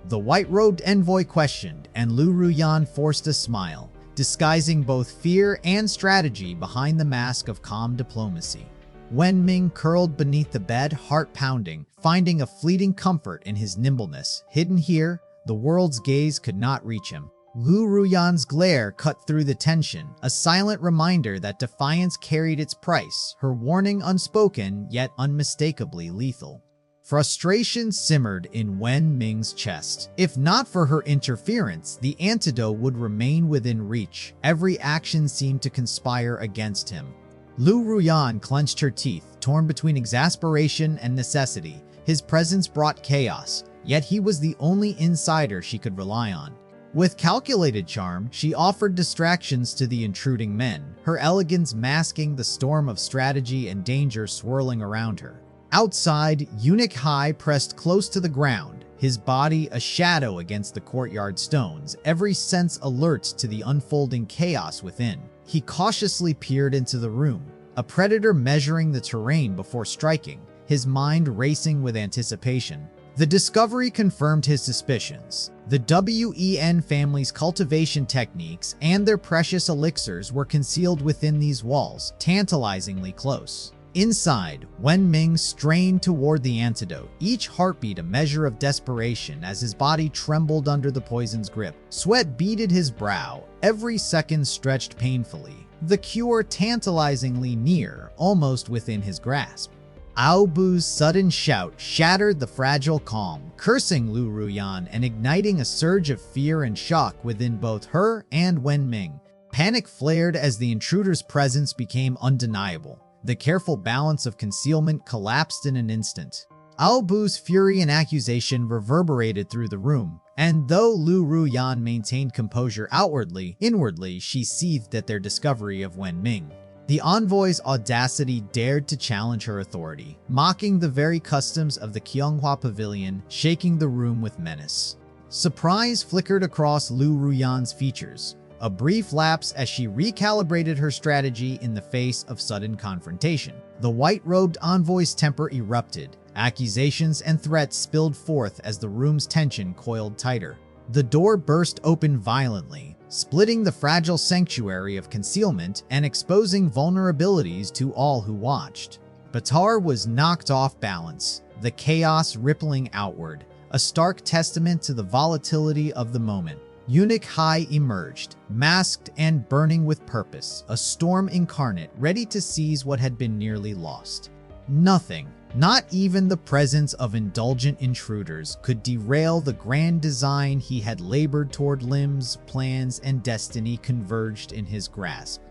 S1: The white-robed envoy questioned, and Lu Ruyan forced a smile, disguising both fear and strategy behind the mask of calm diplomacy. Wenming curled beneath the bed, heart pounding, finding a fleeting comfort in his nimbleness. Hidden here, the world's gaze could not reach him. Lu Ruyan's glare cut through the tension, a silent reminder that defiance carried its price, her warning unspoken yet unmistakably lethal. Frustration simmered in Wenming's chest. If not for her interference, the antidote would remain within reach. Every action seemed to conspire against him. Lu Ruyan clenched her teeth, torn between exasperation and necessity. His presence brought chaos, yet he was the only insider she could rely on. With calculated charm, she offered distractions to the intruding men, her elegance masking the storm of strategy and danger swirling around her. Outside, Eunuch Hai pressed close to the ground, his body a shadow against the courtyard stones, every sense alert to the unfolding chaos within. He cautiously peered into the room, a predator measuring the terrain before striking, his mind racing with anticipation. The discovery confirmed his suspicions. The Wen family's cultivation techniques and their precious elixirs were concealed within these walls, tantalizingly close. Inside, Wenming strained toward the antidote, each heartbeat a measure of desperation as his body trembled under the poison's grip. Sweat beaded his brow, every second stretched painfully, the cure tantalizingly near, almost within his grasp. Aobu's sudden shout shattered the fragile calm, cursing Lu Ruyan and igniting a surge of fear and shock within both her and Wenming. Panic flared as the intruder's presence became undeniable. The careful balance of concealment collapsed in an instant. Aobu's fury and accusation reverberated through the room, and though Lu Ruyan maintained composure outwardly, inwardly she seethed at their discovery of Wenming. The envoy's audacity dared to challenge her authority, mocking the very customs of the Qionghua Pavilion, shaking the room with menace. Surprise flickered across Lu Ruyan's features, a brief lapse as she recalibrated her strategy in the face of sudden confrontation. The white-robed envoy's temper erupted. Accusations and threats spilled forth as the room's tension coiled tighter. The door burst open violently, splitting the fragile sanctuary of concealment and exposing vulnerabilities to all who watched. Batar was knocked off balance, the chaos rippling outward, a stark testament to the volatility of the moment. Eunuch Hai emerged, masked and burning with purpose, a storm incarnate ready to seize what had been nearly lost. Nothing, not even the presence of indulgent intruders, could derail the grand design he had labored toward. Limbs, plans, and destiny converged in his grasp.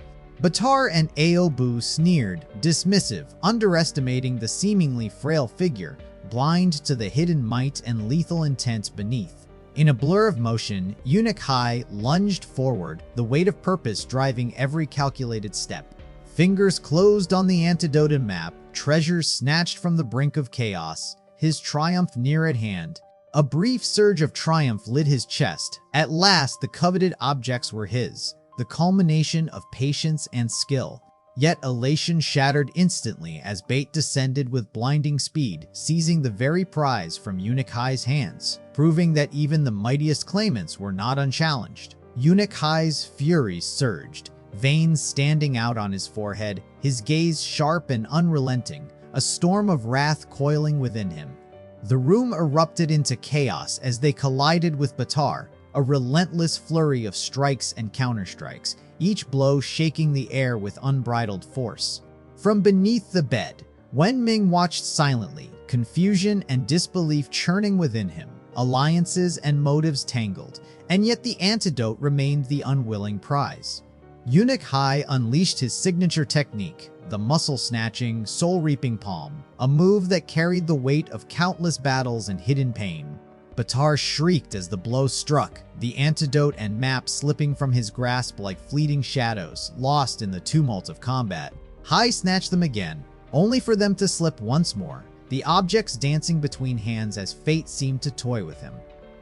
S1: Batar and Aobu sneered, dismissive, underestimating the seemingly frail figure, blind to the hidden might and lethal intent beneath. In a blur of motion, Eunuch Hai lunged forward, the weight of purpose driving every calculated step. Fingers closed on the antidote map, treasures snatched from the brink of chaos, his triumph near at hand. A brief surge of triumph lit his chest. At last, the coveted objects were his, the culmination of patience and skill. Yet elation shattered instantly as bait descended with blinding speed, seizing the very prize from Eunuch Hai's hands, proving that even the mightiest claimants were not unchallenged. Eunuch Hai's fury surged, veins standing out on his forehead, his gaze sharp and unrelenting, a storm of wrath coiling within him. The room erupted into chaos as they collided with Batar, a relentless flurry of strikes and counterstrikes, each blow shaking the air with unbridled force. From beneath the bed, Wenming watched silently, confusion and disbelief churning within him, alliances and motives tangled, and yet the antidote remained the unwilling prize. Eunuch Hai unleashed his signature technique, the muscle-snatching, soul-reaping palm, a move that carried the weight of countless battles and hidden pain. Batar shrieked as the blow struck, the antidote and map slipping from his grasp like fleeting shadows, lost in the tumult of combat. Hai snatched them again, only for them to slip once more, the objects dancing between hands as fate seemed to toy with him.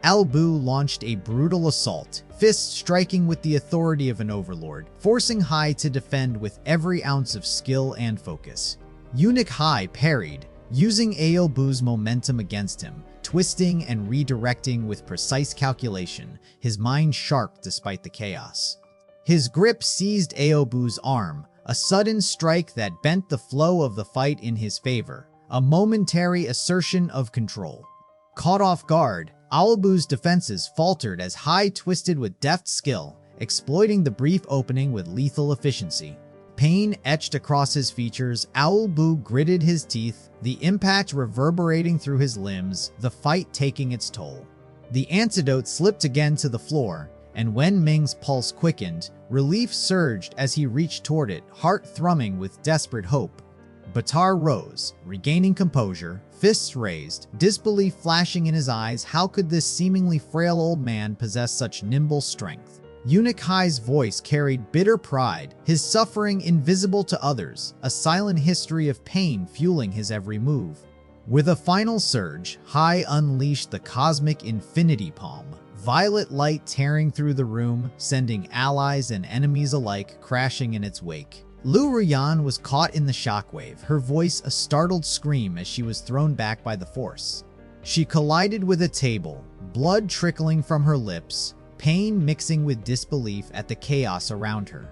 S1: Al-Bu launched a brutal assault, fists striking with the authority of an overlord, forcing Hai to defend with every ounce of skill and focus. Eunuch Hai parried, using Al-Bu's momentum against him, twisting and redirecting with precise calculation, his mind sharp despite the chaos. His grip seized Al-Bu's arm, a sudden strike that bent the flow of the fight in his favor, a momentary assertion of control. Caught off guard, Al-Bu's defenses faltered as Hai twisted with deft skill, exploiting the brief opening with lethal efficiency. Pain etched across his features, Al-Bu gritted his teeth, the impact reverberating through his limbs, the fight taking its toll. The antidote slipped again to the floor, and Wenming's pulse quickened, relief surged as he reached toward it, heart thrumming with desperate hope. Batar rose, regaining composure, fists raised, disbelief flashing in his eyes. How could this seemingly frail old man possess such nimble strength? Eunuch Hai's voice carried bitter pride, his suffering invisible to others, a silent history of pain fueling his every move. With a final surge, Hai unleashed the cosmic infinity palm, violet light tearing through the room, sending allies and enemies alike crashing in its wake. Lu Ruyan was caught in the shockwave, her voice a startled scream as she was thrown back by the force. She collided with a table, blood trickling from her lips, pain mixing with disbelief at the chaos around her.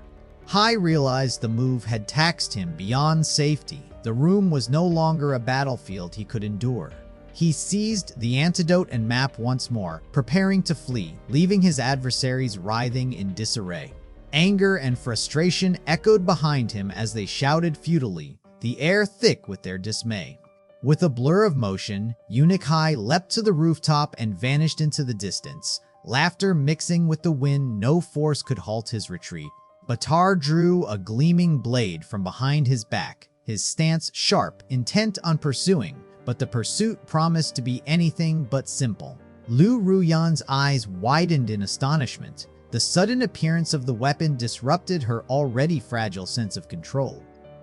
S1: Hai realized the move had taxed him beyond safety. The room was no longer a battlefield he could endure. He seized the antidote and map once more, preparing to flee, leaving his adversaries writhing in disarray. Anger and frustration echoed behind him as they shouted futilely, the air thick with their dismay. With a blur of motion, Eunuch Hai leapt to the rooftop and vanished into the distance, laughter mixing with the wind. No force could halt his retreat. Batar drew a gleaming blade from behind his back, his stance sharp, intent on pursuing, but the pursuit promised to be anything but simple. Lu Ruyan's eyes widened in astonishment. The sudden appearance of the weapon disrupted her already fragile sense of control.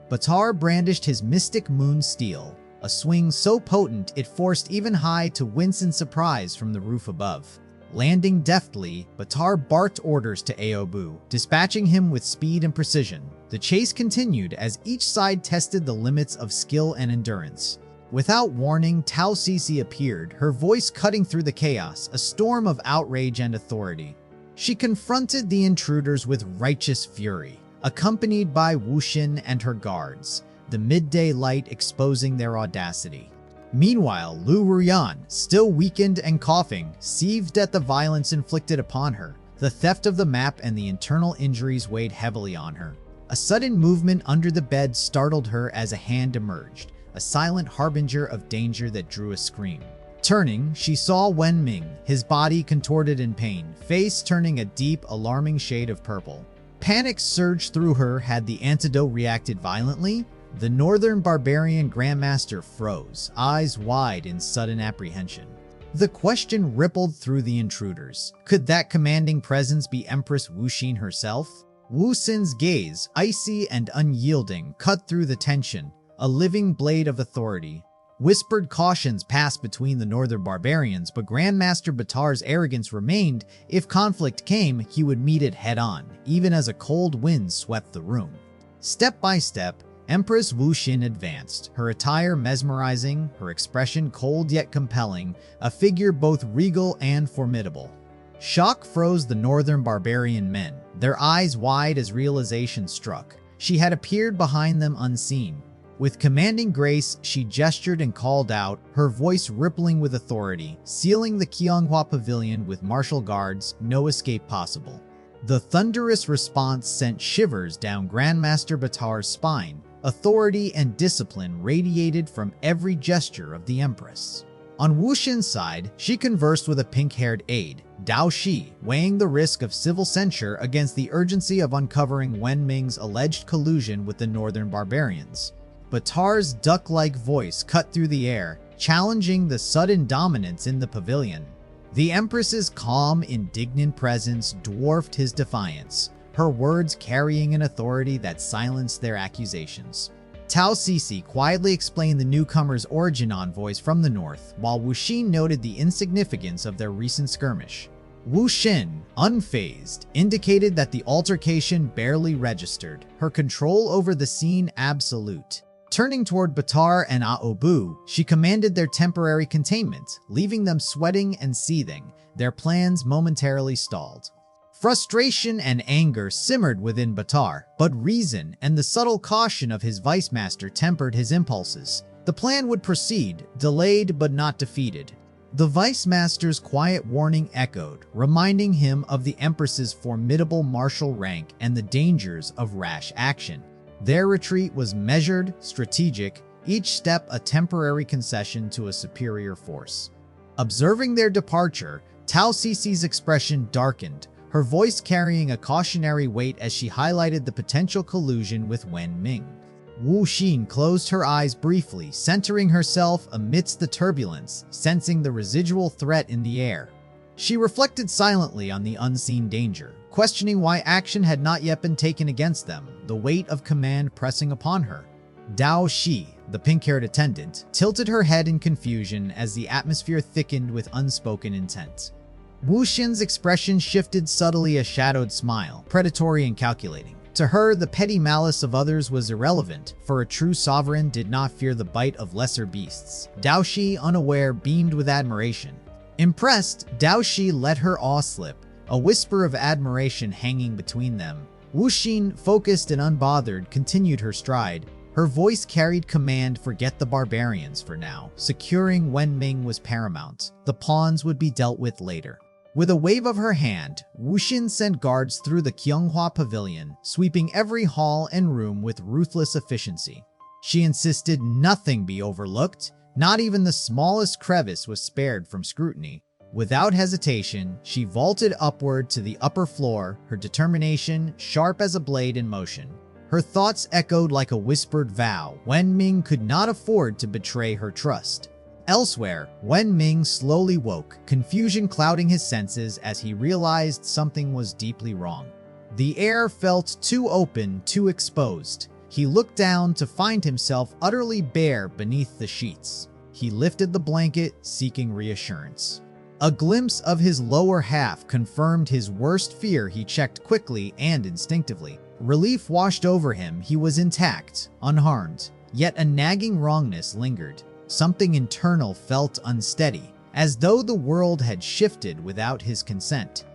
S1: Batar brandished his mystic moon steel, a swing so potent it forced even Hai to wince in surprise from the roof above. Landing deftly, Batar barked orders to Al-Bu, dispatching him with speed and precision. The chase continued as each side tested the limits of skill and endurance. Without warning, Tao Sisi appeared, her voice cutting through the chaos, a storm of outrage and authority. She confronted the intruders with righteous fury, accompanied by Wu Xin and her guards, the midday light exposing their audacity. Meanwhile, Lu Ruyan, still weakened and coughing, seethed at the violence inflicted upon her. The theft of the map and the internal injuries weighed heavily on her. A sudden movement under the bed startled her as a hand emerged, a silent harbinger of danger that drew a scream. Turning, she saw Wenming, his body contorted in pain, face turning a deep, alarming shade of purple. Panic surged through her. Had the antidote reacted violently? The northern barbarian grandmaster froze, eyes wide in sudden apprehension. The question rippled through the intruders. Could that commanding presence be Empress Wu Xin herself? Wu Xin's gaze, icy and unyielding, cut through the tension, a living blade of authority. Whispered cautions passed between the northern barbarians, but Grandmaster Batar's arrogance remained. If conflict came, he would meet it head-on, even as a cold wind swept the room. Step by step, Empress Wu Xin advanced, her attire mesmerizing, her expression cold yet compelling, a figure both regal and formidable. Shock froze the northern barbarian men, their eyes wide as realization struck. She had appeared behind them unseen. With commanding grace, she gestured and called out, her voice rippling with authority, sealing the Qianghua pavilion with martial guards, no escape possible. The thunderous response sent shivers down Grandmaster Batar's spine. Authority and discipline radiated from every gesture of the Empress. On Wu Xin's side, she conversed with a pink-haired aide, Dao Shi, weighing the risk of civil censure against the urgency of uncovering Wenming's alleged collusion with the northern barbarians. Batar's duck-like voice cut through the air, challenging the sudden dominance in the pavilion. The Empress's calm, indignant presence dwarfed his defiance, her words carrying an authority that silenced their accusations. Tao Sisi quietly explained the newcomer's origin envoys from the north, while Wu Xin noted the insignificance of their recent skirmish. Wu Xin, unfazed, indicated that the altercation barely registered, her control over the scene absolute. Turning toward Batar and Aobu, she commanded their temporary containment, leaving them sweating and seething, their plans momentarily stalled. Frustration and anger simmered within Batar, but reason and the subtle caution of his vice master tempered his impulses. The plan would proceed, delayed but not defeated. The vice master's quiet warning echoed, reminding him of the Empress's formidable martial rank and the dangers of rash action. Their retreat was measured, strategic, each step a temporary concession to a superior force. Observing their departure, Tao Sisi's expression darkened, her voice carrying a cautionary weight as she highlighted the potential collusion with Wenming. Wu Xin closed her eyes briefly, centering herself amidst the turbulence, sensing the residual threat in the air. She reflected silently on the unseen danger, questioning why action had not yet been taken against them, the weight of command pressing upon her. Dao Shi, the pink-haired attendant, tilted her head in confusion as the atmosphere thickened with unspoken intent. Wu Xin's expression shifted subtly, a shadowed smile, predatory and calculating. To her, the petty malice of others was irrelevant, for a true sovereign did not fear the bite of lesser beasts. Dao Shi, unaware, beamed with admiration. Impressed, Dao Shi let her awe slip, a whisper of admiration hanging between them. Wu Xin, focused and unbothered, continued her stride. Her voice carried command. Forget the barbarians for now. Securing Wenming was paramount. The pawns would be dealt with later. With a wave of her hand, Wu Xin sent guards through the Qionghua Pavilion, sweeping every hall and room with ruthless efficiency. She insisted nothing be overlooked, not even the smallest crevice was spared from scrutiny. Without hesitation, she vaulted upward to the upper floor, her determination sharp as a blade in motion. Her thoughts echoed like a whispered vow. Wenming could not afford to betray her trust. Elsewhere, Wenming slowly woke, confusion clouding his senses as he realized something was deeply wrong. The air felt too open, too exposed. He looked down to find himself utterly bare beneath the sheets. He lifted the blanket, seeking reassurance. A glimpse of his lower half confirmed his worst fear. He checked quickly and instinctively. Relief washed over him. He was intact, unharmed. Yet a nagging wrongness lingered. Something internal felt unsteady, as though the world had shifted without his consent.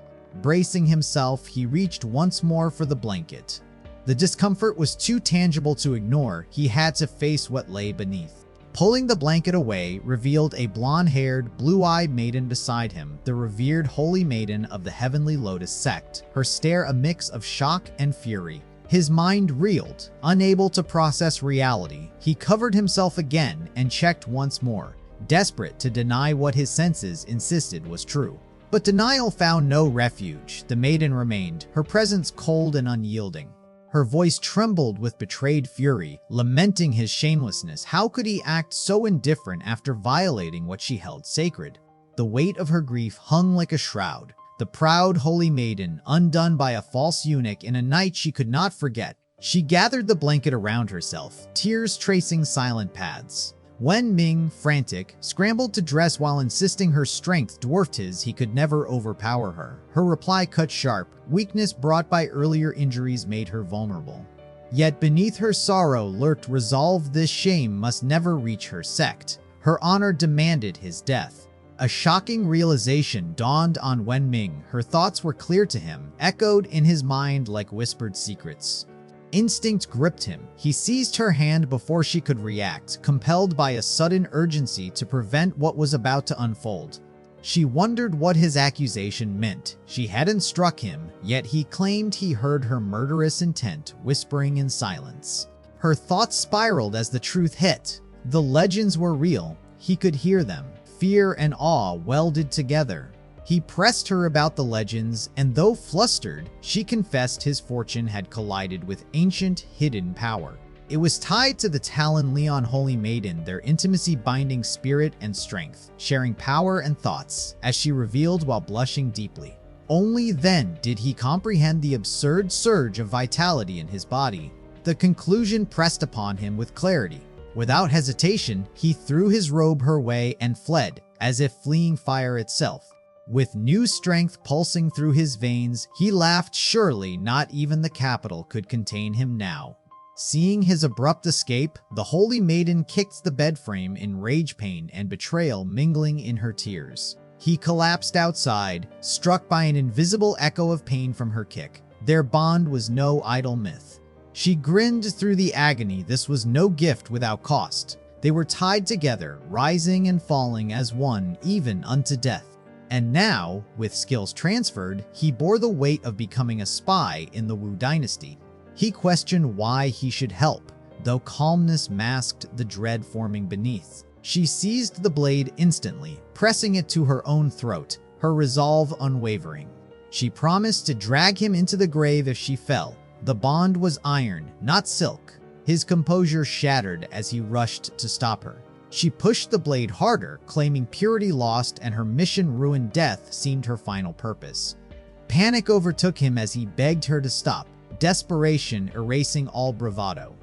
S1: Bracing himself, he reached once more for the blanket. The discomfort was too tangible to ignore. He had to face what lay beneath. Pulling the blanket away revealed a blonde-haired, blue-eyed maiden beside him, the revered holy maiden of the Heavenly Lotus sect, her stare a mix of shock and fury. His mind reeled, unable to process reality. He covered himself again and checked once more, desperate to deny what his senses insisted was true. But denial found no refuge. The maiden remained, her presence cold and unyielding. Her voice trembled with betrayed fury, lamenting his shamelessness. How could he act so indifferent after violating what she held sacred? The weight of her grief hung like a shroud. The proud holy maiden, undone by a false eunuch in a night she could not forget. She gathered the blanket around herself, tears tracing silent paths. Wenming, frantic, scrambled to dress while insisting her strength dwarfed his. He could never overpower her. Her reply cut sharp. Weakness brought by earlier injuries made her vulnerable. Yet beneath her sorrow lurked resolve. This shame must never reach her sect. Her honor demanded his death. A shocking realization dawned on Wenming. Her thoughts were clear to him, echoed in his mind like whispered secrets. Instinct gripped him. He seized her hand before she could react, compelled by a sudden urgency to prevent what was about to unfold. She wondered what his accusation meant. She hadn't struck him, yet he claimed he heard her murderous intent whispering in silence. Her thoughts spiraled as the truth hit. The legends were real. He could hear them. Fear and awe welded together. He pressed her about the legends, and though flustered, she confessed his fortune had collided with ancient, hidden power. It was tied to the Talon Leon Holy Maiden, their intimacy binding spirit and strength, sharing power and thoughts, as she revealed while blushing deeply. Only then did he comprehend the absurd surge of vitality in his body. The conclusion pressed upon him with clarity. Without hesitation, he threw his robe her way and fled, as if fleeing fire itself. With new strength pulsing through his veins, he laughed. Surely not even the capital could contain him now. Seeing his abrupt escape, the Holy Maiden kicked the bed frame in rage, pain, and betrayal mingling in her tears. He collapsed outside, struck by an invisible echo of pain from her kick. Their bond was no idle myth. She grinned through the agony. This was no gift without cost. They were tied together, rising and falling as one, even unto death. And now, with skills transferred, he bore the weight of becoming a spy in the Wu dynasty. He questioned why he should help, though calmness masked the dread forming beneath. She seized the blade instantly, pressing it to her own throat, her resolve unwavering. She promised to drag him into the grave if she fell. The bond was iron, not silk. His composure shattered as he rushed to stop her. She pushed the blade harder, claiming purity lost and her mission ruined. Death seemed her final purpose. Panic overtook him as he begged her to stop, desperation erasing all bravado.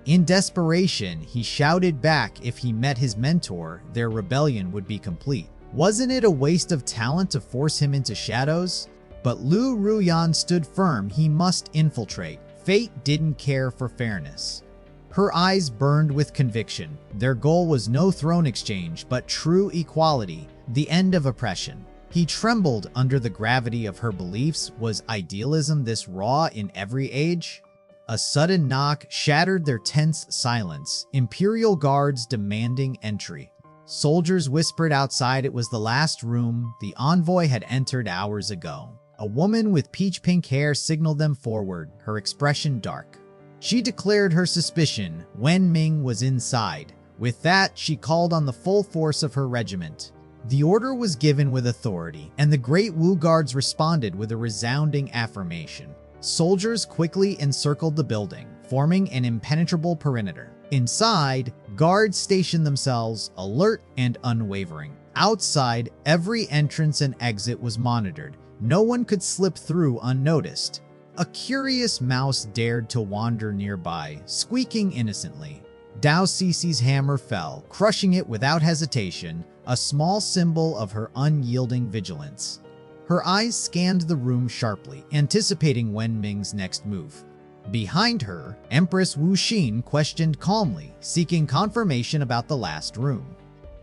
S1: In desperation, he shouted back if he met his mentor, their rebellion would be complete. Wasn't it a waste of talent to force him into shadows? But Lu Ruyan stood firm. He must infiltrate. Fate didn't care for fairness. Her eyes burned with conviction. Their goal was no throne exchange, but true equality, the end of oppression. He trembled under the gravity of her beliefs. Was idealism this raw in every age? A sudden knock shattered their tense silence. Imperial guards demanding entry. Soldiers whispered outside it was the last room. The envoy had entered hours ago. A woman with peach-pink hair signaled them forward, her expression dark. She declared her suspicion. Wenming was inside. With that, she called on the full force of her regiment. The order was given with authority, and the great Wu guards responded with a resounding affirmation. Soldiers quickly encircled the building, forming an impenetrable perimeter. Inside, guards stationed themselves, alert and unwavering. Outside, every entrance and exit was monitored. No one could slip through unnoticed. A curious mouse dared to wander nearby, squeaking innocently. Tao Sisi's hammer fell, crushing it without hesitation, a small symbol of her unyielding vigilance. Her eyes scanned the room sharply, anticipating Wenming's next move. Behind her, Empress Wu Xin questioned calmly, seeking confirmation about the last room.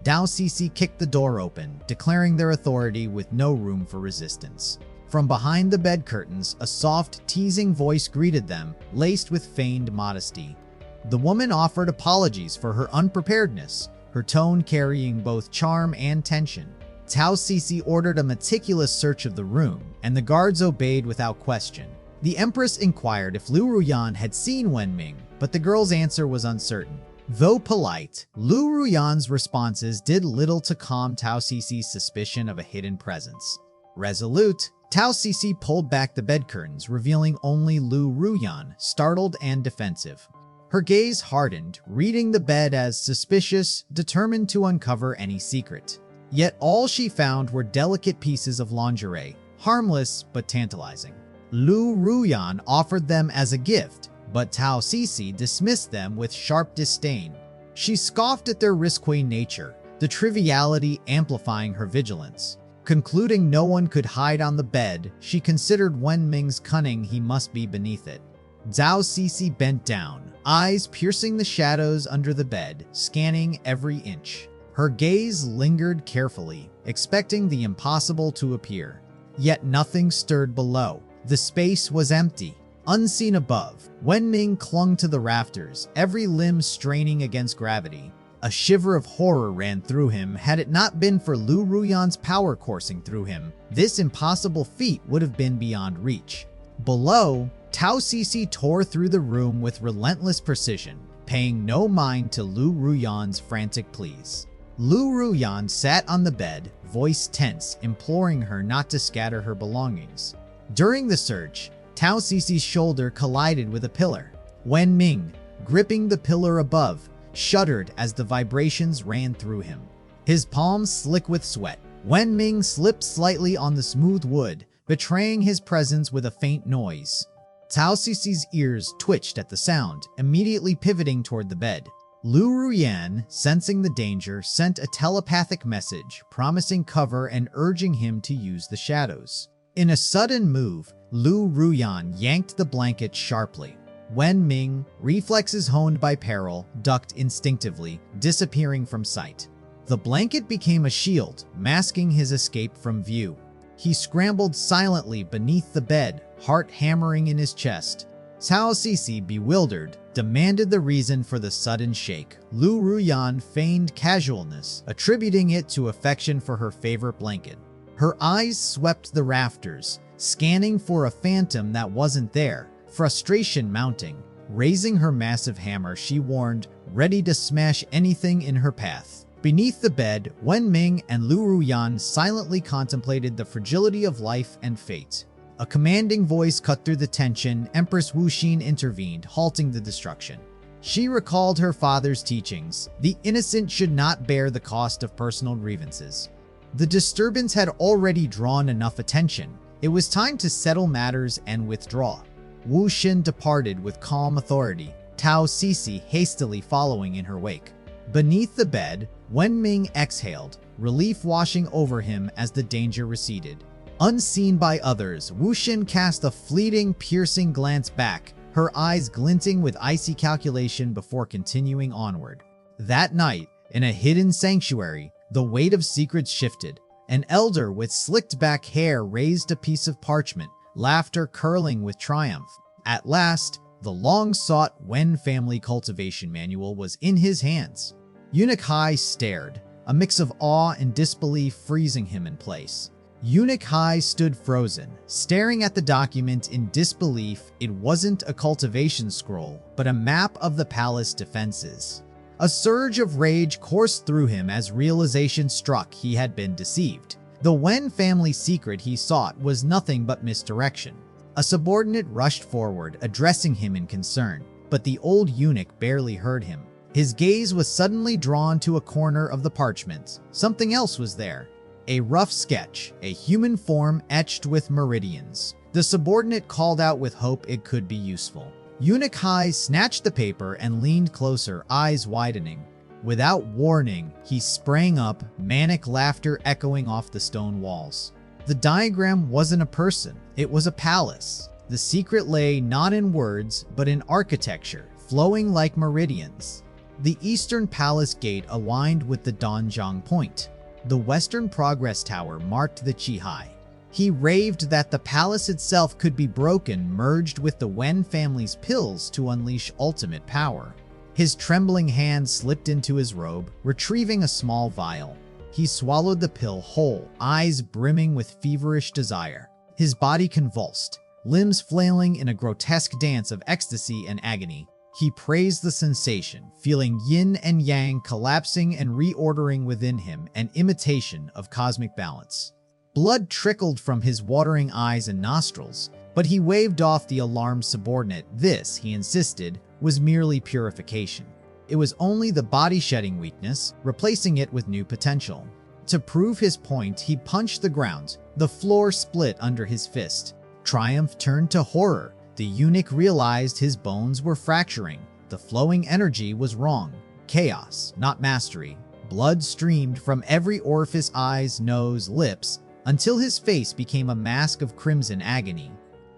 S1: Tao Sisi kicked the door open, declaring their authority with no room for resistance. From behind the bed curtains, a soft, teasing voice greeted them, laced with feigned modesty. The woman offered apologies for her unpreparedness, her tone carrying both charm and tension. Tao Sisi ordered a meticulous search of the room, and the guards obeyed without question. The Empress inquired if Lu Ruyan had seen Wenming, but the girl's answer was uncertain. Though polite, Lu Ruyan's responses did little to calm Tao Sisi's suspicion of a hidden presence. Resolute, Tao Sisi pulled back the bed curtains, revealing only Lu Ruyan, startled and defensive. Her gaze hardened, reading the bed as suspicious, determined to uncover any secret. Yet all she found were delicate pieces of lingerie, harmless but tantalizing. Lu Ruyan offered them as a gift, but Tao Sisi dismissed them with sharp disdain. She scoffed at their risque nature, the triviality amplifying her vigilance. Concluding no one could hide on the bed, she considered Wenming's cunning. He must be beneath it. Tao Sisi bent down, eyes piercing the shadows under the bed, scanning every inch. Her gaze lingered carefully, expecting the impossible to appear. Yet nothing stirred below. The space was empty. Unseen above, Wenming clung to the rafters, every limb straining against gravity. A shiver of horror ran through him. Had it not been for Lu Ruyan's power coursing through him, this impossible feat would have been beyond reach. Below, Tao Sisi tore through the room with relentless precision, paying no mind to Lu Ruyan's frantic pleas. Lu Ruyan sat on the bed, voice tense, imploring her not to scatter her belongings. During the search, Tao Sisi's shoulder collided with a pillar. Wenming, gripping the pillar above, shuddered as the vibrations ran through him. His palms slick with sweat, Wenming slipped slightly on the smooth wood, betraying his presence with a faint noise. Tao Sisi's ears twitched at the sound, immediately pivoting toward the bed. Lu Ruyan, sensing the danger, sent a telepathic message, promising cover and urging him to use the shadows. In a sudden move, Lu Ruyan yanked the blanket sharply. Wenming, reflexes honed by peril, ducked instinctively, disappearing from sight. The blanket became a shield, masking his escape from view. He scrambled silently beneath the bed, heart hammering in his chest. Tao Sisi, bewildered, demanded the reason for the sudden shake. Lu Ruyan feigned casualness, attributing it to affection for her favorite blanket. Her eyes swept the rafters, scanning for a phantom that wasn't there, frustration mounting. Raising her massive hammer, she warned, ready to smash anything in her path. Beneath the bed, Wenming and Lu Ruyan silently contemplated the fragility of life and fate. A commanding voice cut through the tension. Empress Wu Xin intervened, halting the destruction. She recalled her father's teachings. The innocent should not bear the cost of personal grievances. The disturbance had already drawn enough attention. It was time to settle matters and withdraw. Wu Xin departed with calm authority, Tao Sisi hastily following in her wake. Beneath the bed, Wenming exhaled, relief washing over him as the danger receded. Unseen by others, Wu Xin cast a fleeting, piercing glance back, her eyes glinting with icy calculation before continuing onward. That night, in a hidden sanctuary, the weight of secrets shifted. An elder with slicked back hair raised a piece of parchment, laughter curling with triumph. At last, the long-sought Wen family cultivation manual was in his hands. Eunuch Hai stared, a mix of awe and disbelief freezing him in place. Eunuch Hai stood frozen, staring at the document in disbelief. It wasn't a cultivation scroll, but a map of the palace defenses. A surge of rage coursed through him as realization struck he had been deceived. The Wen family secret he sought was nothing but misdirection. A subordinate rushed forward, addressing him in concern, but the old eunuch barely heard him. His gaze was suddenly drawn to a corner of the parchment. Something else was there. A rough sketch, a human form etched with meridians. The subordinate called out with hope it could be useful. Eunuch Hai snatched the paper and leaned closer, eyes widening. Without warning, he sprang up, manic laughter echoing off the stone walls. The diagram wasn't a person, it was a palace. The secret lay not in words, but in architecture, flowing like meridians. The eastern palace gate aligned with the Donjiang Point. The western progress tower marked the Qihai. He raved that the palace itself could be broken, merged with the Wen family's pills to unleash ultimate power. His trembling hand slipped into his robe, retrieving a small vial. He swallowed the pill whole, eyes brimming with feverish desire. His body convulsed, limbs flailing in a grotesque dance of ecstasy and agony. He praised the sensation, feeling yin and yang collapsing and reordering within him, an imitation of cosmic balance. Blood trickled from his watering eyes and nostrils, but he waved off the alarmed subordinate. This, he insisted, was merely purification. It was only the body shedding weakness, replacing it with new potential. To prove his point, he punched the ground. The floor split under his fist. Triumph turned to horror. The eunuch realized his bones were fracturing. The flowing energy was wrong. Chaos, not mastery. Blood streamed from every orifice, eyes, nose, lips, until his face became a mask of crimson agony.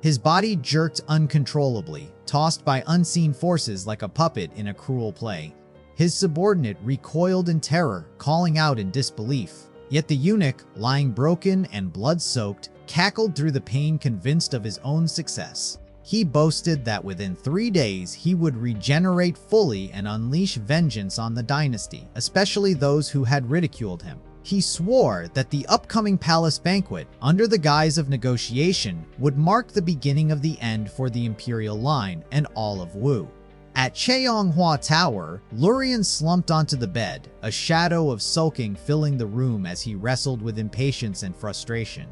S1: His body jerked uncontrollably, tossed by unseen forces like a puppet in a cruel play. His subordinate recoiled in terror, calling out in disbelief. Yet the eunuch, lying broken and blood-soaked, cackled through the pain, convinced of his own success. He boasted that within 3 days he would regenerate fully and unleash vengeance on the dynasty, especially those who had ridiculed him. He swore that the upcoming palace banquet, under the guise of negotiation, would mark the beginning of the end for the Imperial line and all of Wu. At Cheonghua Tower, Lurian slumped onto the bed, a shadow of sulking filling the room as he wrestled with impatience and frustration.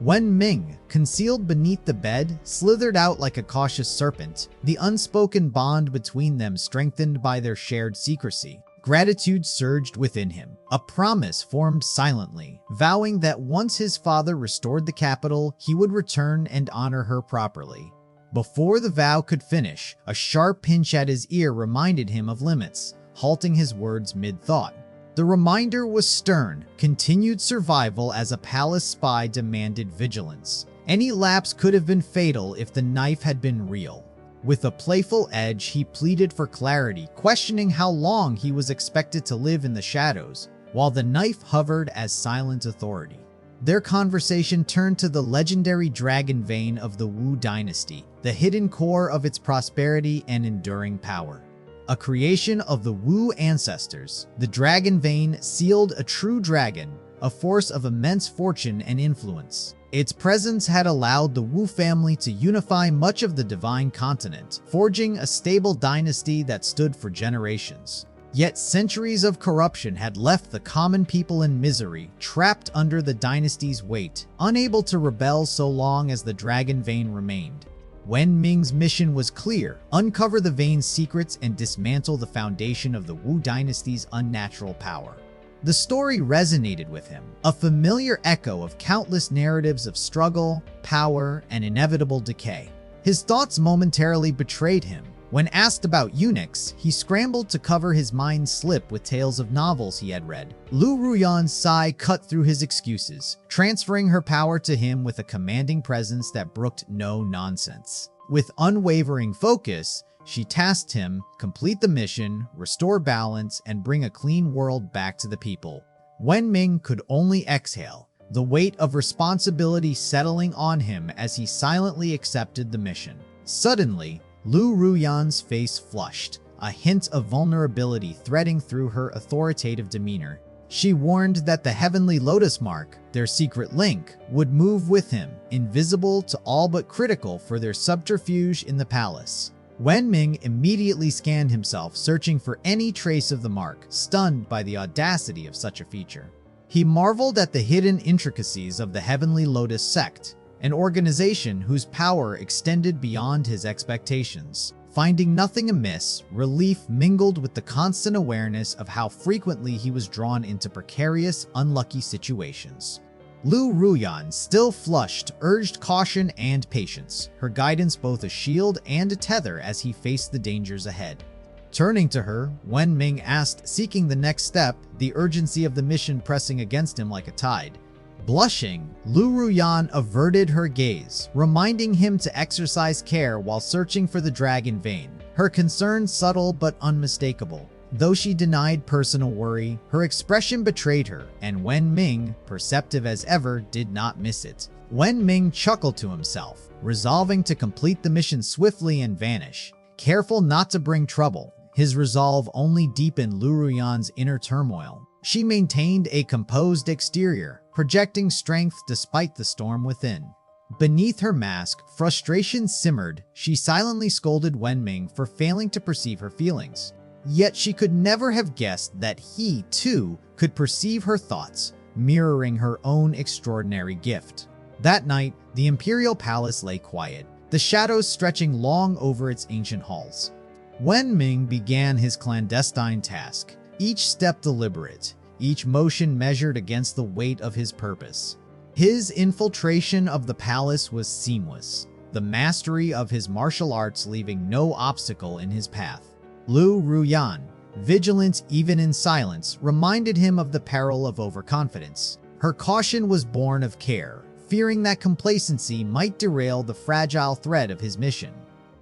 S1: Wenming, concealed beneath the bed, slithered out like a cautious serpent, the unspoken bond between them strengthened by their shared secrecy. Gratitude surged within him. A promise formed silently, vowing that once his father restored the capital, he would return and honor her properly. Before the vow could finish, a sharp pinch at his ear reminded him of limits, halting his words mid-thought. The reminder was stern, continued survival as a palace spy demanded vigilance. Any lapse could have been fatal if the knife had been real. With a playful edge, he pleaded for clarity, questioning how long he was expected to live in the shadows, while the knife hovered as silent authority. Their conversation turned to the legendary dragon vein of the Wu dynasty, the hidden core of its prosperity and enduring power. A creation of the Wu ancestors, the dragon vein sealed a true dragon, a force of immense fortune and influence. Its presence had allowed the Wu family to unify much of the divine continent, forging a stable dynasty that stood for generations. Yet centuries of corruption had left the common people in misery, trapped under the dynasty's weight, unable to rebel so long as the dragon vein remained. Wenming's mission was clear: uncover the vein's secrets and dismantle the foundation of the Wu dynasty's unnatural power. The story resonated with him, a familiar echo of countless narratives of struggle, power, and inevitable decay. His thoughts momentarily betrayed him. When asked about eunuchs, he scrambled to cover his mind's slip with tales of novels he had read. Lu Ruyan's sigh cut through his excuses, transferring her power to him with a commanding presence that brooked no nonsense. With unwavering focus, she tasked him complete the mission, restore balance, and bring a clean world back to the people. Wenming could only exhale, the weight of responsibility settling on him as he silently accepted the mission. Suddenly, Lu Ruyan's face flushed, a hint of vulnerability threading through her authoritative demeanor. She warned that the heavenly lotus mark, their secret link, would move with him, invisible to all but critical for their subterfuge in the palace. Wenming immediately scanned himself, searching for any trace of the mark, stunned by the audacity of such a feature. He marveled at the hidden intricacies of the Heavenly Lotus sect, an organization whose power extended beyond his expectations. Finding nothing amiss, relief mingled with the constant awareness of how frequently he was drawn into precarious, unlucky situations. Lu Ruyan, still flushed, urged caution and patience, her guidance both a shield and a tether as he faced the dangers ahead. Turning to her, Wenming asked, seeking the next step, the urgency of the mission pressing against him like a tide. Blushing, Lu Ruyan averted her gaze, reminding him to exercise care while searching for the dragon vein, her concern subtle but unmistakable. Though she denied personal worry, her expression betrayed her, and Wenming, perceptive as ever, did not miss it. Wenming chuckled to himself, resolving to complete the mission swiftly and vanish. Careful not to bring trouble, his resolve only deepened Lu Ruyan's inner turmoil. She maintained a composed exterior, projecting strength despite the storm within. Beneath her mask, frustration simmered. She silently scolded Wenming for failing to perceive her feelings. Yet she could never have guessed that he, too, could perceive her thoughts, mirroring her own extraordinary gift. That night, the Imperial Palace lay quiet, the shadows stretching long over its ancient halls. Wenming began his clandestine task, each step deliberate, each motion measured against the weight of his purpose. His infiltration of the palace was seamless, the mastery of his martial arts leaving no obstacle in his path. Lu Ruyan, vigilant even in silence, reminded him of the peril of overconfidence. Her caution was born of care, fearing that complacency might derail the fragile thread of his mission.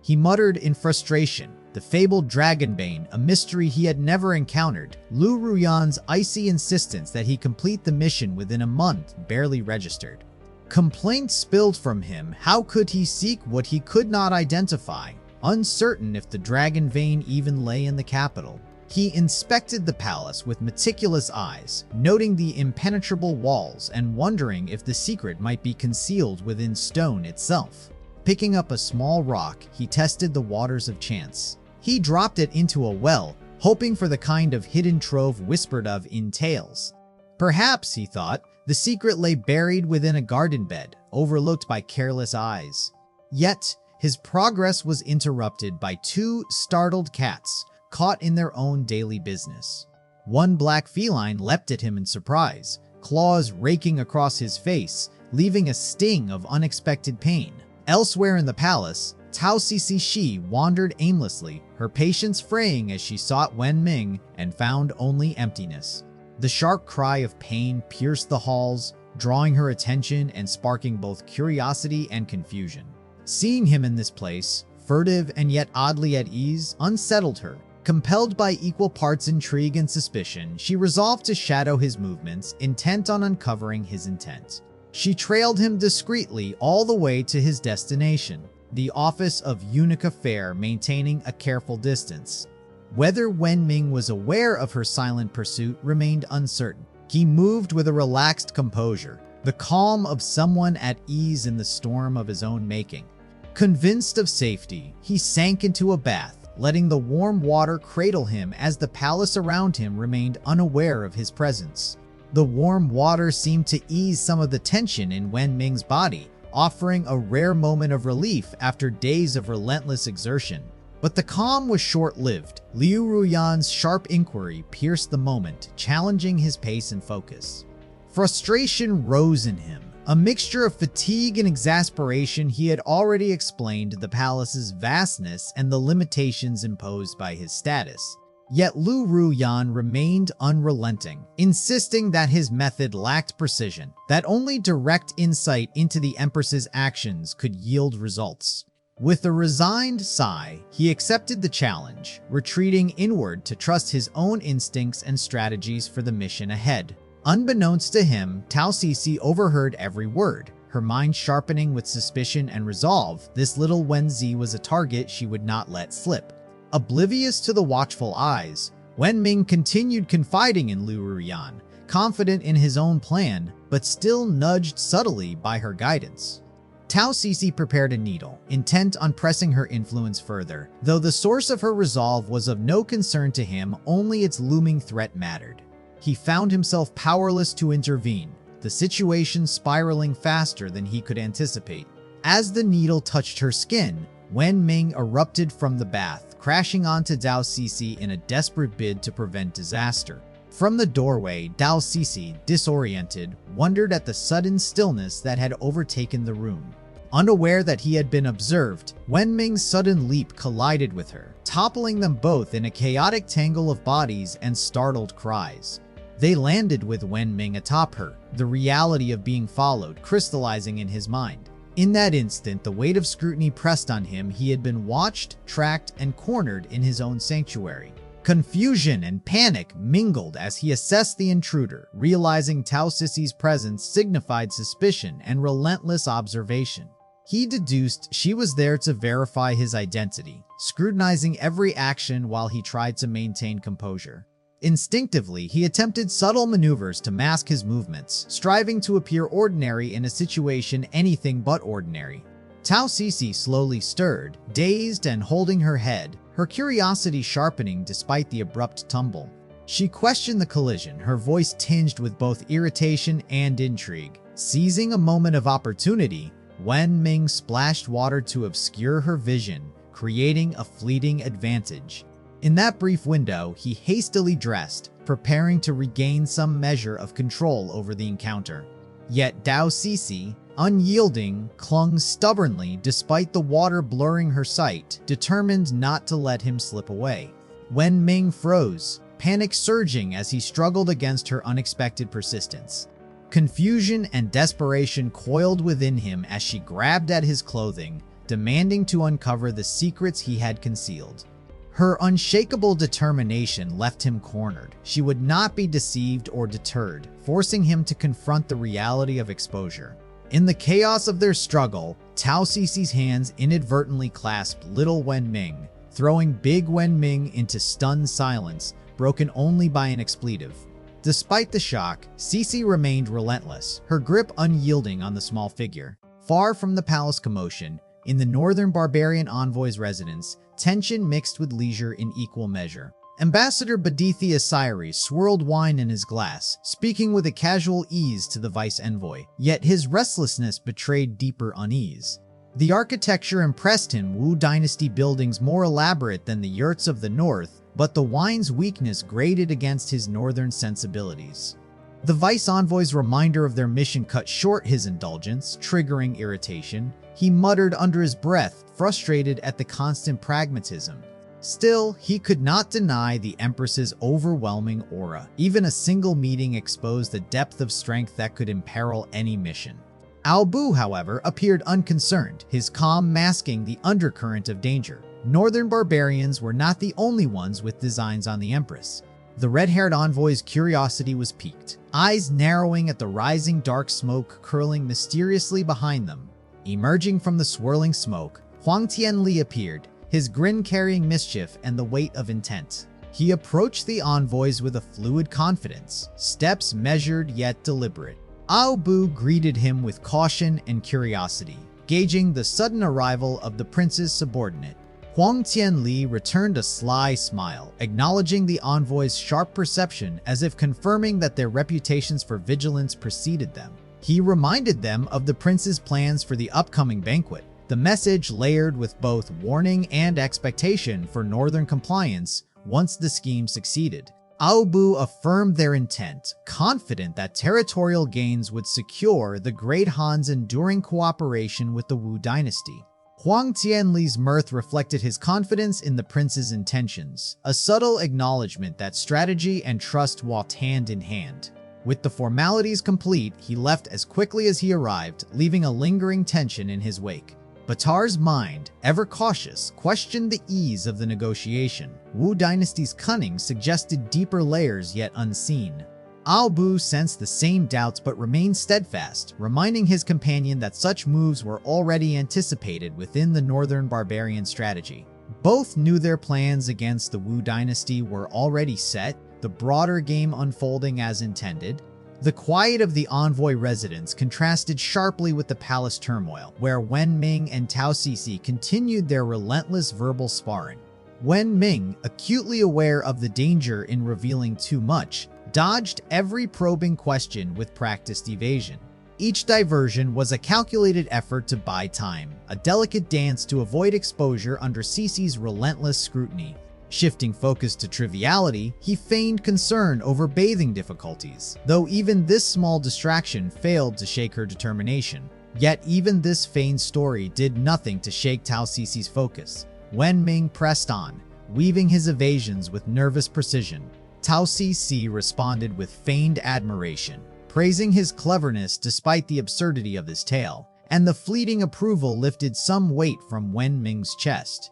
S1: He muttered in frustration, the fabled dragonbane, a mystery he had never encountered. Lu Ruyan's icy insistence that he complete the mission within a month barely registered. Complaints spilled from him. How could he seek what he could not identify? Uncertain if the dragon vein even lay in the capital. He inspected the palace with meticulous eyes, noting the impenetrable walls and wondering if the secret might be concealed within stone itself. Picking up a small rock, he tested the waters of chance. He dropped it into a well, hoping for the kind of hidden trove whispered of in tales. Perhaps, he thought, the secret lay buried within a garden bed, overlooked by careless eyes. Yet, his progress was interrupted by two startled cats caught in their own daily business. One black feline leapt at him in surprise, claws raking across his face, leaving a sting of unexpected pain. Elsewhere in the palace, Tao Sisi wandered aimlessly, her patience fraying as she sought Wenming and found only emptiness. The sharp cry of pain pierced the halls, drawing her attention and sparking both curiosity and confusion. Seeing him in this place, furtive and yet oddly at ease, unsettled her. Compelled by equal parts intrigue and suspicion, she resolved to shadow his movements, intent on uncovering his intent. She trailed him discreetly all the way to his destination, the office of Eunuch Affair, maintaining a careful distance. Whether Wenming was aware of her silent pursuit remained uncertain. He moved with a relaxed composure, the calm of someone at ease in the storm of his own making. Convinced of safety, he sank into a bath, letting the warm water cradle him as the palace around him remained unaware of his presence. The warm water seemed to ease some of the tension in Wenming's body, offering a rare moment of relief after days of relentless exertion. But the calm was short-lived. Liu Ruyan's sharp inquiry pierced the moment, challenging his pace and focus. Frustration rose in him. A mixture of fatigue and exasperation. He had already explained the palace's vastness and the limitations imposed by his status. Yet Liu Ruyan remained unrelenting, insisting that his method lacked precision, that only direct insight into the Empress's actions could yield results. With a resigned sigh, he accepted the challenge, retreating inward to trust his own instincts and strategies for the mission ahead. Unbeknownst to him, Tao Sisi overheard every word, her mind sharpening with suspicion and resolve. This little Wenzi was a target she would not let slip. Oblivious to the watchful eyes, Wenming continued confiding in Liu Ruyan, confident in his own plan, but still nudged subtly by her guidance. Tao Sisi prepared a needle, intent on pressing her influence further. Though the source of her resolve was of no concern to him, only its looming threat mattered. He found himself powerless to intervene, the situation spiraling faster than he could anticipate. As the needle touched her skin, Wenming erupted from the bath, crashing onto Tao Sisi in a desperate bid to prevent disaster. From the doorway, Tao Sisi, disoriented, wondered at the sudden stillness that had overtaken the room. Unaware that he had been observed, Wenming's sudden leap collided with her, toppling them both in a chaotic tangle of bodies and startled cries. They landed with Wenming atop her, the reality of being followed crystallizing in his mind. In that instant, the weight of scrutiny pressed on him. He had been watched, tracked, and cornered in his own sanctuary. Confusion and panic mingled as he assessed the intruder, realizing Tao Sisi's presence signified suspicion and relentless observation. He deduced she was there to verify his identity, scrutinizing every action while he tried to maintain composure. Instinctively, he attempted subtle maneuvers to mask his movements, striving to appear ordinary in a situation anything but ordinary. Tao Sisi slowly stirred, dazed and holding her head, her curiosity sharpening despite the abrupt tumble. She questioned the collision, her voice tinged with both irritation and intrigue. Seizing a moment of opportunity, Wenming splashed water to obscure her vision, creating a fleeting advantage. In that brief window, he hastily dressed, preparing to regain some measure of control over the encounter. Yet Tao Sisi, unyielding, clung stubbornly despite the water blurring her sight, determined not to let him slip away. Wenming froze, panic surging as he struggled against her unexpected persistence. Confusion and desperation coiled within him as she grabbed at his clothing, demanding to uncover the secrets he had concealed. Her unshakable determination left him cornered. She would not be deceived or deterred, forcing him to confront the reality of exposure. In the chaos of their struggle, Tao Sisi's hands inadvertently clasped little Wenming, throwing big Wenming into stunned silence, broken only by an expletive. Despite the shock, Sisi remained relentless, her grip unyielding on the small figure. Far from the palace commotion, in the northern barbarian envoy's residence, tension mixed with leisure in equal measure. Ambassador Badithi Asiri swirled wine in his glass, speaking with a casual ease to the vice envoy, yet his restlessness betrayed deeper unease. The architecture impressed him, Wu Dynasty buildings more elaborate than the yurts of the north, but the wine's weakness grated against his northern sensibilities. The vice envoy's reminder of their mission cut short his indulgence, triggering irritation. He muttered under his breath, frustrated at the constant pragmatism. Still, he could not deny the Empress's overwhelming aura. Even a single meeting exposed the depth of strength that could imperil any mission. Ao Bu, however, appeared unconcerned, his calm masking the undercurrent of danger. Northern barbarians were not the only ones with designs on the Empress. The red-haired envoy's curiosity was piqued, eyes narrowing at the rising dark smoke curling mysteriously behind them. Emerging from the swirling smoke, Huang Tianli appeared, his grin carrying mischief and the weight of intent. He approached the envoys with a fluid confidence, steps measured yet deliberate. Ao Bu greeted him with caution and curiosity, gauging the sudden arrival of the prince's subordinate. Huang Tianli returned a sly smile, acknowledging the envoy's sharp perception as if confirming that their reputations for vigilance preceded them. He reminded them of the prince's plans for the upcoming banquet, the message layered with both warning and expectation for northern compliance once the scheme succeeded. Ao Bu affirmed their intent, confident that territorial gains would secure the Great Han's enduring cooperation with the Wu dynasty. Huang Tianli's mirth reflected his confidence in the prince's intentions, a subtle acknowledgement that strategy and trust walked hand in hand. With the formalities complete, he left as quickly as he arrived, leaving a lingering tension in his wake. Batar's mind, ever cautious, questioned the ease of the negotiation. Wu Dynasty's cunning suggested deeper layers yet unseen. Ao Bu sensed the same doubts but remained steadfast, reminding his companion that such moves were already anticipated within the northern barbarian strategy. Both knew their plans against the Wu Dynasty were already set, the broader game unfolding as intended. The quiet of the envoy residence contrasted sharply with the palace turmoil, where Wenming and Tao Sisi continued their relentless verbal sparring. Wenming, acutely aware of the danger in revealing too much, dodged every probing question with practiced evasion. Each diversion was a calculated effort to buy time, a delicate dance to avoid exposure under Sisi's relentless scrutiny. Shifting focus to triviality, he feigned concern over bathing difficulties, though even this small distraction failed to shake her determination. Yet even this feigned story did nothing to shake Tao Sisi's focus. Wenming pressed on, weaving his evasions with nervous precision. Tao Sisi responded with feigned admiration, praising his cleverness despite the absurdity of his tale, and the fleeting approval lifted some weight from Wenming's chest.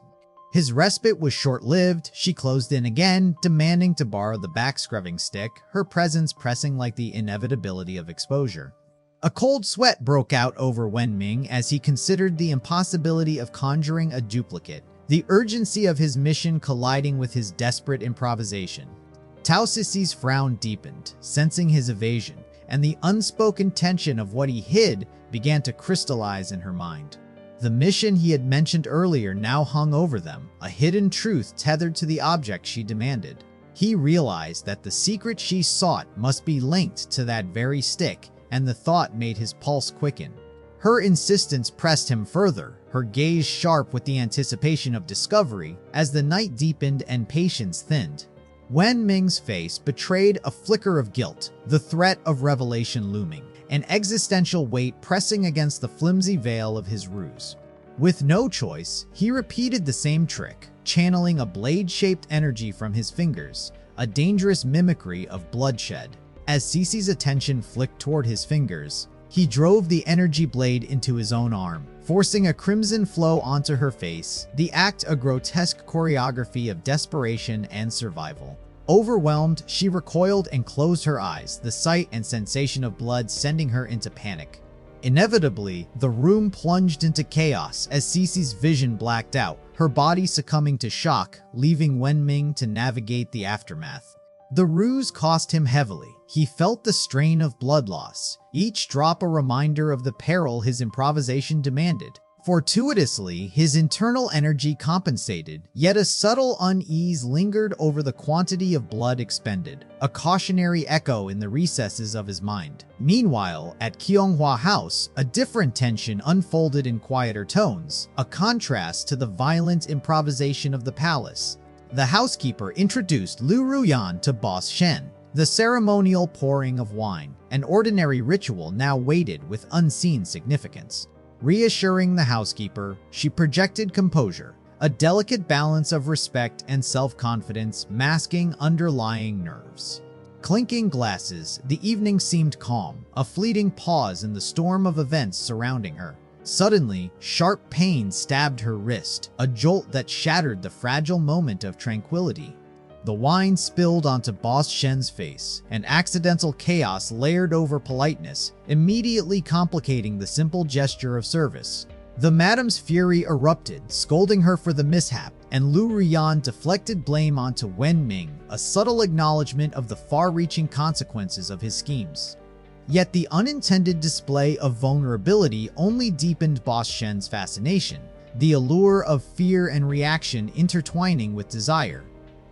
S1: His respite was short-lived. She closed in again, demanding to borrow the back-scrubbing stick, her presence pressing like the inevitability of exposure. A cold sweat broke out over Wenming as he considered the impossibility of conjuring a duplicate, the urgency of his mission colliding with his desperate improvisation. Tao Sisi's frown deepened, sensing his evasion, and the unspoken tension of what he hid began to crystallize in her mind. The mission he had mentioned earlier now hung over them, a hidden truth tethered to the object she demanded. He realized that the secret she sought must be linked to that very stick, and the thought made his pulse quicken. Her insistence pressed him further, her gaze sharp with the anticipation of discovery as the night deepened and patience thinned. Wenming's face betrayed a flicker of guilt, the threat of revelation looming, an existential weight pressing against the flimsy veil of his ruse. With no choice, he repeated the same trick, channeling a blade-shaped energy from his fingers, a dangerous mimicry of bloodshed. As Sisi's attention flicked toward his fingers, he drove the energy blade into his own arm, forcing a crimson flow onto her face, the act a grotesque choreography of desperation and survival. Overwhelmed, she recoiled and closed her eyes, the sight and sensation of blood sending her into panic. Inevitably, the room plunged into chaos as Sisi's vision blacked out, her body succumbing to shock, leaving Wenming to navigate the aftermath. The ruse cost him heavily. He felt the strain of blood loss, each drop a reminder of the peril his improvisation demanded. Fortuitously, his internal energy compensated, yet a subtle unease lingered over the quantity of blood expended, a cautionary echo in the recesses of his mind. Meanwhile, at Qionghua House, a different tension unfolded in quieter tones, a contrast to the violent improvisation of the palace. The housekeeper introduced Lu Ruyan to Boss Shen. The ceremonial pouring of wine, an ordinary ritual, now weighted with unseen significance. Reassuring the housekeeper, she projected composure, a delicate balance of respect and self-confidence masking underlying nerves. Clinking glasses, the evening seemed calm, a fleeting pause in the storm of events surrounding her. Suddenly, sharp pain stabbed her wrist, a jolt that shattered the fragile moment of tranquility. The wine spilled onto Boss Shen's face, an accidental chaos layered over politeness, immediately complicating the simple gesture of service. The madam's fury erupted, scolding her for the mishap, and Lu Ruyan deflected blame onto Wenming, a subtle acknowledgement of the far-reaching consequences of his schemes. Yet the unintended display of vulnerability only deepened Boss Shen's fascination, the allure of fear and reaction intertwining with desire.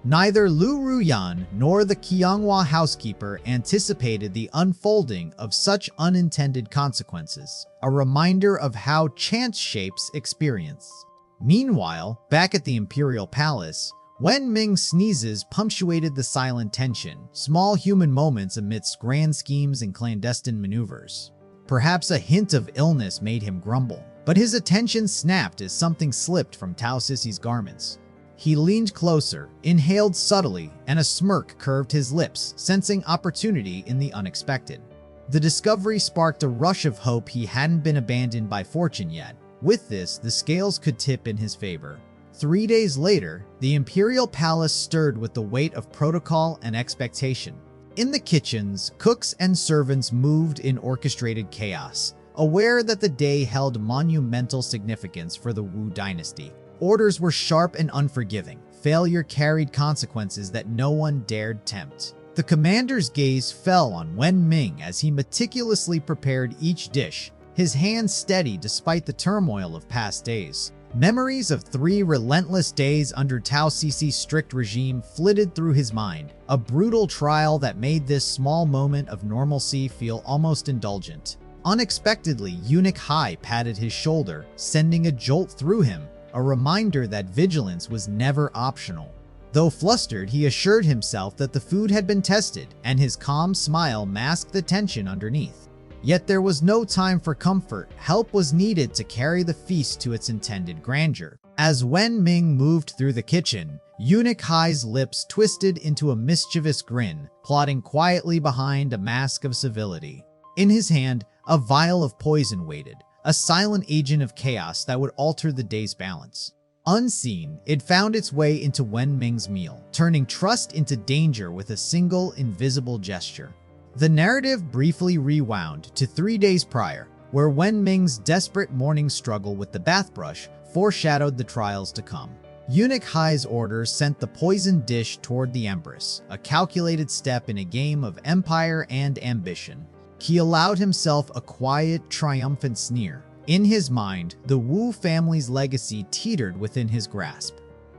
S1: Neither Lu Ruyan nor the Qionghua housekeeper anticipated the unfolding of such unintended consequences, a reminder of how chance shapes experience. Meanwhile, back at the Imperial Palace, Wenming's sneezes punctuated the silent tension, small human moments amidst grand schemes and clandestine maneuvers. Perhaps a hint of illness made him grumble, but his attention snapped as something slipped from Tao Sisi's garments. He leaned closer, inhaled subtly, and a smirk curved his lips, sensing opportunity in the unexpected. The discovery sparked a rush of hope he hadn't been abandoned by fortune yet. With this, the scales could tip in his favor. 3 days later, the Imperial Palace stirred with the weight of protocol and expectation. In the kitchens, cooks and servants moved in orchestrated chaos, aware that the day held monumental significance for the Wu dynasty. Orders were sharp and unforgiving. Failure carried consequences that no one dared tempt. The commander's gaze fell on Wenming as he meticulously prepared each dish, his hands steady despite the turmoil of past days. Memories of 3 relentless days under Tao Sisi's strict regime flitted through his mind, a brutal trial that made this small moment of normalcy feel almost indulgent. Unexpectedly, Eunuch Hai patted his shoulder, sending a jolt through him, a reminder that vigilance was never optional. Though flustered, he assured himself that the food had been tested, and his calm smile masked the tension underneath. Yet there was no time for comfort. Help was needed to carry the feast to its intended grandeur. As Wenming moved through the kitchen, Eunuch Hai's lips twisted into a mischievous grin, plotting quietly behind a mask of civility. In his hand, a vial of poison waited, a silent agent of chaos that would alter the day's balance. Unseen, it found its way into Wenming's meal, turning trust into danger with a single invisible gesture. The narrative briefly rewound to 3 days prior, where Wenming's desperate morning struggle with the bath brush foreshadowed the trials to come. Eunuch Hai's order sent the poisoned dish toward the Empress, a calculated step in a game of empire and ambition. He allowed himself a quiet, triumphant sneer. In his mind, the Wu family's legacy teetered within his grasp.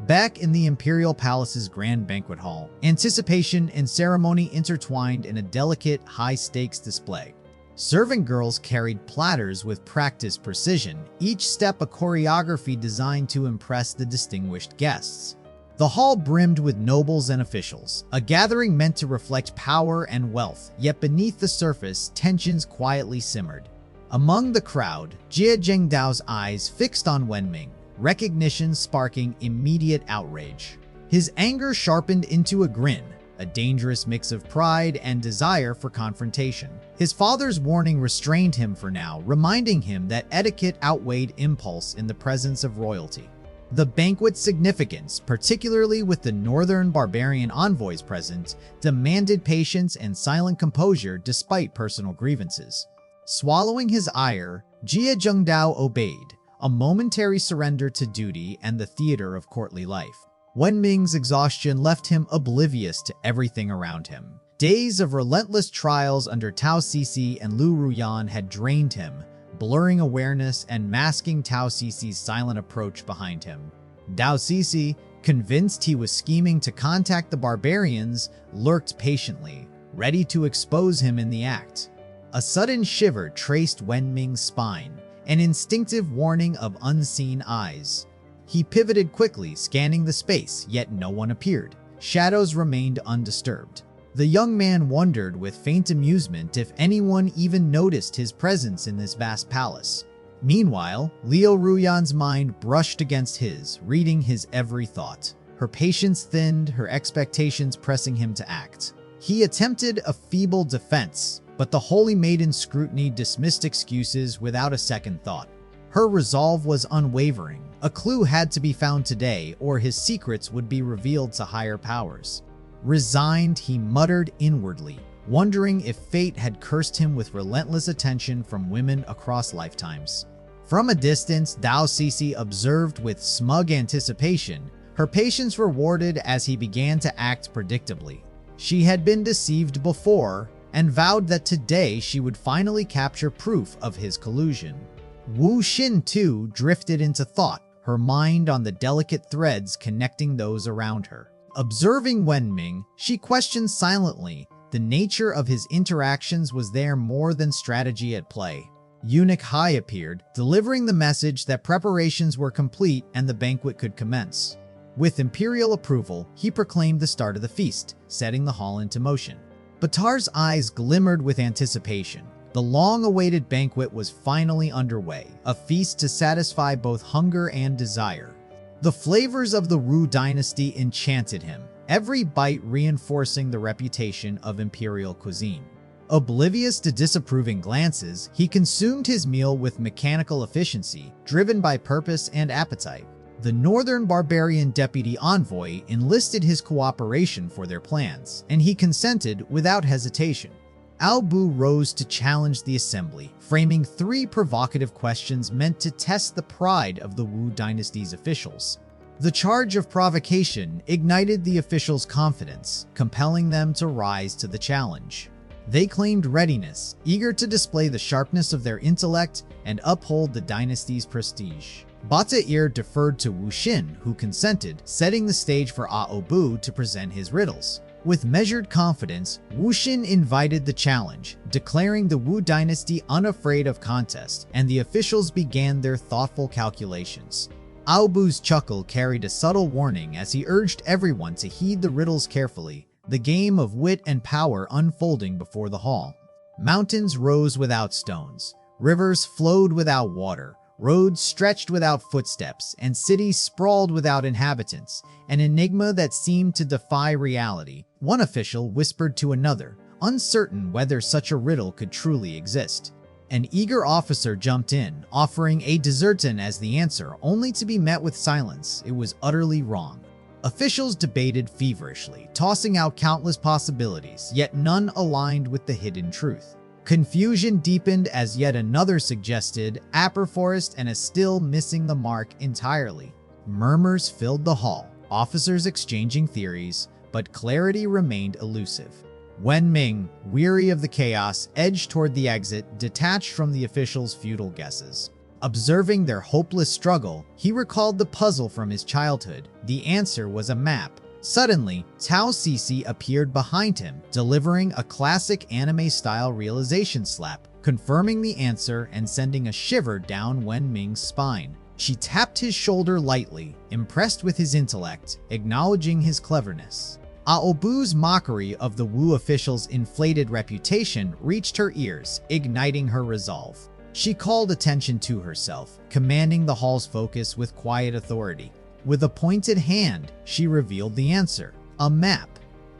S1: Back in the Imperial Palace's grand banquet hall, anticipation and ceremony intertwined in a delicate, high-stakes display. Serving girls carried platters with practiced precision, each step a choreography designed to impress the distinguished guests. The hall brimmed with nobles and officials, a gathering meant to reflect power and wealth, yet beneath the surface, tensions quietly simmered. Among the crowd, Jie Zhengdao's eyes fixed on Wenming, recognition sparking immediate outrage. His anger sharpened into a grin, a dangerous mix of pride and desire for confrontation. His father's warning restrained him for now, reminding him that etiquette outweighed impulse in the presence of royalty. The banquet's significance, particularly with the northern barbarian envoys present, demanded patience and silent composure despite personal grievances. Swallowing his ire, Jie Zhengdao obeyed, a momentary surrender to duty and the theater of courtly life. Wenming's exhaustion left him oblivious to everything around him. Days of relentless trials under Tao Sisi and Lu Ruyan had drained him, blurring awareness and masking Tao Sisi's silent approach behind him. Tao Sisi, convinced he was scheming to contact the barbarians, lurked patiently, ready to expose him in the act. A sudden shiver traced Wenming's spine, an instinctive warning of unseen eyes. He pivoted quickly, scanning the space, yet no one appeared. Shadows remained undisturbed. The young man wondered with faint amusement if anyone even noticed his presence in this vast palace. Meanwhile, Liu Ruyan's mind brushed against his, reading his every thought. Her patience thinned, her expectations pressing him to act. He attempted a feeble defense, but the holy maiden's scrutiny dismissed excuses without a second thought. Her resolve was unwavering. A clue had to be found today, or his secrets would be revealed to higher powers. Resigned, he muttered inwardly, wondering if fate had cursed him with relentless attention from women across lifetimes. From a distance, Tao Sisi observed with smug anticipation, her patience rewarded as he began to act predictably. She had been deceived before, and vowed that today she would finally capture proof of his collusion. Wu Xin too drifted into thought, her mind on the delicate threads connecting those around her. Observing Wenming, she questioned silently. The nature of his interactions was there more than strategy at play. Eunuch Hai appeared, delivering the message that preparations were complete and the banquet could commence. With Imperial approval, he proclaimed the start of the feast, setting the hall into motion. Batar's eyes glimmered with anticipation. The long-awaited banquet was finally underway, a feast to satisfy both hunger and desire. The flavors of the Wu dynasty enchanted him, every bite reinforcing the reputation of Imperial cuisine. Oblivious to disapproving glances, he consumed his meal with mechanical efficiency, driven by purpose and appetite. The northern barbarian deputy envoy enlisted his cooperation for their plans, and he consented without hesitation. Albu rose to challenge the assembly, framing 3 provocative questions meant to test the pride of the Wu dynasty's officials. The charge of provocation ignited the officials' confidence, compelling them to rise to the challenge. They claimed readiness, eager to display the sharpness of their intellect and uphold the dynasty's prestige. Batair deferred to Wu Xin, who consented, setting the stage for Aobu to present his riddles. With measured confidence, Wu Xin invited the challenge, declaring the Wu dynasty unafraid of contest, and the officials began their thoughtful calculations. Aobu's chuckle carried a subtle warning as he urged everyone to heed the riddles carefully, the game of wit and power unfolding before the hall. Mountains rose without stones, rivers flowed without water, roads stretched without footsteps, and cities sprawled without inhabitants, an enigma that seemed to defy reality. One official whispered to another, uncertain whether such a riddle could truly exist. An eager officer jumped in, offering a desertin as the answer, only to be met with silence. It was utterly wrong. Officials debated feverishly, tossing out countless possibilities, yet none aligned with the hidden truth. Confusion deepened as yet another suggested Aperforest and is still missing the mark entirely. Murmurs filled the hall, officers exchanging theories, but clarity remained elusive. Wenming, weary of the chaos, edged toward the exit, detached from the officials' futile guesses. Observing their hopeless struggle, he recalled the puzzle from his childhood. The answer was a map. Suddenly, Tao Sisi appeared behind him, delivering a classic anime-style realization slap, confirming the answer and sending a shiver down Wenming's spine. She tapped his shoulder lightly, impressed with his intellect, acknowledging his cleverness. Aobu's mockery of the Wu official's inflated reputation reached her ears, igniting her resolve. She called attention to herself, commanding the hall's focus with quiet authority. With a pointed hand, she revealed the answer, a map.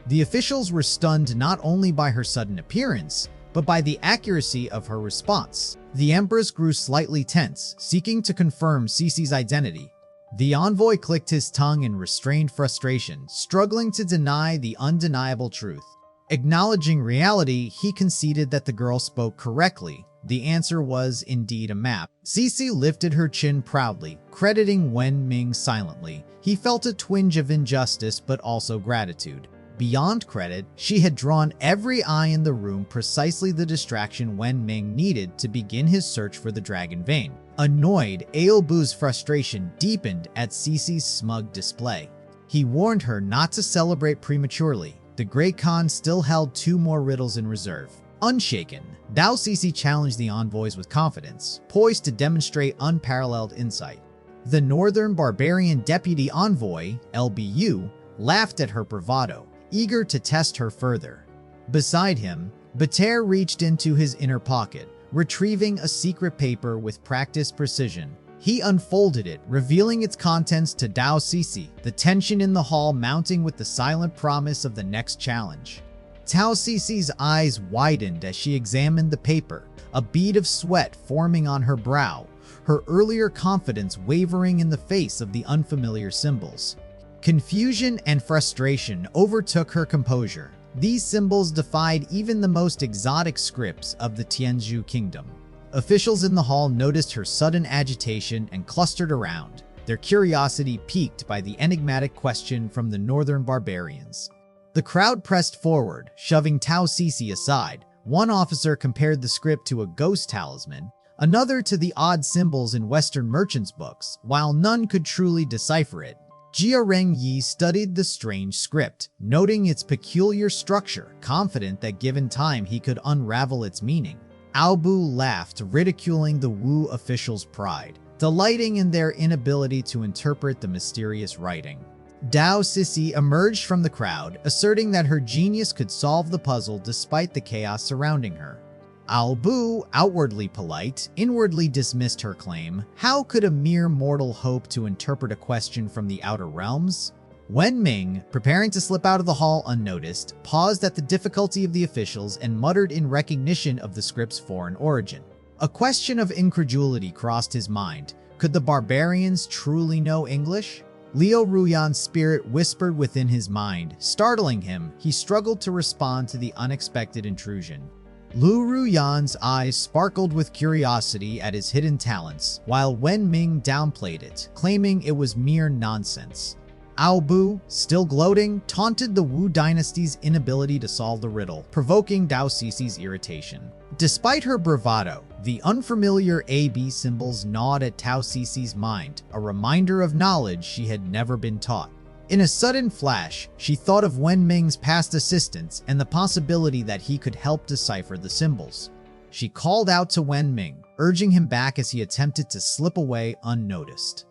S1: The officials were stunned not only by her sudden appearance, but by the accuracy of her response. The Empress grew slightly tense, seeking to confirm Sisi's identity. The envoy clicked his tongue in restrained frustration, struggling to deny the undeniable truth. Acknowledging reality, he conceded that the girl spoke correctly. The answer was indeed a map. Sisi lifted her chin proudly, crediting Wenming silently. He felt a twinge of injustice but also gratitude. Beyond credit, she had drawn every eye in the room, precisely the distraction Wenming needed to begin his search for the dragon vein. Annoyed, Aobu's frustration deepened at Sisi's smug display. He warned her not to celebrate prematurely. The Great Khan still held 2 more riddles in reserve. Unshaken, Tao Sisi challenged the envoys with confidence, poised to demonstrate unparalleled insight. The Northern Barbarian Deputy Envoy, LBU, laughed at her bravado, eager to test her further. Beside him, Bater reached into his inner pocket, retrieving a secret paper with practiced precision. He unfolded it, revealing its contents to Tao Sisi, the tension in the hall mounting with the silent promise of the next challenge. Tao Sisi's eyes widened as she examined the paper, a bead of sweat forming on her brow, her earlier confidence wavering in the face of the unfamiliar symbols. Confusion and frustration overtook her composure. These symbols defied even the most exotic scripts of the Tianzhu kingdom. Officials in the hall noticed her sudden agitation and clustered around, their curiosity piqued by the enigmatic question from the northern barbarians. The crowd pressed forward, shoving Tao Sisi aside. One officer compared the script to a ghost talisman, another to the odd symbols in Western merchants' books, while none could truly decipher it. Jia Rengyi studied the strange script, noting its peculiar structure, confident that given time he could unravel its meaning. Aobu laughed, ridiculing the Wu officials' pride, delighting in their inability to interpret the mysterious writing. Tao Sisi emerged from the crowd, asserting that her genius could solve the puzzle despite the chaos surrounding her. Aobu, outwardly polite, inwardly dismissed her claim. How could a mere mortal hope to interpret a question from the outer realms? Wenming, preparing to slip out of the hall unnoticed, paused at the difficulty of the officials and muttered in recognition of the script's foreign origin. A question of incredulity crossed his mind. Could the barbarians truly know English? Liu Ruyan's spirit whispered within his mind. Startling him, he struggled to respond to the unexpected intrusion. Liu Ruyan's eyes sparkled with curiosity at his hidden talents, while Wenming downplayed it, claiming it was mere nonsense. Aobu, still gloating, taunted the Wu dynasty's inability to solve the riddle, provoking Tao Sisi's irritation. Despite her bravado, the unfamiliar AB symbols gnawed at Tao Sisi's mind, a reminder of knowledge she had never been taught. In a sudden flash, she thought of Wenming's past assistance and the possibility that he could help decipher the symbols. She called out to Wenming, urging him back as he attempted to slip away unnoticed.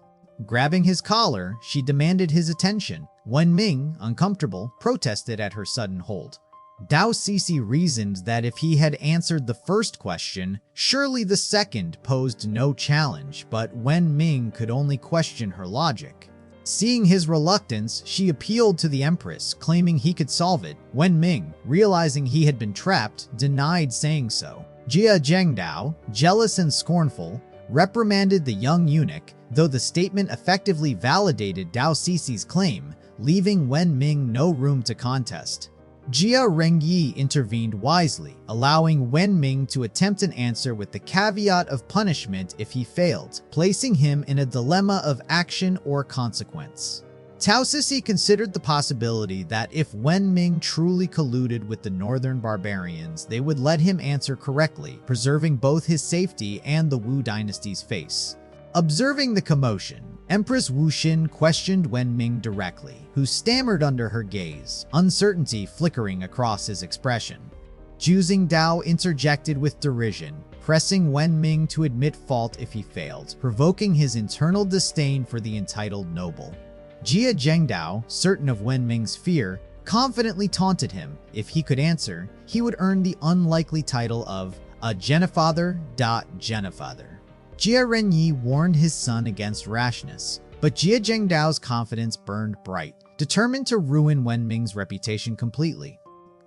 S1: Grabbing his collar, she demanded his attention. Wenming, uncomfortable, protested at her sudden hold. Tao Sisi reasoned that if he had answered the first question, surely the second posed no challenge, but Wenming could only question her logic. Seeing his reluctance, she appealed to the Empress, claiming he could solve it. Wenming, realizing he had been trapped, denied saying so. Jia Zhengdao, jealous and scornful, reprimanded the young eunuch, though the statement effectively validated Tao Sisi's claim, leaving Wenming no room to contest. Jia Rengyi intervened wisely, allowing Wenming to attempt an answer with the caveat of punishment if he failed, placing him in a dilemma of action or consequence. Tao Sisi considered the possibility that if Wenming truly colluded with the northern barbarians, they would let him answer correctly, preserving both his safety and the Wu dynasty's face. Observing the commotion, Empress Wu Xin questioned Wenming directly, who stammered under her gaze, uncertainty flickering across his expression. Zhu Xingdao interjected with derision, pressing Wenming to admit fault if he failed, provoking his internal disdain for the entitled noble. Jia Zhengdao, certain of Wenming's fear, confidently taunted him. If he could answer, he would earn the unlikely title of a Genofather. Jia Renyi warned his son against rashness, but Jia Zhengdao's confidence burned bright, determined to ruin Wenming's reputation completely.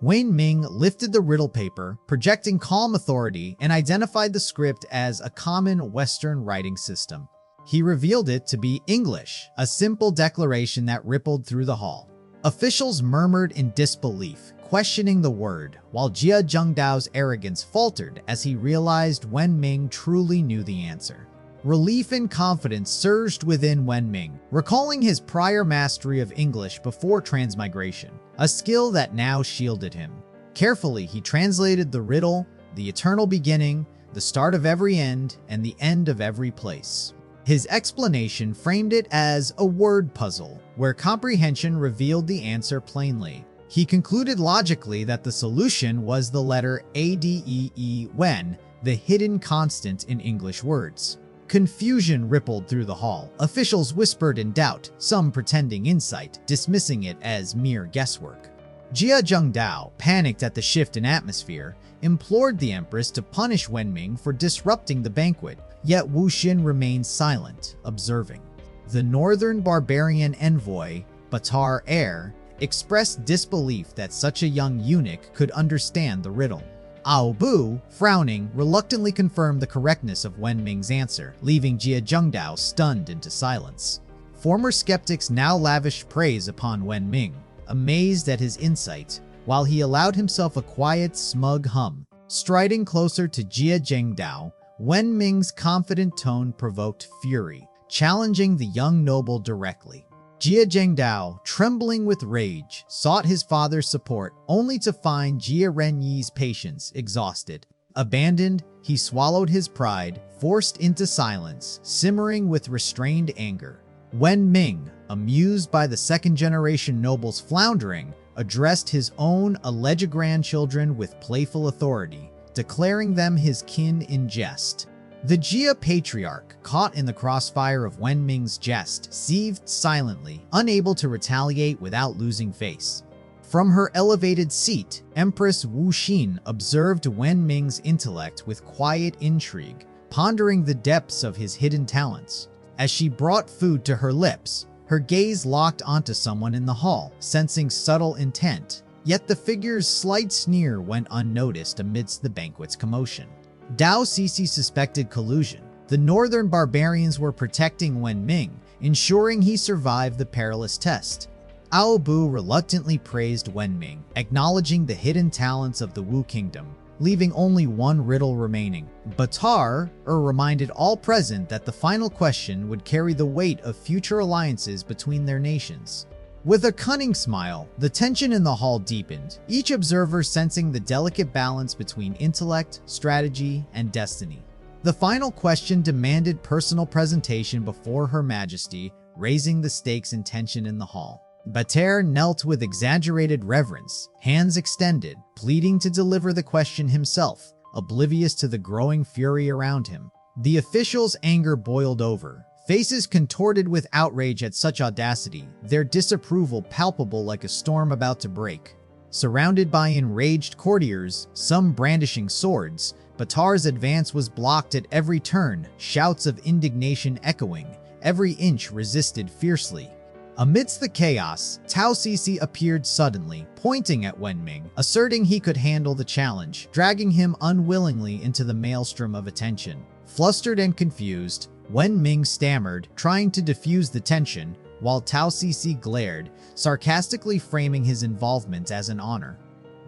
S1: Wenming lifted the riddle paper, projecting calm authority, and identified the script as a common Western writing system. He revealed it to be English, a simple declaration that rippled through the hall. Officials murmured in disbelief, questioning the word, while Jia Zhengdao's arrogance faltered as he realized Wenming truly knew the answer. Relief and confidence surged within Wenming, recalling his prior mastery of English before transmigration. a skill that now shielded him. Carefully, he translated the riddle, the eternal beginning, the start of every end, and the end of every place. His explanation framed it as a word puzzle, where comprehension revealed the answer plainly. He concluded logically that the solution was the letter ADEE when, the hidden constant in English words. Confusion rippled through the hall. Officials whispered in doubt, some pretending insight, dismissing it as mere guesswork. Jia Zhengdao, panicked at the shift in atmosphere, implored the Empress to punish Wenming for disrupting the banquet, yet Wu Xin remained silent, observing. The northern barbarian envoy, Batar Heir, expressed disbelief that such a young eunuch could understand the riddle. Ao Bu, frowning, reluctantly confirmed the correctness of Wenming's answer, leaving Jia Zhengdao stunned into silence. Former skeptics now lavished praise upon Wenming, amazed at his insight, while he allowed himself a quiet, smug hum. Striding closer to Jia Zhengdao, Wenming's confident tone provoked fury, challenging the young noble directly. Jia Zhengdao, trembling with rage, sought his father's support only to find Jia Renyi's patience exhausted. Abandoned, he swallowed his pride, forced into silence, simmering with restrained anger. Wenming, amused by the second-generation noble's floundering, addressed his own alleged grandchildren with playful authority, declaring them his kin in jest. The Jia patriarch, caught in the crossfire of Wenming's jest, seethed silently, unable to retaliate without losing face. From her elevated seat, Empress Wu Xin observed Wenming's intellect with quiet intrigue, pondering the depths of his hidden talents. As she brought food to her lips, her gaze locked onto someone in the hall, sensing subtle intent, yet the figure's slight sneer went unnoticed amidst the banquet's commotion. Tao Sisi suspected collusion. The northern barbarians were protecting Wenming, ensuring he survived the perilous test. Ao Bu reluctantly praised Wenming, acknowledging the hidden talents of the Wu Kingdom, leaving only one riddle remaining. Batar reminded all present that the final question would carry the weight of future alliances between their nations. With a cunning smile, the tension in the hall deepened, each observer sensing the delicate balance between intellect, strategy, and destiny. The final question demanded personal presentation before Her Majesty, raising the stakes and tension in the hall. Batar knelt with exaggerated reverence, hands extended, pleading to deliver the question himself, oblivious to the growing fury around him. The officials' anger boiled over, faces contorted with outrage at such audacity, their disapproval palpable like a storm about to break. Surrounded by enraged courtiers, some brandishing swords, Batar's advance was blocked at every turn, shouts of indignation echoing, every inch resisted fiercely. Amidst the chaos, Tao Sisi appeared suddenly, pointing at Wenming, asserting he could handle the challenge, dragging him unwillingly into the maelstrom of attention. Flustered and confused, Wenming stammered, trying to diffuse the tension, while Tao Sisi glared, sarcastically framing his involvement as an honor.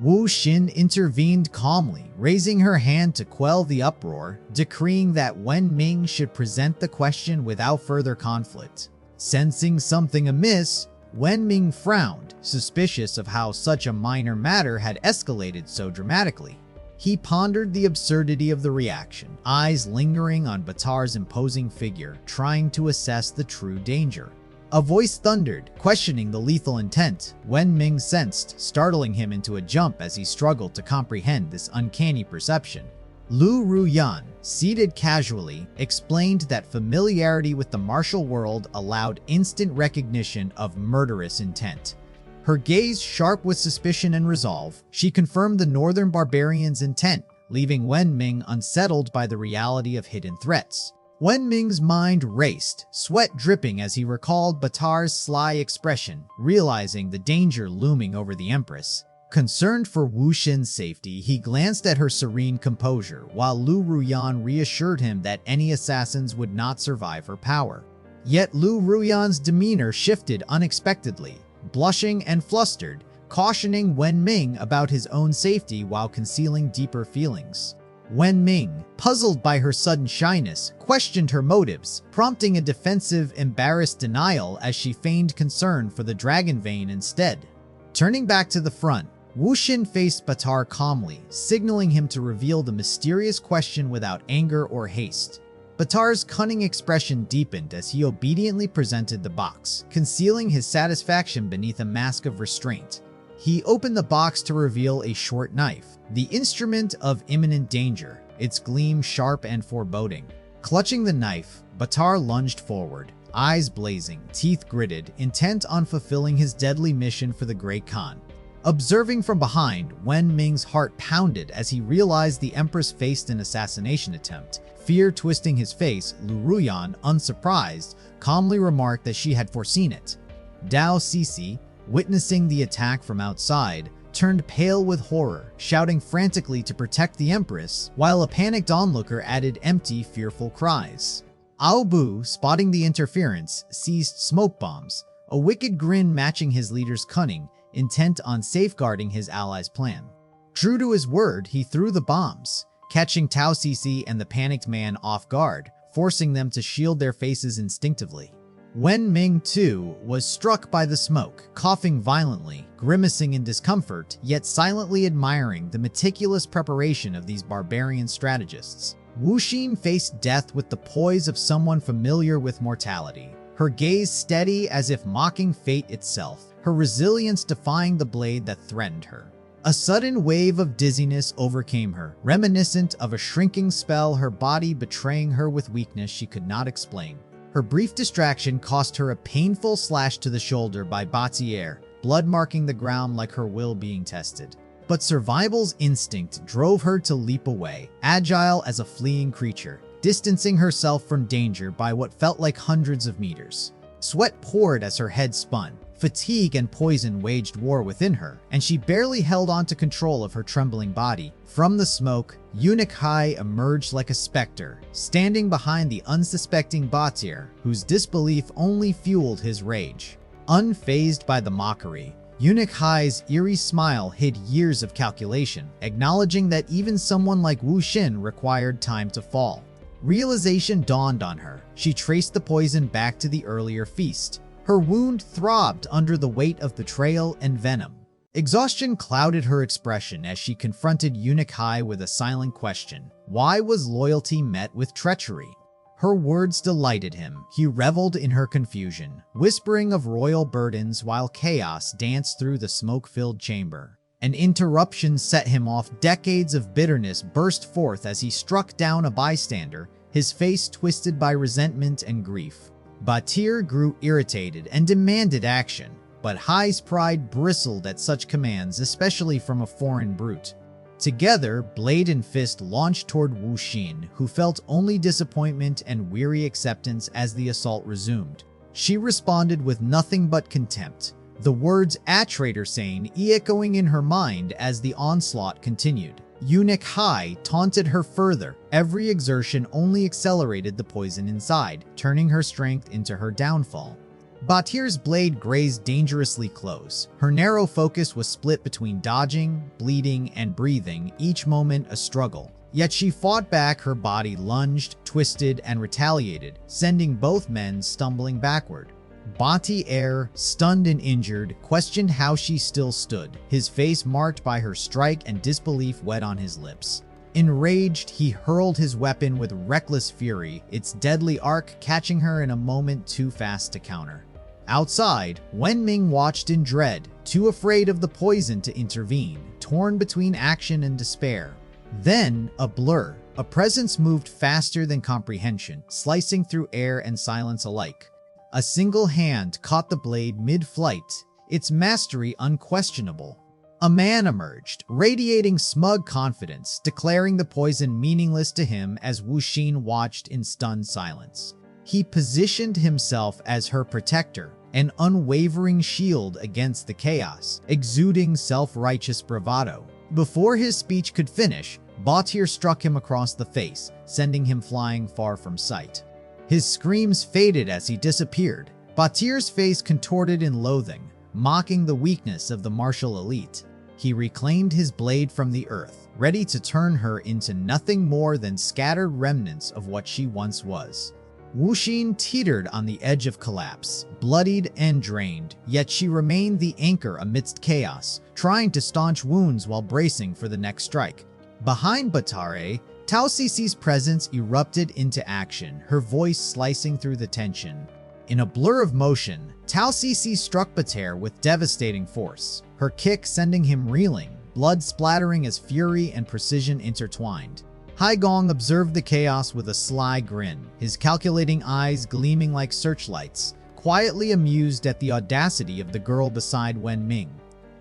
S1: Wu Xin intervened calmly, raising her hand to quell the uproar, decreeing that Wenming should present the question without further conflict. Sensing something amiss, Wenming frowned, suspicious of how such a minor matter had escalated so dramatically. He pondered the absurdity of the reaction, eyes lingering on Batar's imposing figure, trying to assess the true danger. A voice thundered, questioning the lethal intent. Wenming sensed, startling him into a jump as he struggled to comprehend this uncanny perception. Lu Ruyan, seated casually, explained that familiarity with the martial world allowed instant recognition of murderous intent. Her gaze sharp with suspicion and resolve, she confirmed the northern barbarian's intent, leaving Wenming unsettled by the reality of hidden threats. Wenming's mind raced, sweat dripping as he recalled Batar's sly expression, realizing the danger looming over the Empress. Concerned for Wu Xin's safety, he glanced at her serene composure, while Lu Ruyan reassured him that any assassins would not survive her power. Yet Lu Ruyan's demeanor shifted unexpectedly, blushing and flustered, cautioning Wenming about his own safety while concealing deeper feelings. Wenming, puzzled by her sudden shyness, questioned her motives, prompting a defensive, embarrassed denial as she feigned concern for the dragon vein instead. Turning back to the front, Wu Xin faced Batar calmly, signaling him to reveal the mysterious question without anger or haste. Batar's cunning expression deepened as he obediently presented the box, concealing his satisfaction beneath a mask of restraint. He opened the box to reveal a short knife, the instrument of imminent danger, its gleam sharp and foreboding. Clutching the knife, Batar lunged forward, eyes blazing, teeth gritted, intent on fulfilling his deadly mission for the Great Khan. Observing from behind, Wenming's heart pounded as he realized the Empress faced an assassination attempt. Fear twisting his face, Lu Ruyan, unsurprised, calmly remarked that she had foreseen it. Tao Sisi, witnessing the attack from outside, turned pale with horror, shouting frantically to protect the Empress, while a panicked onlooker added empty, fearful cries. Ao Bu, spotting the interference, seized smoke bombs, a wicked grin matching his leader's cunning, intent on safeguarding his allies' plan. True to his word, he threw the bombs, catching Tao Sisi and the panicked man off guard, forcing them to shield their faces instinctively. Wenming, too, was struck by the smoke, coughing violently, grimacing in discomfort, yet silently admiring the meticulous preparation of these barbarian strategists. Wu Xin faced death with the poise of someone familiar with mortality, her gaze steady as if mocking fate itself, her resilience defying the blade that threatened her. A sudden wave of dizziness overcame her, reminiscent of a shrinking spell, her body betraying her with weakness she could not explain. Her brief distraction cost her a painful slash to the shoulder by Batier, blood marking the ground like her will being tested. But survival's instinct drove her to leap away, agile as a fleeing creature, distancing herself from danger by what felt like hundreds of meters. Sweat poured as her head spun. Fatigue and poison waged war within her, and she barely held on to control of her trembling body. From the smoke, Eunuch Hai emerged like a specter, standing behind the unsuspecting Batir, whose disbelief only fueled his rage. Unfazed by the mockery, Eunuch Hai's eerie smile hid years of calculation, acknowledging that even someone like Wu Xin required time to fall. Realization dawned on her. She traced the poison back to the earlier feast. Her wound throbbed under the weight of betrayal and venom. Exhaustion clouded her expression as she confronted Eunuch Hai with a silent question. Why was loyalty met with treachery? Her words delighted him. He reveled in her confusion, whispering of royal burdens while chaos danced through the smoke-filled chamber. An interruption set him off. Decades of bitterness burst forth as he struck down a bystander, his face twisted by resentment and grief. Batir grew irritated and demanded action, but Hai's pride bristled at such commands, especially from a foreign brute. Together, blade and fist launched toward Wu Xin, who felt only disappointment and weary acceptance as the assault resumed. She responded with nothing but contempt, the words "a traitor sane" echoing in her mind as the onslaught continued. Eunuch Hai taunted her further. Every exertion only accelerated the poison inside, turning her strength into her downfall. Batir's blade grazed dangerously close. Her narrow focus was split between dodging, bleeding, and breathing, each moment a struggle. Yet she fought back. Her body lunged, twisted, and retaliated, sending both men stumbling backward. Batier, stunned and injured, questioned how she still stood, his face marked by her strike and disbelief wet on his lips. Enraged, he hurled his weapon with reckless fury, its deadly arc catching her in a moment too fast to counter. Outside, Wenming watched in dread, too afraid of the poison to intervene, torn between action and despair. Then, a blur. A presence moved faster than comprehension, slicing through air and silence alike. A single hand caught the blade mid-flight, its mastery unquestionable. A man emerged, radiating smug confidence, declaring the poison meaningless to him as Wu Xin watched in stunned silence. He positioned himself as her protector, an unwavering shield against the chaos, exuding self-righteous bravado. Before his speech could finish, Batir struck him across the face, sending him flying far from sight. His screams faded as he disappeared. Batir's face contorted in loathing, mocking the weakness of the martial elite. He reclaimed his blade from the earth, ready to turn her into nothing more than scattered remnants of what she once was. Wu Xin teetered on the edge of collapse, bloodied and drained, yet she remained the anchor amidst chaos, trying to staunch wounds while bracing for the next strike. Behind Batare, Tao Sisi's presence erupted into action, her voice slicing through the tension. In a blur of motion, Tao Sisi struck Batare with devastating force, her kick sending him reeling, blood splattering as fury and precision intertwined. Haigong observed the chaos with a sly grin, his calculating eyes gleaming like searchlights, quietly amused at the audacity of the girl beside Wenming.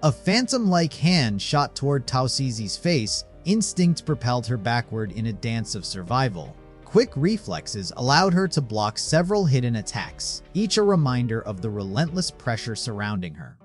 S1: A phantom-like hand shot toward Tao Sisi's face. Instinct propelled her backward in a dance of survival. Quick reflexes allowed her to block several hidden attacks, each a reminder of the relentless pressure surrounding her.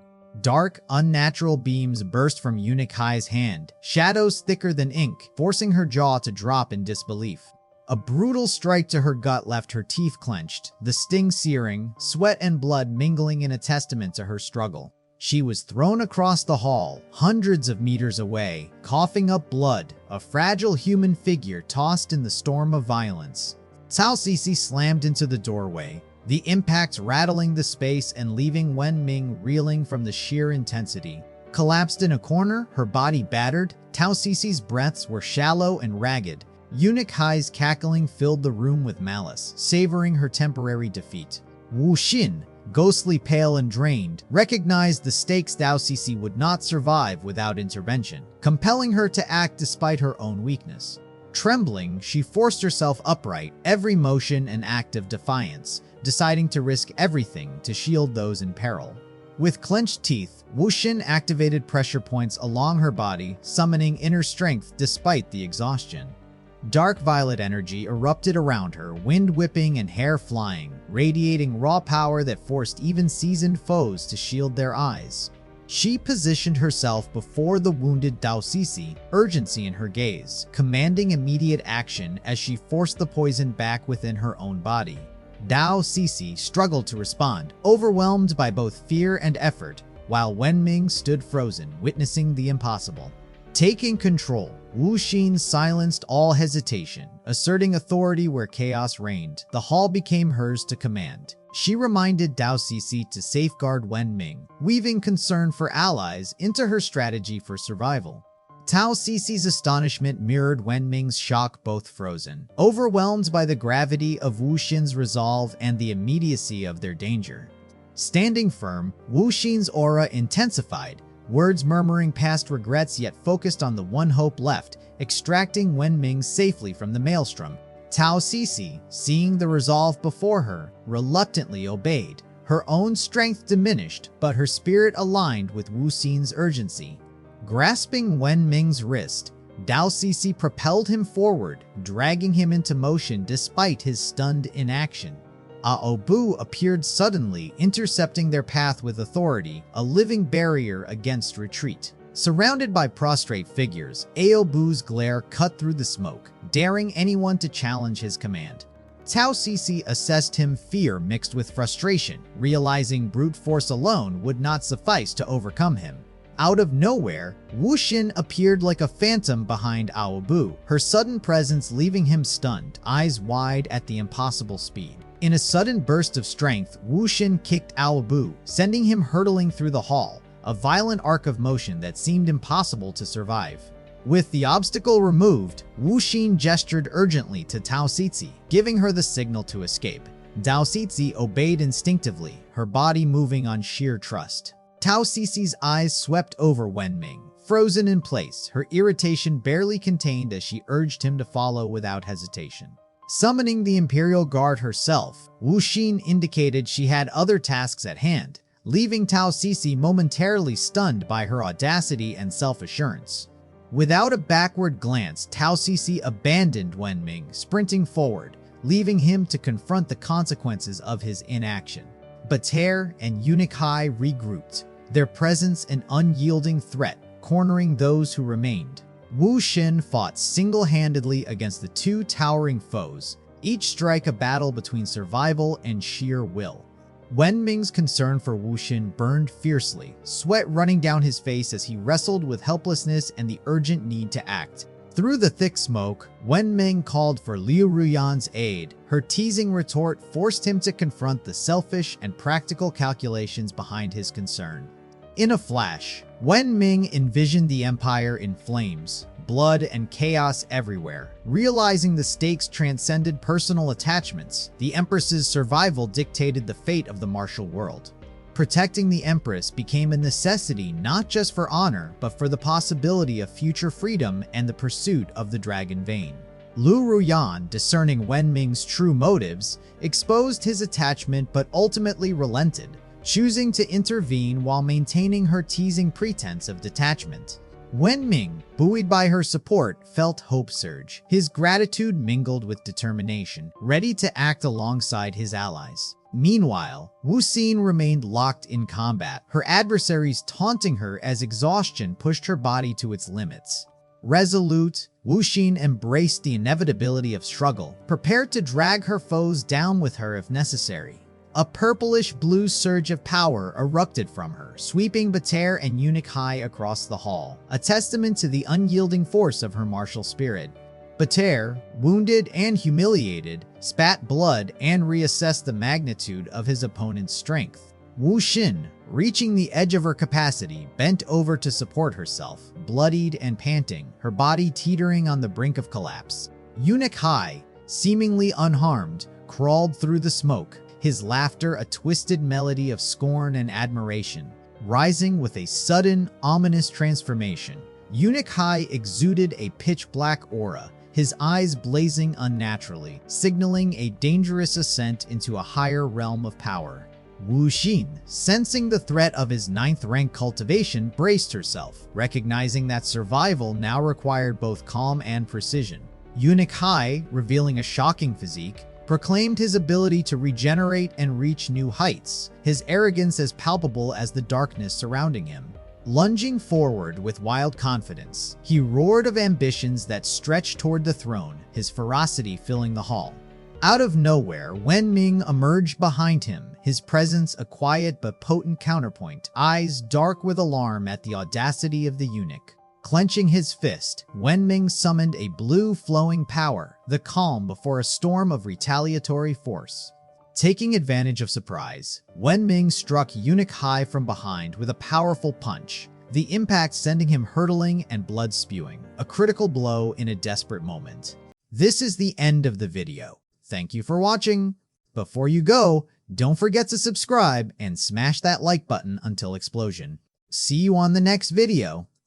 S1: Dark, unnatural beams burst from Eunuch Hai's hand, shadows thicker than ink, forcing her jaw to drop in disbelief. A brutal strike to her gut left her teeth clenched, the sting searing, sweat and blood mingling in a testament to her struggle. She was thrown across the hall, hundreds of meters away, coughing up blood, a fragile human figure tossed in the storm of violence. Tao Sisi slammed into the doorway, the impact rattling the space and leaving Wenming reeling from the sheer intensity. Collapsed in a corner, her body battered, Tao Sisi's breaths were shallow and ragged. Eunuch Hai's cackling filled the room with malice, savoring her temporary defeat. Wu Xin, ghostly pale and drained, recognized the stakes Tao Sisi would not survive without intervention, compelling her to act despite her own weakness. Trembling, she forced herself upright, every motion an act of defiance, deciding to risk everything to shield those in peril. With clenched teeth, Wu Xin activated pressure points along her body, summoning inner strength despite the exhaustion. Dark violet energy erupted around her, wind whipping and hair flying, radiating raw power that forced even seasoned foes to shield their eyes. She positioned herself before the wounded Tao Sisi, urgency in her gaze, commanding immediate action as she forced the poison back within her own body. Tao Sisi struggled to respond, overwhelmed by both fear and effort, while Wenming stood frozen, witnessing the impossible. Taking control, Wu Xin silenced all hesitation, asserting authority where chaos reigned. The hall became hers to command. She reminded Tao Sisi to safeguard Wenming, weaving concern for allies into her strategy for survival. Tao Sisi's astonishment mirrored Wenming's shock, both frozen, overwhelmed by the gravity of Wu Xin's resolve and the immediacy of their danger. Standing firm, Wu Xin's aura intensified, words murmuring past regrets yet focused on the one hope left, extracting Wenming safely from the maelstrom. Tao Sisi, seeing the resolve before her, reluctantly obeyed. Her own strength diminished, but her spirit aligned with Wu Xin's urgency. Grasping Wenming's wrist, Tao Sisi propelled him forward, dragging him into motion despite his stunned inaction. Aobu appeared suddenly, intercepting their path with authority, a living barrier against retreat. Surrounded by prostrate figures, Aobu's glare cut through the smoke, daring anyone to challenge his command. Tao Sisi assessed him, fear mixed with frustration, realizing brute force alone would not suffice to overcome him. Out of nowhere, Wu Xin appeared like a phantom behind Aobu, her sudden presence leaving him stunned, eyes wide at the impossible speed. In a sudden burst of strength, Wu Xin kicked Aobu, sending him hurtling through the hall, a violent arc of motion that seemed impossible to survive. With the obstacle removed, Wu Xin gestured urgently to Tao Sisi, giving her the signal to escape. Tao Sisi obeyed instinctively, her body moving on sheer trust. Tao Sisi's eyes swept over Wenming, frozen in place, her irritation barely contained as she urged him to follow without hesitation. Summoning the Imperial Guard herself, Wu Xin indicated she had other tasks at hand, leaving Tao Sisi momentarily stunned by her audacity and self-assurance. Without a backward glance, Tao Sisi abandoned Wenming, sprinting forward, leaving him to confront the consequences of his inaction. Batare and Eunuch Hai regrouped, their presence an unyielding threat, cornering those who remained. Wu Xin fought single-handedly against the two towering foes, each strike a battle between survival and sheer will. Wenming's concern for Wu Xin burned fiercely, sweat running down his face as he wrestled with helplessness and the urgent need to act. Through the thick smoke, Wenming called for Liu Ruyan's aid. Her teasing retort forced him to confront the selfish and practical calculations behind his concern. In a flash, Wenming envisioned the empire in flames, blood and chaos everywhere. Realizing the stakes transcended personal attachments, the Empress's survival dictated the fate of the martial world. Protecting the Empress became a necessity not just for honor, but for the possibility of future freedom and the pursuit of the dragon vein. Liu Ruyan, discerning Wenming's true motives, exposed his attachment but ultimately relented, choosing to intervene while maintaining her teasing pretense of detachment. Wenming, buoyed by her support, felt hope surge. His gratitude mingled with determination, ready to act alongside his allies. Meanwhile, Wu Xin remained locked in combat, her adversaries taunting her as exhaustion pushed her body to its limits. Resolute, Wu Xin embraced the inevitability of struggle, prepared to drag her foes down with her if necessary. A purplish-blue surge of power erupted from her, sweeping Bater and Eunuch Hai across the hall, a testament to the unyielding force of her martial spirit. Bater, wounded and humiliated, spat blood and reassessed the magnitude of his opponent's strength. Wu Xin, reaching the edge of her capacity, bent over to support herself, bloodied and panting, her body teetering on the brink of collapse. Eunuch Hai, seemingly unharmed, crawled through the smoke, his laughter a twisted melody of scorn and admiration, rising with a sudden, ominous transformation. Eunuch Hai exuded a pitch-black aura, his eyes blazing unnaturally, signaling a dangerous ascent into a higher realm of power. Wu Xin, sensing the threat of his 9th-rank cultivation, braced herself, recognizing that survival now required both calm and precision. Eunuch Hai, revealing a shocking physique, proclaimed his ability to regenerate and reach new heights, his arrogance as palpable as the darkness surrounding him. Lunging forward with wild confidence, he roared of ambitions that stretched toward the throne, his ferocity filling the hall. Out of nowhere, Wenming emerged behind him, his presence a quiet but potent counterpoint, eyes dark with alarm at the audacity of the eunuch. Clenching his fist, Wenming summoned a blue flowing power, the calm before a storm of retaliatory force. Taking advantage of surprise, Wenming struck Eunuch Hai from behind with a powerful punch, the impact sending him hurtling and blood spewing, a critical blow in a desperate moment. This is the end of the video. Thank you for watching. Before you go, don't forget to subscribe and smash that like button until explosion. See you on the next video.